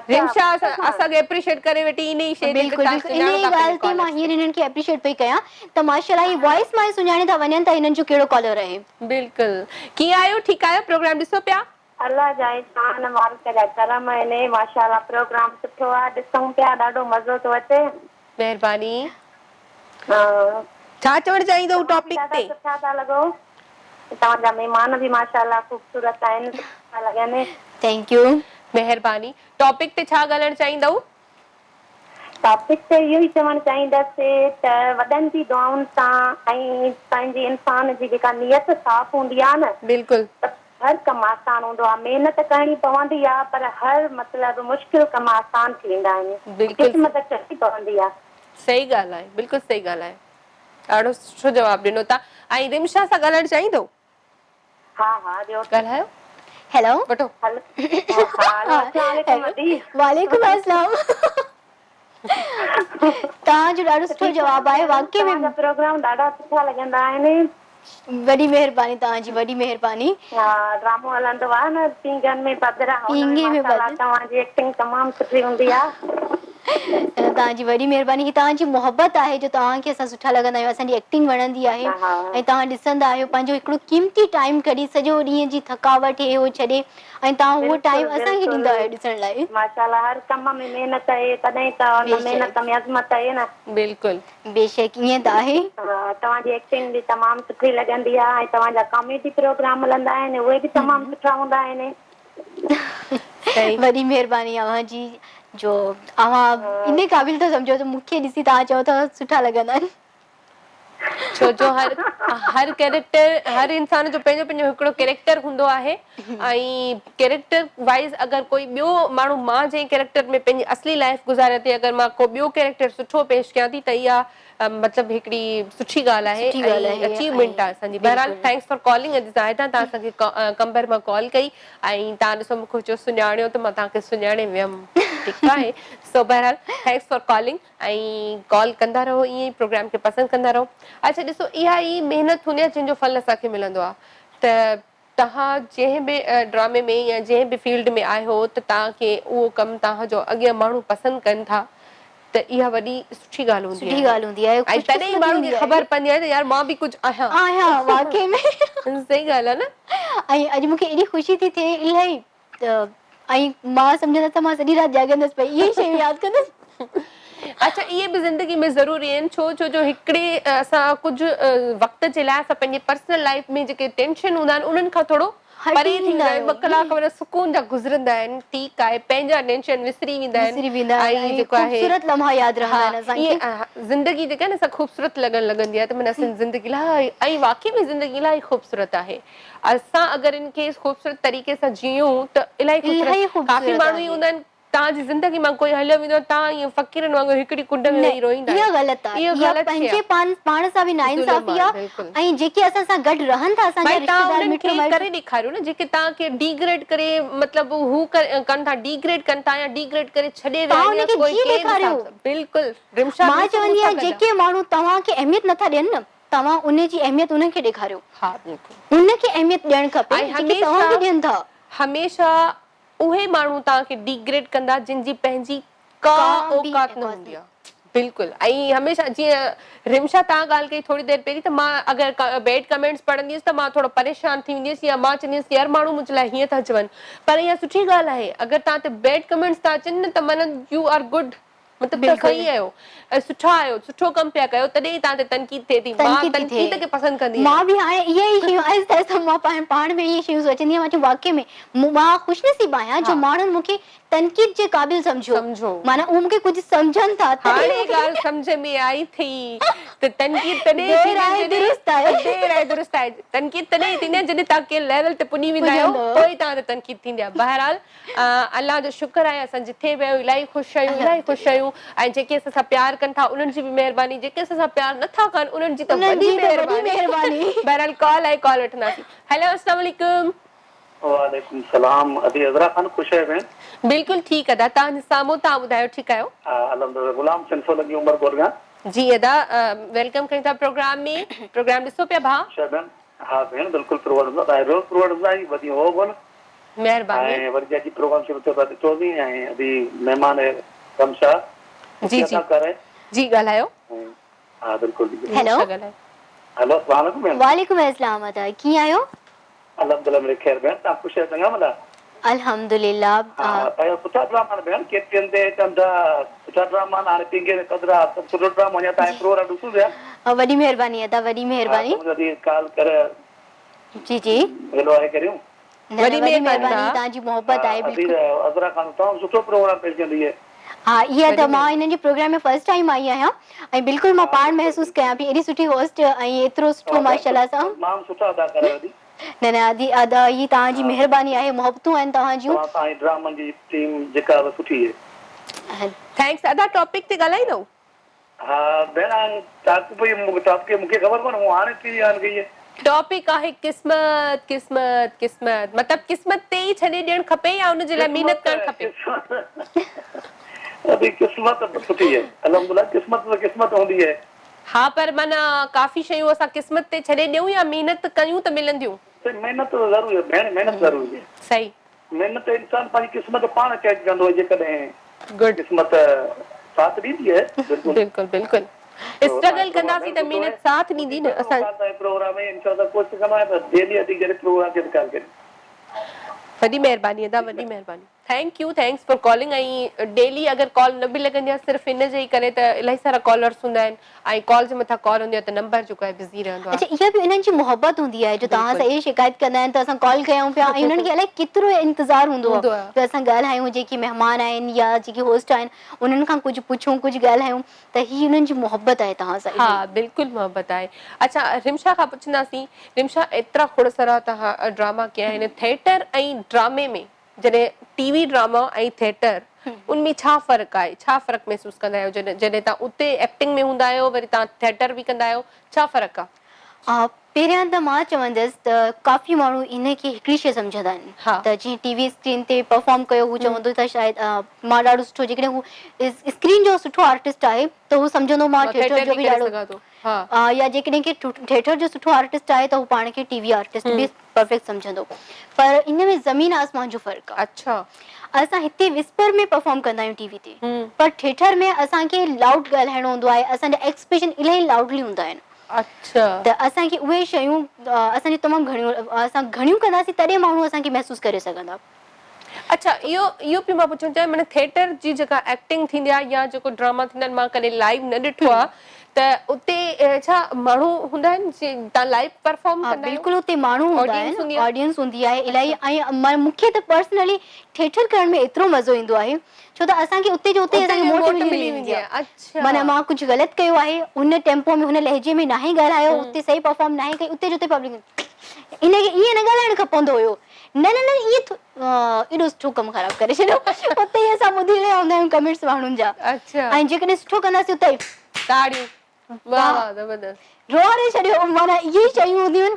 Speaker 1: रिमशा असांखे एप्रिशिएट करे वेठी इन ई शइ ते।
Speaker 2: बिल्कुलु बिल्कुलु, इन ई ॻाल्हि ते मां हींअर हिननि खे एप्रिशिएट पई कयां त माशाल्लाह ही वॉइस मां सुञाणे था वञनि त हिननि जो कहिड़ो कॉलर आहे।
Speaker 1: बिल्कुलु। कीअं आहियो, ठीकु आहियो? प्रोग्राम ॾिसो पिया?
Speaker 4: अल्लाह जा एहसान मालिक जा करम आहिनि, माशाल्लाह प्रोग्राम सुठो आहे, ॾिसूं पिया, ॾाढो मज़ो थो अचे।
Speaker 1: महिरबानी।
Speaker 4: हा,
Speaker 1: छा चवणु चाहींदो टॉपिक ते?
Speaker 4: सुठा था लॻो, तव्हांजा महिमान बि माशाल्लाह ख़ूबसूरत आहिनि, सुठा था लॻनि।
Speaker 2: Thank U.
Speaker 1: महिरबानी। टॉपिक ते छा ॻाल्हाइणु चाहींदव?
Speaker 4: टॉपिक ते इहो ई चवणु चाहींदसि त वॾनि जी दुआउनि सां ऐं पंहिंजी इंसान जी जेका नियत साफ़ हूंदी आहे न,
Speaker 1: बिल्कुलु,
Speaker 4: हर कमु आसान हूंदो आहे। महिनत करणी पवंदी आहे, पर हर मतिलबु मुश्किल कमु आसान थी वेंदा आहिनि, क़िस्मत चङी पवंदी आहे।
Speaker 1: सही ॻाल्हि आहे, बिल्कुलु सही ॻाल्हि आहे। ॾाढो सुठो जवाबु ॾिनो था। ऐं रिमशा सां ॻाल्हाइणु चाहींदो?
Speaker 4: हा हा, ॿियो
Speaker 1: ॻाल्हायो।
Speaker 2: हेलो।
Speaker 1: वठो।
Speaker 2: वालेकुम अस्सलाम। तव्हांजो ॾाढो सुठो जवाबु आहे, वाकई में
Speaker 4: प्रोग्राम ॾाढा सुठा लॻंदा आहिनि।
Speaker 2: वॾी महिरबानी, तव्हांजी वॾी महिरबानी।
Speaker 4: हा, ड्रामो हलंदो आहे न पींघनि में पधरा, हुनमें माशाल्लाह तव्हांजी एक्टिंग तमामु सुठी हूंदी आहे।
Speaker 2: तव्हांजी वॾी महिरबानी। ही तव्हांजी मोहबत आहे जो तव्हांखे असां सुठा लॻंदा आहियूं, असांजी एक्टिंग वणंदी आहे ऐं तव्हां ॾिसंदा आहियो, पंहिंजो हिकिड़ो क़ीमती टाइम कढी सॼो ॾींहं जी थकावट हे हो छॾे ऐं तव्हां उहो टाइम असांखे ॾींदा आहियो ॾिसण लाइ।
Speaker 4: माशाल्लाह हर कम में महिनत आहे, तॾहिं त हुन महिनत में अज़मत आहे न।
Speaker 1: बिल्कुलु,
Speaker 2: बेशक ईअं त आहे।
Speaker 4: तव्हांजी एक्टिंग बि तमामु सुठी लॻंदी आहे ऐं तव्हांजा कॉमेडी प्रोग्राम हलंदा आहिनि, उहे बि तमामु सुठा हूंदा आहिनि।
Speaker 2: वॾी महिरबानी अव्हां जी। जो अवां इन क़ाबिल तो समझो तो मूंखे ॾिसी तव्हां चओ त सुठा लॻंदा आहिनि।
Speaker 1: छो जो हर कैरेक्टर, हर इंसान जो पंहिंजो पंहिंजो हिकिड़ो कैरेक्टर हूंदो आहे ऐं कैरेक्टर वाइज़ अगरि कोई ॿियो माण्हू मां जंहिं कैरेक्टर में पंहिंजी असली लाइफ गुज़ारे थी, अगरि मां को ॿियो कैरेक्टर सुठो पेश कयां थी त इहा मतिलबु हिकिड़ी सुठी ॻाल्हि आहे ऐं अचीवमेंट आहे असांजी। बहरहाल थैंक्स फॉर कॉलिंग। अॼु ज़ाहिदा तव्हां असांखे कंबर मां कॉल कई ऐं तव्हां ॾिसो मूंखे चयो सुञाणियो त मां तव्हांखे सुञाणे वियमि। ठीकु आहे। सो बहरहाल थैंक्स फॉर कॉलिंग ऐं कॉल कंदा रहो, ईअं ई प्रोग्राम खे पसंदि कंदा रहो। अच्छा ॾिसो, इहा ई महिनत हूंदी आहे जंहिंजो फल असांखे मिलंदो आहे। त तव्हां जंहिं बि ड्रामे में या जंहिं बि फील्ड में आहियो त तव्हांखे उहो कमु तव्हांजो अॻियां माण्हू पसंदि कनि था त इहा वॾी सुठी ॻाल्हि हूंदी आहे। ऐं तॾहिं माण्हू खे ख़बर पवंदी आहे त यार मां बि कुझु आहियां
Speaker 2: वाकई में।
Speaker 1: सही ॻाल्हि आहे न।
Speaker 2: ऐं अॼु मूंखे एॾी ख़ुशी थी थिए इलाही त ऐं मां सम्झंदा त मां सॼी राति जाॻंदसि पई इहे शयूं यादि कंदसि।
Speaker 1: अच्छा, इहे बि ज़िंदगी में ज़रूरी आहिनि। छो जो हिकिड़े असां कुझु वक़्त जे लाइ असां पंहिंजे पर्सनल लाइफ में जेके टेंशन हूंदा आहिनि उन्हनि खां थोरो परे थींदा आहियूं। 2 कलाक वञा सुकून जा गुज़रंदा आहिनि। ठीकु आहे, पंहिंजा टेंशन विसरी वेंदा आहिनि ऐं जेको आहे
Speaker 2: ख़ूबसूरत लम्हा यादि रहंदा आहिनि असांखे।
Speaker 1: ज़िंदगी जेका आहे न असां ख़ूबसूरत लॻण लॻंदी आहे त माना असांजी ज़िंदगी इलाही ऐं वाकई में ज़िंदगी इलाही ख़ूबसूरत आहे। असां अगरि इनखे ख़ूबसूरत तरीक़े सां जियूं त इलाही ख़ूबसूरत। काफ़ी माण्हू ई हूंदा आहिनि तव्हांजी ज़िंदगी मां कोई हलियो वेंदो तव्हां ईअं फ़क़ीरनि वांगुरु हिकिड़ी कुंड में वेही रोईंदा।
Speaker 2: इहा ग़लति आहे। इहा पंहिंजे पाण सां बि नाइंसाफ़ी आहे ऐं जेके असां सां गॾु रहनि था असांजा रिश्तेदार मिट माइट
Speaker 1: करे ॾेखारियो न जेके तव्हांखे डिग्रेड करे मतिलबु हू कनि था, डिग्रेड कनि था या डिग्रेड करे छॾे विया आहिनि। बिल्कुलु रिमशा,
Speaker 2: मां चवंदी आहियां जेके माण्हू तव्हांखे अहमियत नथा ॾियनि न तव्हां उनजी अहमियत उन्हनि खे ॾेखारियो।
Speaker 1: हा बिल्कुलु
Speaker 2: उनखे अहमियत ॾियणु खपे जेके तव्हांखे ॾियनि था।
Speaker 1: हमेशह उहे माण्हू तव्हांखे डिग्रेड कंदा जिनजी पंहिंजी का औकात न हूंदी आहे। बिल्कुलु। ऐं हमेशह जीअं रिमशा तव्हां ॻाल्हि कई थोरी देरि पहिरीं त मां अगरि बैड कमेंट्स पढ़ंदी हुअसि त मां थोरो परेशान थी वेंदी हुअसि या मां चवंदी हुअसि यार माण्हू मुंहिंजे लाइ हीअं था चवनि, पर इहा सुठी ॻाल्हि आहे। अगरि तव्हां ते बैड कमेंट्स था अचनि न त माना यू आर गुड, मतिलबु तव्हां सही आहियो, सुठा आहियो, सुठो कमु पिया कयो, तॾहिं तव्हां ते तनक़ीद थिए थी। मां तनक़ीद खे पसंदि कंदी आहियां।
Speaker 2: मां बि हाणे इहे ई शयूं आहिस्ते आहिस्ते मां पाण में इहे शयूं सोचंदी आहियां। मां वाकई में मां ख़ुशनसीब आहियां जो माण्हुनि मूंखे तनक़ीद जे क़ाबिल सम्झो। माना उहे मूंखे कुझु सम्झनि था।
Speaker 1: हाणे ॻाल्हि सम्झ में आई थी त तनक़ीद तॾहिं दुरुस्त आहे। तनक़ीद तॾहिं थींदी आहे जॾहिं तव्हां कंहिं लेवल ते पुॼी वेंदा आहियो पोइ तव्हां ते तनक़ीद थींदी आहे। बहरहाल अलाह जो शुक्र आहे असां जिथे बि आहियूं इलाही ख़ुशि आहियूं ऐं जेके असां सां प्यार कनि था उन्हनि जी बि महिरबानी, जेके असां सां प्यार नथा कनि उन्हनि जी त वॾी महिरबानी। बहरहाल कॉल आहे, कॉल वठंदासीं। हेलो, अस्सलाम वालेकुम।
Speaker 5: वालेकुम सलाम। अदी अज़रा खान खुश है भेण?
Speaker 1: बिल्कुल ठीक अदा, तव्हां साम्हूं, तव्हां ॿुधायो ठीक आहियो?
Speaker 5: अल्हम्दुलिल्लाह। गुलाम सिंसो लगी उमर गोरगा।
Speaker 1: जी अदा, वेलकम कयूं था प्रोग्राम में। प्रोग्राम ॾिसो पिया भाउ?
Speaker 5: भेण हा भेण बिल्कुल प्रोग्राम रोज़ प्रोग्राम वधी हो बोल।
Speaker 1: महिरबानी।
Speaker 5: ऐं वरी जी प्रोग्राम शुरू थियो त ॾिठो बि ऐं अभी महिमान कमशा
Speaker 1: जी करे जी ॻाल्हायो।
Speaker 5: हा बिल्कुल।
Speaker 2: हेलो
Speaker 5: हेलो, अस्सलाम वालेकुम।
Speaker 2: वालेकुम अस्सलाम। अदा कीअं आहियो?
Speaker 5: अल्हम्दुलिल्लाह मेरे खैर भेण, तव्हां ख़ुशि चङा भला?
Speaker 2: अल्हम्दुलिल्लाह।
Speaker 5: हा सुठा ड्रामा भेण केतिरनि ते चंदा सुठा ड्रामा हाणे पिंगे में कदरा सुठो ड्रामा वञा तव्हां प्रोग्राम ॾिसो पिया।
Speaker 2: वॾी महिरबानी अदा, वॾी महिरबानी।
Speaker 5: मुंहिंजी कॉल करे जी हेलो आहे करियो।
Speaker 2: वॾी महिरबानी, तव्हांजी मोहब्बत आहे।
Speaker 5: बिल्कुल अज़रा खान तमामु सुठो प्रोग्राम पेश कंदी आहे।
Speaker 2: हा, इहा त मां हिननि जे प्रोग्राम में फर्स्ट टाइम आई आहियां ऐं बिल्कुलु मां पाण महसूसु कयां पई एॾी सुठी होस्ट ऐं एतिरो सुठो माशाल्लाह सां।
Speaker 5: तमामु सुठा अदाकार आहियो।
Speaker 2: न आदि अदा ही तव्हांजी महिरबानी आहे, मोहबतूं आहिनि तव्हांजूं।
Speaker 5: तव्हां ड्रामा जी टीम जेका सुठी आहे।
Speaker 1: थैंक्स अदा। टॉपिक ते ॻाल्हाईंदो?
Speaker 5: हा भेण टॉपिक मूंखे ख़बर कोन, मूं हाणे थी याद कई आहे।
Speaker 1: टॉपिक आहे क़िस्मत क़िस्मत क़िस्मत, मतलब क़िस्मत ते ही छॾे ॾियणु खपे या उनजे लाइ महिनत करणु खपे?
Speaker 5: अभी किस्मत सुठी है अल्हम्दुलिल्लाह। किस्मत हूंदी है।
Speaker 1: हाँ, पर माना काफ़ी शयूं असां क़िस्मत ते छॾे ॾियूं या महिनत कयूं त मिलंदियूं?
Speaker 5: महिनत ज़रूरी है भेण, महिनत ज़रूरी है।
Speaker 1: सही।
Speaker 5: महिनत इंसान पंहिंजी क़िस्मत पाण चेंज कंदो है जेकॾहिं गुड किस्मत साथ ॾींदी है।
Speaker 1: बिल्कुल बिल्कुल। स्ट्रगल कंदासीं त महिनत साथ ॾींदी न। असां
Speaker 5: प्रोग्राम में इंशाअल्लाह कोशिश कंदा आहियूं त डेली अची करे प्रोग्राम खे निकाल करे।
Speaker 1: वॾी महिरबानी अदा, वॾी महिरबानी। Thank U, thanks for calling. ऐं डेली अगरि कॉल न बि लॻंदी आहे सिर्फ़ु इन जे ई करे त इलाही सारा कॉलर्स हूंदा आहिनि ऐं कॉल जे मथां कॉल हूंदी आहे त नंबर जेको आहे बिज़ी रहंदो
Speaker 2: अच्छा,
Speaker 1: आहे।
Speaker 2: इहा बि इन्हनि जी मोहबत हूंदी आहे जो तव्हां सां इहे शिकायत कंदा आहिनि त असां कॉल कयूं पिया ऐं उन्हनि खे अलाए केतिरो इंतज़ारु हूंदो
Speaker 1: हूंदो
Speaker 2: आहे
Speaker 1: आहे।
Speaker 2: त असां ॻाल्हायूं, जेके महिमान आहिनि या जेके होस्ट आहिनि उन्हनि खां कुझु पुछूं, कुझु ॻाल्हायूं, त हीअ उन्हनि जी मोहबत आहे तव्हां सां।
Speaker 1: हा बिल्कुलु मोहबत आहे। अच्छा, रिमशा खां पुछंदासीं, रिमशा एतिरा खोड़सरा तव्हां ड्रामा कया आहिनि, थिएटर ऐं ड्रामे में जॾहिं टीवी ड्रामा ऐं थिएटर उनमें छा फ़र्क़ु आहे, छा फ़र्क़ु महसूसु कंदा आहियो जॾहिं तव्हां उते एक्टिंग में हूंदा आहियो, वरी तव्हां थिएटर बि कंदा आहियो, छा फ़र्क़ु आहे?
Speaker 2: पहिरियां त मां चवंदसि त काफ़ी माण्हू इन खे हिकिड़ी शइ सम्झंदा आहिनि त जीअं टीवी स्क्रीन ते परफॉर्म कयो, हू चवंदो त शायदि मां ॾाढो सुठो, जेकॾहिं हू स्क्रीन जो सुठो आर्टिस्ट आहे त हू सम्झंदो मां थिएटर जो बि ॾाढो, या जेकॾहिं की थिएटर जो सुठो आर्टिस्ट आहे त हू पाण खे टीवी आर्टिस्ट बि परफेक्ट सम्झंदो। पर इन में ज़मीन आसमान जो फ़र्क़ु आहे।
Speaker 1: अच्छा,
Speaker 2: असां हिते विस्पर में परफॉर्म कंदा आहियूं टीवी ते, पर थिएटर में असांखे लाउड ॻाल्हाइणो हूंदो आहे, असांजा एक्सप्रेशन इलाही लाउडली हूंदा आहिनि।
Speaker 1: अच्छा,
Speaker 2: त असांखे उहे शयूं असांजी तमामु घणियूं, असां घणियूं कंदासीं तॾहिं माण्हू असांखे महसूसु करे सघंदा।
Speaker 1: अच्छा, इहो बि मां पुछणु चाहियां, माना थिएटर जी जेका एक्टिंग थींदी आहे या जेको ड्रामा थींदा आहिनि, मां कॾहिं लाइव न ॾिठो आहे, त उते छा माण्हू हूंदा आहिनि तव्हां लाइव परफॉर्म कंदा आहियो?
Speaker 2: बिल्कुलु, उते माण्हू हूंदा आहिनि, ऑडियंस हूंदी आहे इलाही। ऐं मूंखे त पर्सनली थिएटर करण में एतिरो मज़ो ईंदो आहे छो त असांखे उते जो उते असांखे मोट मिली वेंदी आहे।
Speaker 1: अच्छा,
Speaker 2: माना मां कुझु ग़लति कयो आहे, हुन टेम्पो में हुन लहजे में नाहे ॻाल्हायो, उते सही परफॉर्म नाहे कई, उते जो उते पब्लिक इनखे ईअं न ॻाल्हाइणु खपंदो हुयो, न न न इहो एॾो सुठो कमु ख़राबु करे छॾियो, उते ई असां ॿुधी रहिया हूंदा आहियूं कमेंट्स माण्हुनि जा। ऐं जेकॾहिं सुठो कंदासीं उते
Speaker 1: ताड़ियूं, वाह वाह, ज़बरदस्त,
Speaker 2: रोआरे छॾियो। माना इहे शयूं हूंदियूं आहिनि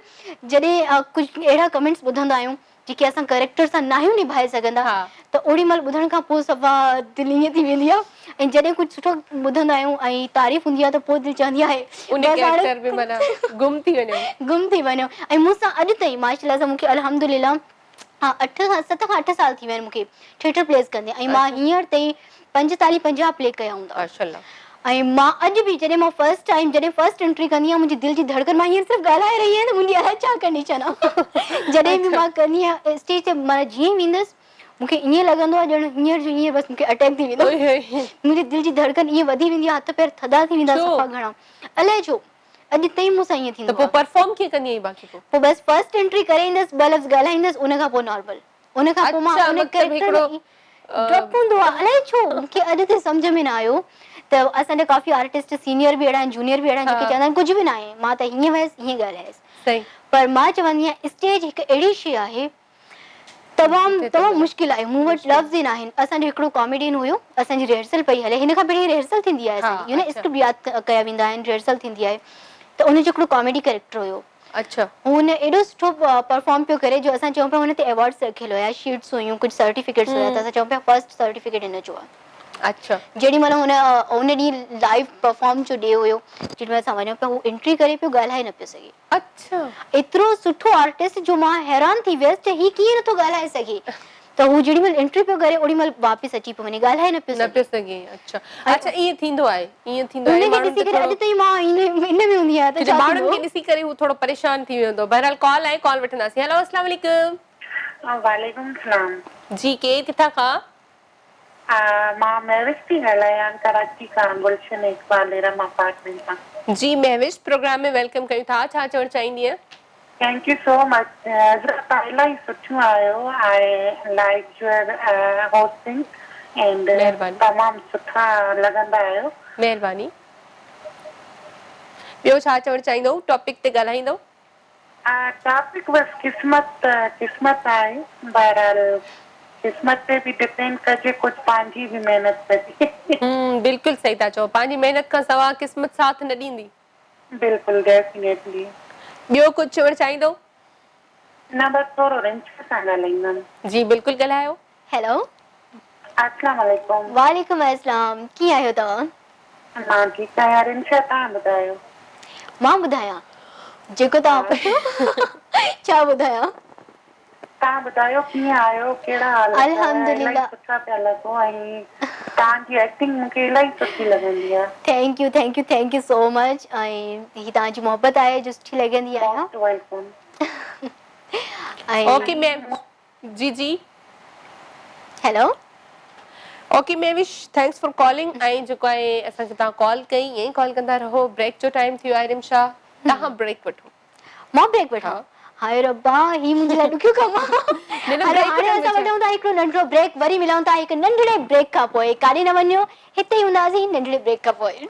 Speaker 2: जॾहिं कुझु अहिड़ा कमेंट्स ॿुधंदा आहियूं जेके असां कैरेक्टर सां नाहियूं निभाए सघंदा, त ओॾी महिल ॿुधण खां पोइ सफ़ा दिलि ईअं थी वेंदी आहे। ऐं जॾहिं कुझु सुठो ॿुधंदा आहियूं ऐं तारीफ़ हूंदी आहे त पोइ दिलि चवंदी आहे गुम थी वञो। ऐं मूंसां अॼु ताईं माशाअल्लाह सां मूंखे अल्हम्दुलिल्लाह 7 खां 8 साल थी विया आहिनि मूंखे थिएटर प्लेस कंदे, ऐं मां हींअर ताईं 45-50 प्ले कया हूंदा। माशाअल्लाह। ऐं मां अॼु बि जॾहिं फर्स्ट एंट्री कंदी आहियां, मुंहिंजी दिलि जी धड़कन, मां हींअर सिर्फ़ु ॻाल्हाए रही आहियां त मुंहिंजी अलाए छा कंडीशन आहे। जॾहिं बि मां कंदी आहियां स्टेज ते, माना जीअं वेंदसि मूंखे ईअं लॻंदो आहे ॼण हींअर जो हींअर बसि मूंखे अटैक थी वेंदो, मुंहिंजी दिलि जी धड़कन ईअं वधी वेंदी आहे, हथ पेर थधा थी वेंदा सफ़ा घणा, अलाए छो अॼु ताईं मूंसां ईअं थींदो।
Speaker 1: पोइ परफॉर्म कीअं कंदी आहीं बाक़ी?
Speaker 2: पोइ बसि फर्स्ट एंट्री करे ईंदसि, 2 लफ़्ज़ ॻाल्हाईंदसि, उन खां पोइ नॉर्मल, उन खां पोइ मां उन कैरेक्टर में ड्रॉप हूंदो आहे। अलाए छो मूंखे अॼु ताईं सम्झ में न आयो। त असांजा काफ़ी आर्टिस्ट सीनियर बि अहिड़ा आहिनि, जूनियर बि अहिड़ा आहिनि जेके चवंदा आहिनि कुझु बि न आहे, मां त हीअं वियसि हीअं ॻाल्हायसि। पर मां चवंदी आहियां स्टेज हिकु अहिड़ी शइ आहे, तमामु मुश्किल आहे, मूं वटि लफ़्ज़ ई न आहिनि। असांजो हिकिड़ो कॉमेडियन हुयो, असांजी रिहर्सल पई हले, हिन खां पहिरीं रिहर्सल थींदी आहे असांजी, स्क्रिप्ट यादि कया वेंदा आहिनि, रिहर्सल थींदी आहे, त उनजो हिकिड़ो कॉमेडी कैरेक्टर हुयो। अच्छा, हुन एॾो सुठो परफॉर्म पियो करे जो असां चऊं पिया हुन ते अवार्ड्स रखियल हुया, शीट्स हुयूं, कुझु सर्टिफिकेट्स हुया, त असां चऊं पिया फर्स्ट सर्टिफिकेट हिन जो आहे। अच्छा, जेॾी महिल हुन ॾींहुं लाइव परफॉर्म जो डे हुयो, जेॾी महिल असां वञूं पिया, हू एंट्री करे पियो, ॻाल्हाए न पियो सघे। अच्छा, एतिरो सुठो आर्टिस्ट जो मां हैरान थी वियसि त हीउ कीअं नथो ॻाल्हाए सघे, त हू जेॾी महिल एंट्री पियो करे ओॾी महिल वापसि अची पियो वञे, ॻाल्हाए न पियो सघे। अच्छा, अच्छा, ईअं थींदो आहे, ईअं थींदो आहे। उनखे ॾिसी करे अॼु ताईं मां इन में हूंदी आहियां त माण्हुनि खे ॾिसी करे हू थोरो परेशान थी वेंदो। बहरहाल कॉल आहे, कॉल वठंदासीं। हेलो, अस्सलाम वालेकुम।
Speaker 7: वालेकुम सलाम
Speaker 1: जी, केरु किथां खां?
Speaker 7: मां महविश थी ॻाल्हायां, कराची खां, गुलशन इकबाल एरम अपार्टमेंट खां।
Speaker 1: जी महविश, प्रोग्राम में वेलकम कयूं था, छा चवणु चाहींदीअ?
Speaker 7: Thank you so much. तव्हां इलाही सुठो आहियो, I like your hosting and तमामु सुठा लॻंदा आहियो।
Speaker 1: महिरबानी। ॿियो छा चवणु चाहींदो, टॉपिक ते ॻाल्हाईंदो?
Speaker 7: टॉपिक बस क़िस्मत आहे, बहरहाल क़िस्मत पे भी डिपेंड कजे, कुछ पंहिंजी भी मेहनत कजे।
Speaker 1: बिल्कुलु सही था चओ, पंहिंजी मेहनत खां सवाइ क़िस्मत साथ न ॾींदी।
Speaker 7: बिल्कुलु, डेफिनेटली।
Speaker 1: ॿियो कुझु चवणु चाहींदो?
Speaker 7: न, बस थोरो रिंच सां ॻाल्हाईंदमि।
Speaker 1: जी बिल्कुलु, ॻाल्हायो।
Speaker 2: हेलो,
Speaker 7: अस्सलाम वालेकुम।
Speaker 2: वालेकुम अस्सलाम, कीअं आहियो तव्हां?
Speaker 7: मां ठीकु आहियां। रिंशा, तव्हां ॿुधायो?
Speaker 2: मां ॿुधायां जेको तव्हां पुछो। छा ॿुधायां?
Speaker 7: तव्हां ॿुधायो कीअं आहियो, कहिड़ा हाल? अल्हम्दुलिल्लाह, सुठा पिया लॻो, ऐं तव्हांजी एक्टिंग मूंखे इलाही सुठी लॻंदी आहे।
Speaker 2: Thank you so much. ऐं ही तव्हांजी मोहबत आहे जो सुठी लॻंदी आहे।
Speaker 1: Okay ma'am. जी जी,
Speaker 2: hello
Speaker 1: okay Mehwish thanks for calling ऐं जेको आहे असांखे तव्हां कॉल कई ईअं ई कॉल कंदा रहो ब्रेक जो टाइम थियो आहे रिमशा तव्हां ब्रेक वठो
Speaker 2: मां ब्रेक वठां हाय रब्बा ही मुंहिंजे लाइ ॾुखियो कमु आहे हाणे असां वठूं था हिकिड़ो नंढिड़ो ब्रेक वरी मिलूं था हिकु नंढिड़े ब्रेक खां पोइ काॾे न वञो हिते ई हूंदासीं नंढिड़े ब्रेक खां पोइ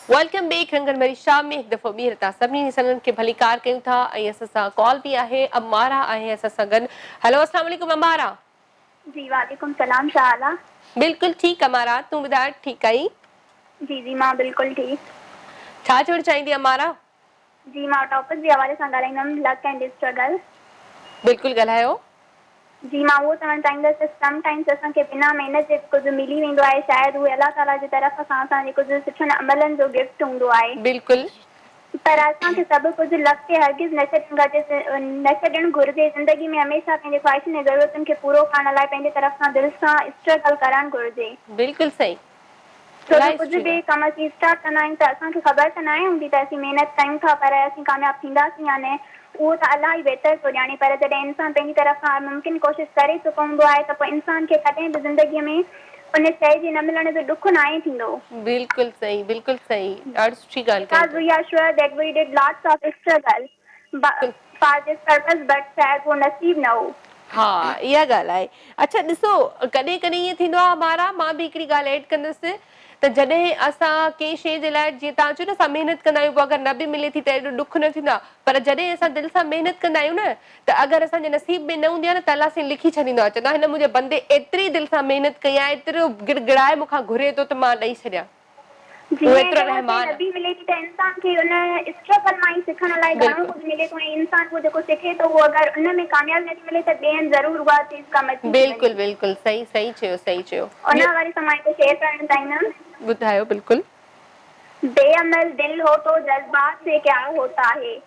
Speaker 1: वेलकम बैक रंगन भरी शाम में एक दफ़ो ॿीहर तव्हां सभिनी लिसनरनि खे भली कार कयूं था ऐं असां सां कॉल भी आहे अमारा आहे असां सां गॾु हेलो अस्सलाम वालेकुम अमारा
Speaker 8: जी वालेकुम सलाम छा हाल आहे
Speaker 1: बिल्कुलु ठीकु अमारा तूं ॿुधाए ठीकु आई
Speaker 8: जी जी मां बिल्कुलु ठीकु
Speaker 1: छा चवणु चाहींदी अमारा
Speaker 8: जी मां टॉपिक जे हवाले सां ॻाल्हाईंदमि लक एंड स्ट्रगल
Speaker 1: बिल्कुलु ॻाल्हायो
Speaker 8: जी मां उहो चवणु चाहींदसि समटाइम्स असांखे बिना महिनत जे कुझु मिली वेंदो आहे शायदि उहे अलाह ताला जी तरफ़ सां असांजे कुझु सुठनि अमलनि जो गिफ्ट हूंदो आहे
Speaker 1: बिल्कुलु
Speaker 8: पर असांखे सभु कुझु लक ते हरगिज़ न छॾणु घुरिजे ज़िंदगी में हमेशह पंहिंजे ख़्वाहिशुनि ऐं ज़रूरतुनि खे पूरो करण लाइ पंहिंजे तरफ़ सां दिलि सां स्ट्रगल करणु घुरिजे
Speaker 1: बिल्कुलु सही
Speaker 8: छो जो कुझु बि कम असीं स्टार्ट कंदा आहियूं त असांखे ख़बर त न आहे हूंदी त असीं महिनत कयूं था पर असीं कामयाबु थींदासीं या न उहो त अलाह ई बहितर थो ॼाणे पर जॾहिं इंसानु पंहिंजी तरफ़ सां मुमकिन कोशिशि करे चुको हूंदो आहे त पोइ इंसान खे कॾहिं बि ज़िंदगीअ में उन शइ जे न मिलण जो ॾुख न आहे थींदो
Speaker 1: बिल्कुलु सही ॾाढी सुठी ॻाल्हि
Speaker 8: because we are sure that we did lots of struggle for this purpose but शायदि वो नसीब न हो
Speaker 1: हा इहा ॻाल्हि आहे अच्छा ॾिसो कॾहिं कॾहिं ईअं थींदो आहे हमारा मां बि हिकिड़ी ॻाल्हि ऐड कंदसि त जॾहिं असां कंहिं शइ जे लाइ जीअं तव्हां चयो न असां महिनत कंदा आहियूं पोइ अगरि न बि मिले थी त एॾो ॾुख न थींदो आहे पर जॾहिं असां दिलि सां महिनत कंदा आहियूं न त अगरि असांजे नसीब में न हूंदी आहे न त अलाह साईं लिखी छॾींदो आहे चवंदो आहे हिन मुंहिंजे बंदे एतिरी दिलि सां महिनत कई आहे एतिरो गिड़गिड़ाए मूंखां घुरे थो त मां ॾेई छॾियां एतिरो रहमान
Speaker 8: बि मिले थी त इंसान खे उन स्ट्रगल मां ई सिखण लाइ घणो कुझु मिले थो ऐं इंसान को जेको सिखे थो उहो अगरि उन में कामयाबी नथी मिले त ॿियनि ज़रूर उहा चीज़ कमु अची
Speaker 1: बिल्कुलु सही चयो
Speaker 8: उन वारी सां मां हिकु शेयर करणु चाहींदमि
Speaker 1: ॿुधायो बिल्कुलु
Speaker 8: बेअमल दिल हो तो जज्बात से क्या होता है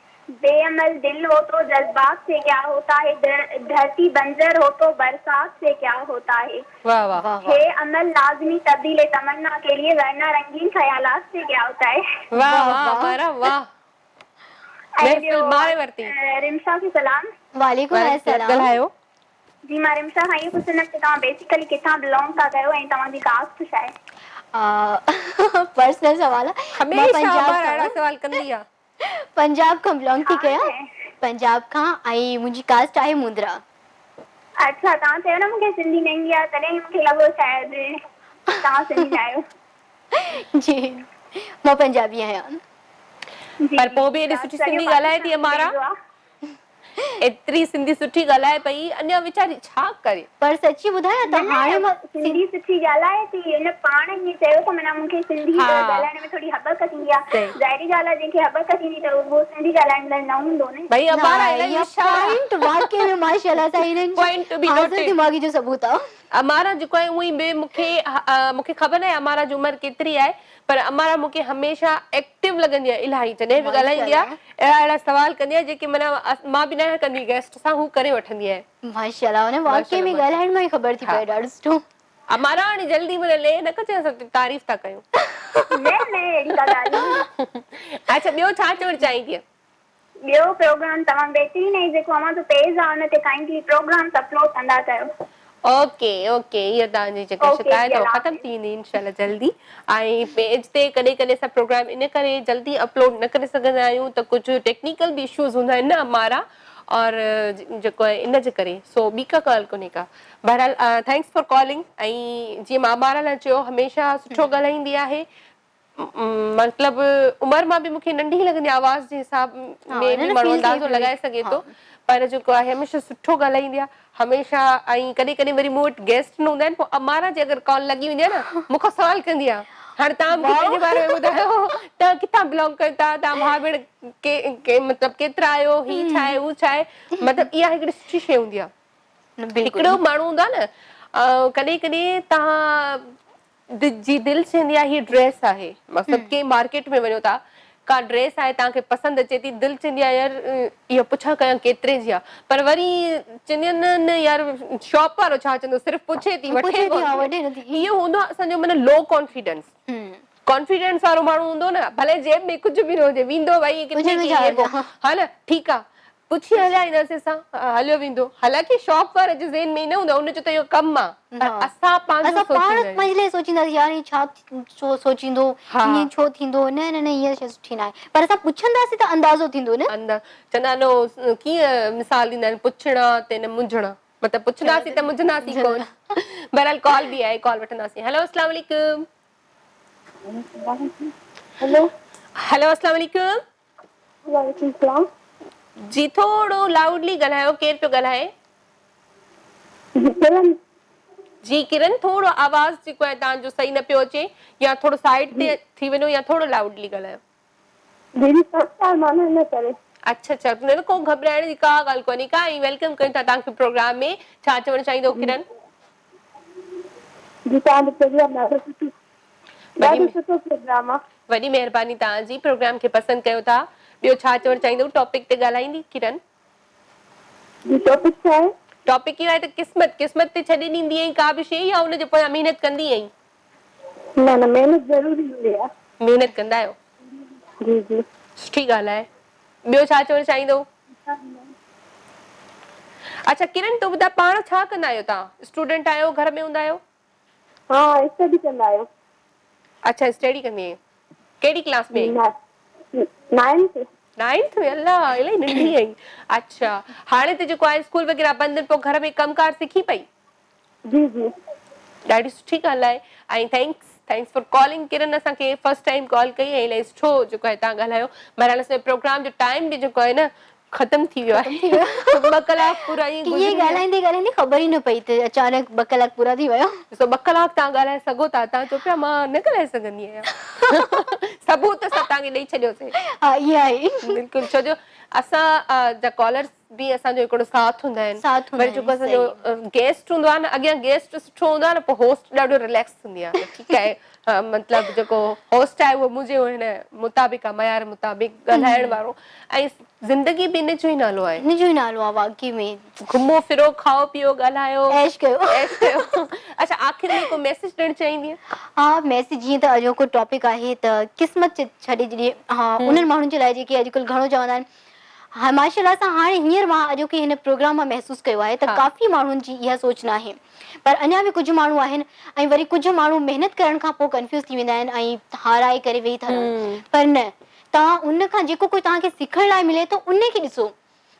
Speaker 8: बेअमल दिल हो तो जज्बात से क्या होता है धरती बंजर हो तो बरसात से क्या होता है
Speaker 1: वाह वाह
Speaker 8: हे अमल लाजमी तब्दील तमन्ना के लिए वरना रंगीन ख्यालात से क्या होता है
Speaker 1: वाह वाह वाह
Speaker 8: रिमशा की सलाम
Speaker 2: वालेकुम अस्सलाम
Speaker 8: जी मां रिमशा खां इहो पुछंदमि कि तव्हां बेसिकली किथां बिलोंग था कयो ऐं तव्हांजी कास्ट छा आहे
Speaker 2: पर्सनल सवाल आहे
Speaker 1: हमेशह सवाल कंदी आहे
Speaker 2: पंजाब खां बिलोंग थी कयां पंजाब खां ऐं मुंहिंजी कास्ट आहे मुंद्रा
Speaker 8: अच्छा तव्हां चयो न मूंखे सिंधी न ईंदी आहे तॾहिं मूंखे लॻो शायदि तव्हां सिंधी आहियो
Speaker 2: जी मां पंजाबी आहियां
Speaker 1: पर पोइ बि एॾी सुठी सिंधी ॻाल्हाए थी अमारा एतिरी सिंधी सुठी ॻाल्हाए पई अञा वीचारी छा करे
Speaker 2: पर सची ॿुधायां त हाणे मां
Speaker 8: सिंधी सुठी ॻाल्हाए थी हिन पाण ईअं चयो त माना मूंखे सिंधी ॻाल्हाइण में थोरी हबक थींदी आहे ज़ाहिरी ॻाल्हि आहे जंहिंखे हबक थींदी त उहो सिंधी ॻाल्हाइण लाइ न हूंदो न
Speaker 1: भई अमारा
Speaker 2: पॉइंट वाकई में माशाल्लाह सां हिननि
Speaker 1: पॉइंट बि नोटेड
Speaker 2: दिमाग़ी जो सबूत आहे
Speaker 1: अमारा जेको आहे उअई बि मूंखे ख़बर न आहे अमारा जी उमिरि केतिरी आहे पर अमारा मूंखे हमेशह एक्टिव लॻंदी आहे इलाही जॾहिं बि ॻाल्हाईंदी आहे अहिड़ा सवाल कंदी आहे जेके माना मां बि न कंदी गेस्ट सां हू करे वठंदी आहे
Speaker 2: माशाल्लाह उन वाकई में ॻाल्हाइण में ख़बर थी पए ॾाढो सुठो
Speaker 1: अमारा हाणे जल्दी मुझे ले न कजे असां तारीफ़ था कयूं अच्छा ॿियो छा चवणु चाहींदी
Speaker 8: ॿियो प्रोग्राम तमामु बहितरीन आहे जेको अमां जो पेज आहे उन ते काइंडली प्रोग्राम अपलोड कंदा कयो
Speaker 1: ओके ये तव्हांजी जेका शिकायत आहे ख़तम थी वेंदी इंशाल्लाह जल्दी ऐं पेज ते कॾहिं कॾहिं असां प्रोग्राम इन करे जल्दी अपलोड न करे सघंदा आहियूं त कुझु टेक्निकल बि इश्यूज़ हूंदा आहिनि न अमारा और जेको आहे इन जे करे सो ॿी का ॻाल्हि कोन्हे का बहरहाल थैंक्स फॉर कॉलिंग ऐं जीअं मां अमारा लाइ चयो हमेशह सुठो ॻाल्हाईंदी आहे मतिलबु उमिरि मां बि मूंखे नंढी लॻंदी आवाज़ जे हिसाब में बि माण्हू अंदाज़ो लॻाए सघे थो पर जेको आहे हमेशह सुठो ॻाल्हाईंदी आहे हमेशह ऐं कॾहिं कॾहिं वरी मूं वटि गेस्ट न हूंदा आहिनि पोइ अमारा जी अगरि कॉल लॻी वेंदी आहे न मूंखां सवाल कंदी आहे हाणे तव्हां मूंखे पंहिंजे बारे में ॿुधायो तव्हां किथां बिलोंग कयो था तव्हां भाउ भेण के मतिलबु केतिरा आहियो ही छा आहे हू छा आहे मतिलबु इहा हिकिड़ी सुठी शइ हूंदी आहे हिकिड़ो माण्हू हूंदो आहे न कॾहिं कॾहिं तव्हां जी दिल चवंदी आहे हीअ ड्रेस आहे, मक़सद के मार्केट में वञो था का ड्रेस आहे तव्हांखे पसंदि अचे थी, दिल चवंदी आहे यार इहो पुछा कयां केतिरे जी आहे, पर वरी चवंदी आहिनि न यार शॉप वारो छा चवंदो सिर्फ़ु पुछे थी वठे कोन्ह। इहो हूंदो आहे असांजो माना लो कॉन्फिडेंस। कॉन्फिडेंस वारो माण्हू हूंदो न, भले जेब में कुझु बि न हुजे, वेंदो भई हा न ठीकु आहे पुछी हलाईंदासीं असां, हलियो वेंदो। हालांकि शॉप वारे जे ज़हन में न हूंदो उनजो त इहो कमु आहे, असां पंहिंजे लाइ
Speaker 2: सोचींदासीं यार ही छा सोचींदो, ईअं छो थींदो, न न न इहा शइ सुठी न आहे, पर असां पुछंदासीं त अंदाज़ो थींदो न।
Speaker 1: चवंदा न कीअं मिसाल ॾींदा आहिनि, पुछणा ते न मुंझणा, मतिलबु पुछंदासीं त मुंझंदासीं कोन। बहरहाल कॉल बि आहे, कॉल वठंदासीं। हेलो अस्सलाम वालेकुम।
Speaker 8: हेलो
Speaker 1: हेलो अस्सलाम वालेकुम।
Speaker 8: वालेकुम सलाम
Speaker 1: जी थोड़ो लाउडली ॻाल्हायो, केरु पियो ॻाल्हाए?
Speaker 8: किरण
Speaker 1: जी किरण, थोड़ो आवाज़ जेको आहे तव्हांजो सही न पियो अचे, या थोड़ो साइड ते थी वञो या थोड़ो लाउडली ॻाल्हायो।
Speaker 8: दीदी सस्ता माना न करे।
Speaker 1: अच्छा अच्छा, न को घबराइण जी का ॻाल्हि कोन्हे का, ऐं वेलकम कयूं था तव्हांखे प्रोग्राम में। छा चवणु चाहींदो किरण?
Speaker 8: जी तव्हांजो प्रोग्राम ॾाढो सुठो प्रोग्राम आहे।
Speaker 1: वॾी महिरबानी तव्हांजी, प्रोग्राम खे पसंदि कयो था। ॿियो छा चवणु चाहींदो, टॉपिक ते ॻाल्हाईंदी किरण?
Speaker 8: जी टॉपिक छा आहे?
Speaker 1: टॉपिक इहो आहे त किस्मत, किस्मत ते छॾे ॾींदी आहीं का बि शइ या हुनजे पोयां महिनत कंदी आहीं?
Speaker 8: न न महिनत ज़रूरी हूंदी आहे।
Speaker 1: महिनत कंदा आहियो?
Speaker 8: जी जी
Speaker 1: सुठी ॻाल्हि आहे। ॿियो छा चवणु चाहींदो? अच्छा किरण तूं ॿुधाए पाण छा कंदा आहियो तव्हां? स्टूडेंट आहियो, घर में हूंदा आहियो?
Speaker 8: हाँ स्टडी कंदा आहियो।
Speaker 1: अच्छा स्टडी कंदी आहीं, कहिड़ी क्लास में? 9th में। अल्लाह इलाही नंढी आहीं। अच्छा हाणे त जेको आहे स्कूल वग़ैरह बंदि पोइ घर में कमकार सिखी पई?
Speaker 8: जी जी
Speaker 1: ॾाढी सुठी ॻाल्हि आहे, ऐं थैंक्स फॉर कॉलिंग किरण, असांखे फर्स्ट टाइम कॉल कई ऐं इलाही सुठो जेको आहे तव्हां ॻाल्हायो। बहरहाल असांजे प्रोग्राम जो टाइम बि जेको आहे न ख़तम थी वियो आहे। 2 कलाक पूरा ईअं गुज़री विया।
Speaker 2: ॻाल्हाईंदे ॻाल्हाईंदे ख़बर ई न पई त अचानक 2 कलाक पूरा थी विया।
Speaker 1: ॾिसो 2 कलाक तव्हां ॻाल्हाए सघो था, तव्हां चओ पिया मां न ॻाल्हाए सघंदी आहियां। सबूत असां तव्हांखे ॾेई छॾियोसीं।
Speaker 2: हा इहा आहे
Speaker 1: बिल्कुलु, छो जो असां जा कॉलर्स बि असांजो हिकिड़ो साथ हूंदा आहिनि, वरी जेको असांजो गेस्ट हूंदो आहे न, अॻियां गेस्ट सुठो हूंदो आहे न पोइ होस्ट ॾाढो रिलैक्स थींदी आहे। त ठीकु आहे, मतिलबु जेको होस्ट आहे उहो मुंहिंजे हिन मुताबिक़ आहे, मयार मुताबिक़ ॻाल्हाइण वारो, ऐं ज़िंदगी बि इन जो ई नालो आहे।
Speaker 2: इन जो ई नालो आहे वाकई में।
Speaker 1: घुमो फिरो, खाओ पीओ, ॻाल्हायो,
Speaker 2: ऐश कयो।
Speaker 1: अच्छा आख़िर में को मैसेज ॾियणु चाहींदी?
Speaker 2: हा मैसेज जीअं त अॼोको टॉपिक आहे त क़िस्मत छॾे ॾिए, हा उन्हनि माण्हुनि जे लाइ जेके अॼुकल्ह घणो चवंदा आहिनि। हा माशाअल्लाह सां हाणे हींअर मां अॼोके हिन प्रोग्राम मां महसूसु कयो आहे त काफ़ी माण्हुनि जी इहा सोच न आहे, पर अञा बि कुझु माण्हू आहिनि, ऐं वरी कुझु माण्हू महिनत करण खां पोइ कंफ्यूज़ थी वेंदा आहिनि ऐं हाराए करे वेही था रहनि। पर न, तव्हां उन खां जेको कोई तव्हांखे सिखण लाइ मिले थो उन खे ॾिसो,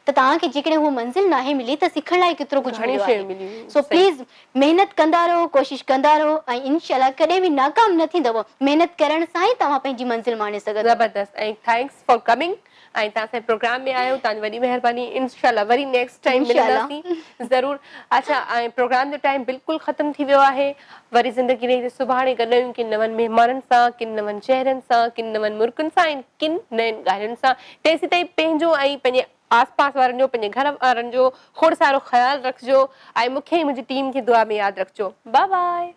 Speaker 2: त तव्हांखे जेकॾहिं उहा मंज़िल न आहे मिली त सिखण लाइ केतिरो कुझु मिलियो आहे। सो प्लीज़ महिनत कंदा रहो, कोशिशि कंदा रहो, ऐं इंशाअल्लाह कॾहिं बि नाकाम न थींदव। महिनत करण सां ई तव्हां पंहिंजी मंज़िल माणे सघंदव।
Speaker 1: ज़बरदस्त, ऐं थैंक्स फॉर कमिंग, ऐं तव्हां असांजे प्रोग्राम में आयो, तव्हांजी वॾी महिरबानी। इंशाअल्लाह वरी नेक्स्ट टाइम मिलंदासीं ज़रूरु। अच्छा ऐं प्रोग्राम जो टाइम बिल्कुलु ख़तम थी वियो आहे, वरी ज़िंदगी रही सुभाणे गॾूं किन नवनि महिमाननि सां, किन नवनि चहिरनि सां, किन नवनि मुल्कनि सां, ऐं किन नयुनि ॻाल्हियुनि सां। तेसीं ताईं पंहिंजो ऐं पंहिंजे आस पास वारनि जो, पंहिंजे घर वारनि जो खोड़ सारो ख़्यालु रखिजो, ऐं मूंखे मुंहिंजी टीम खे दुआ में यादि रखिजो। Bye by.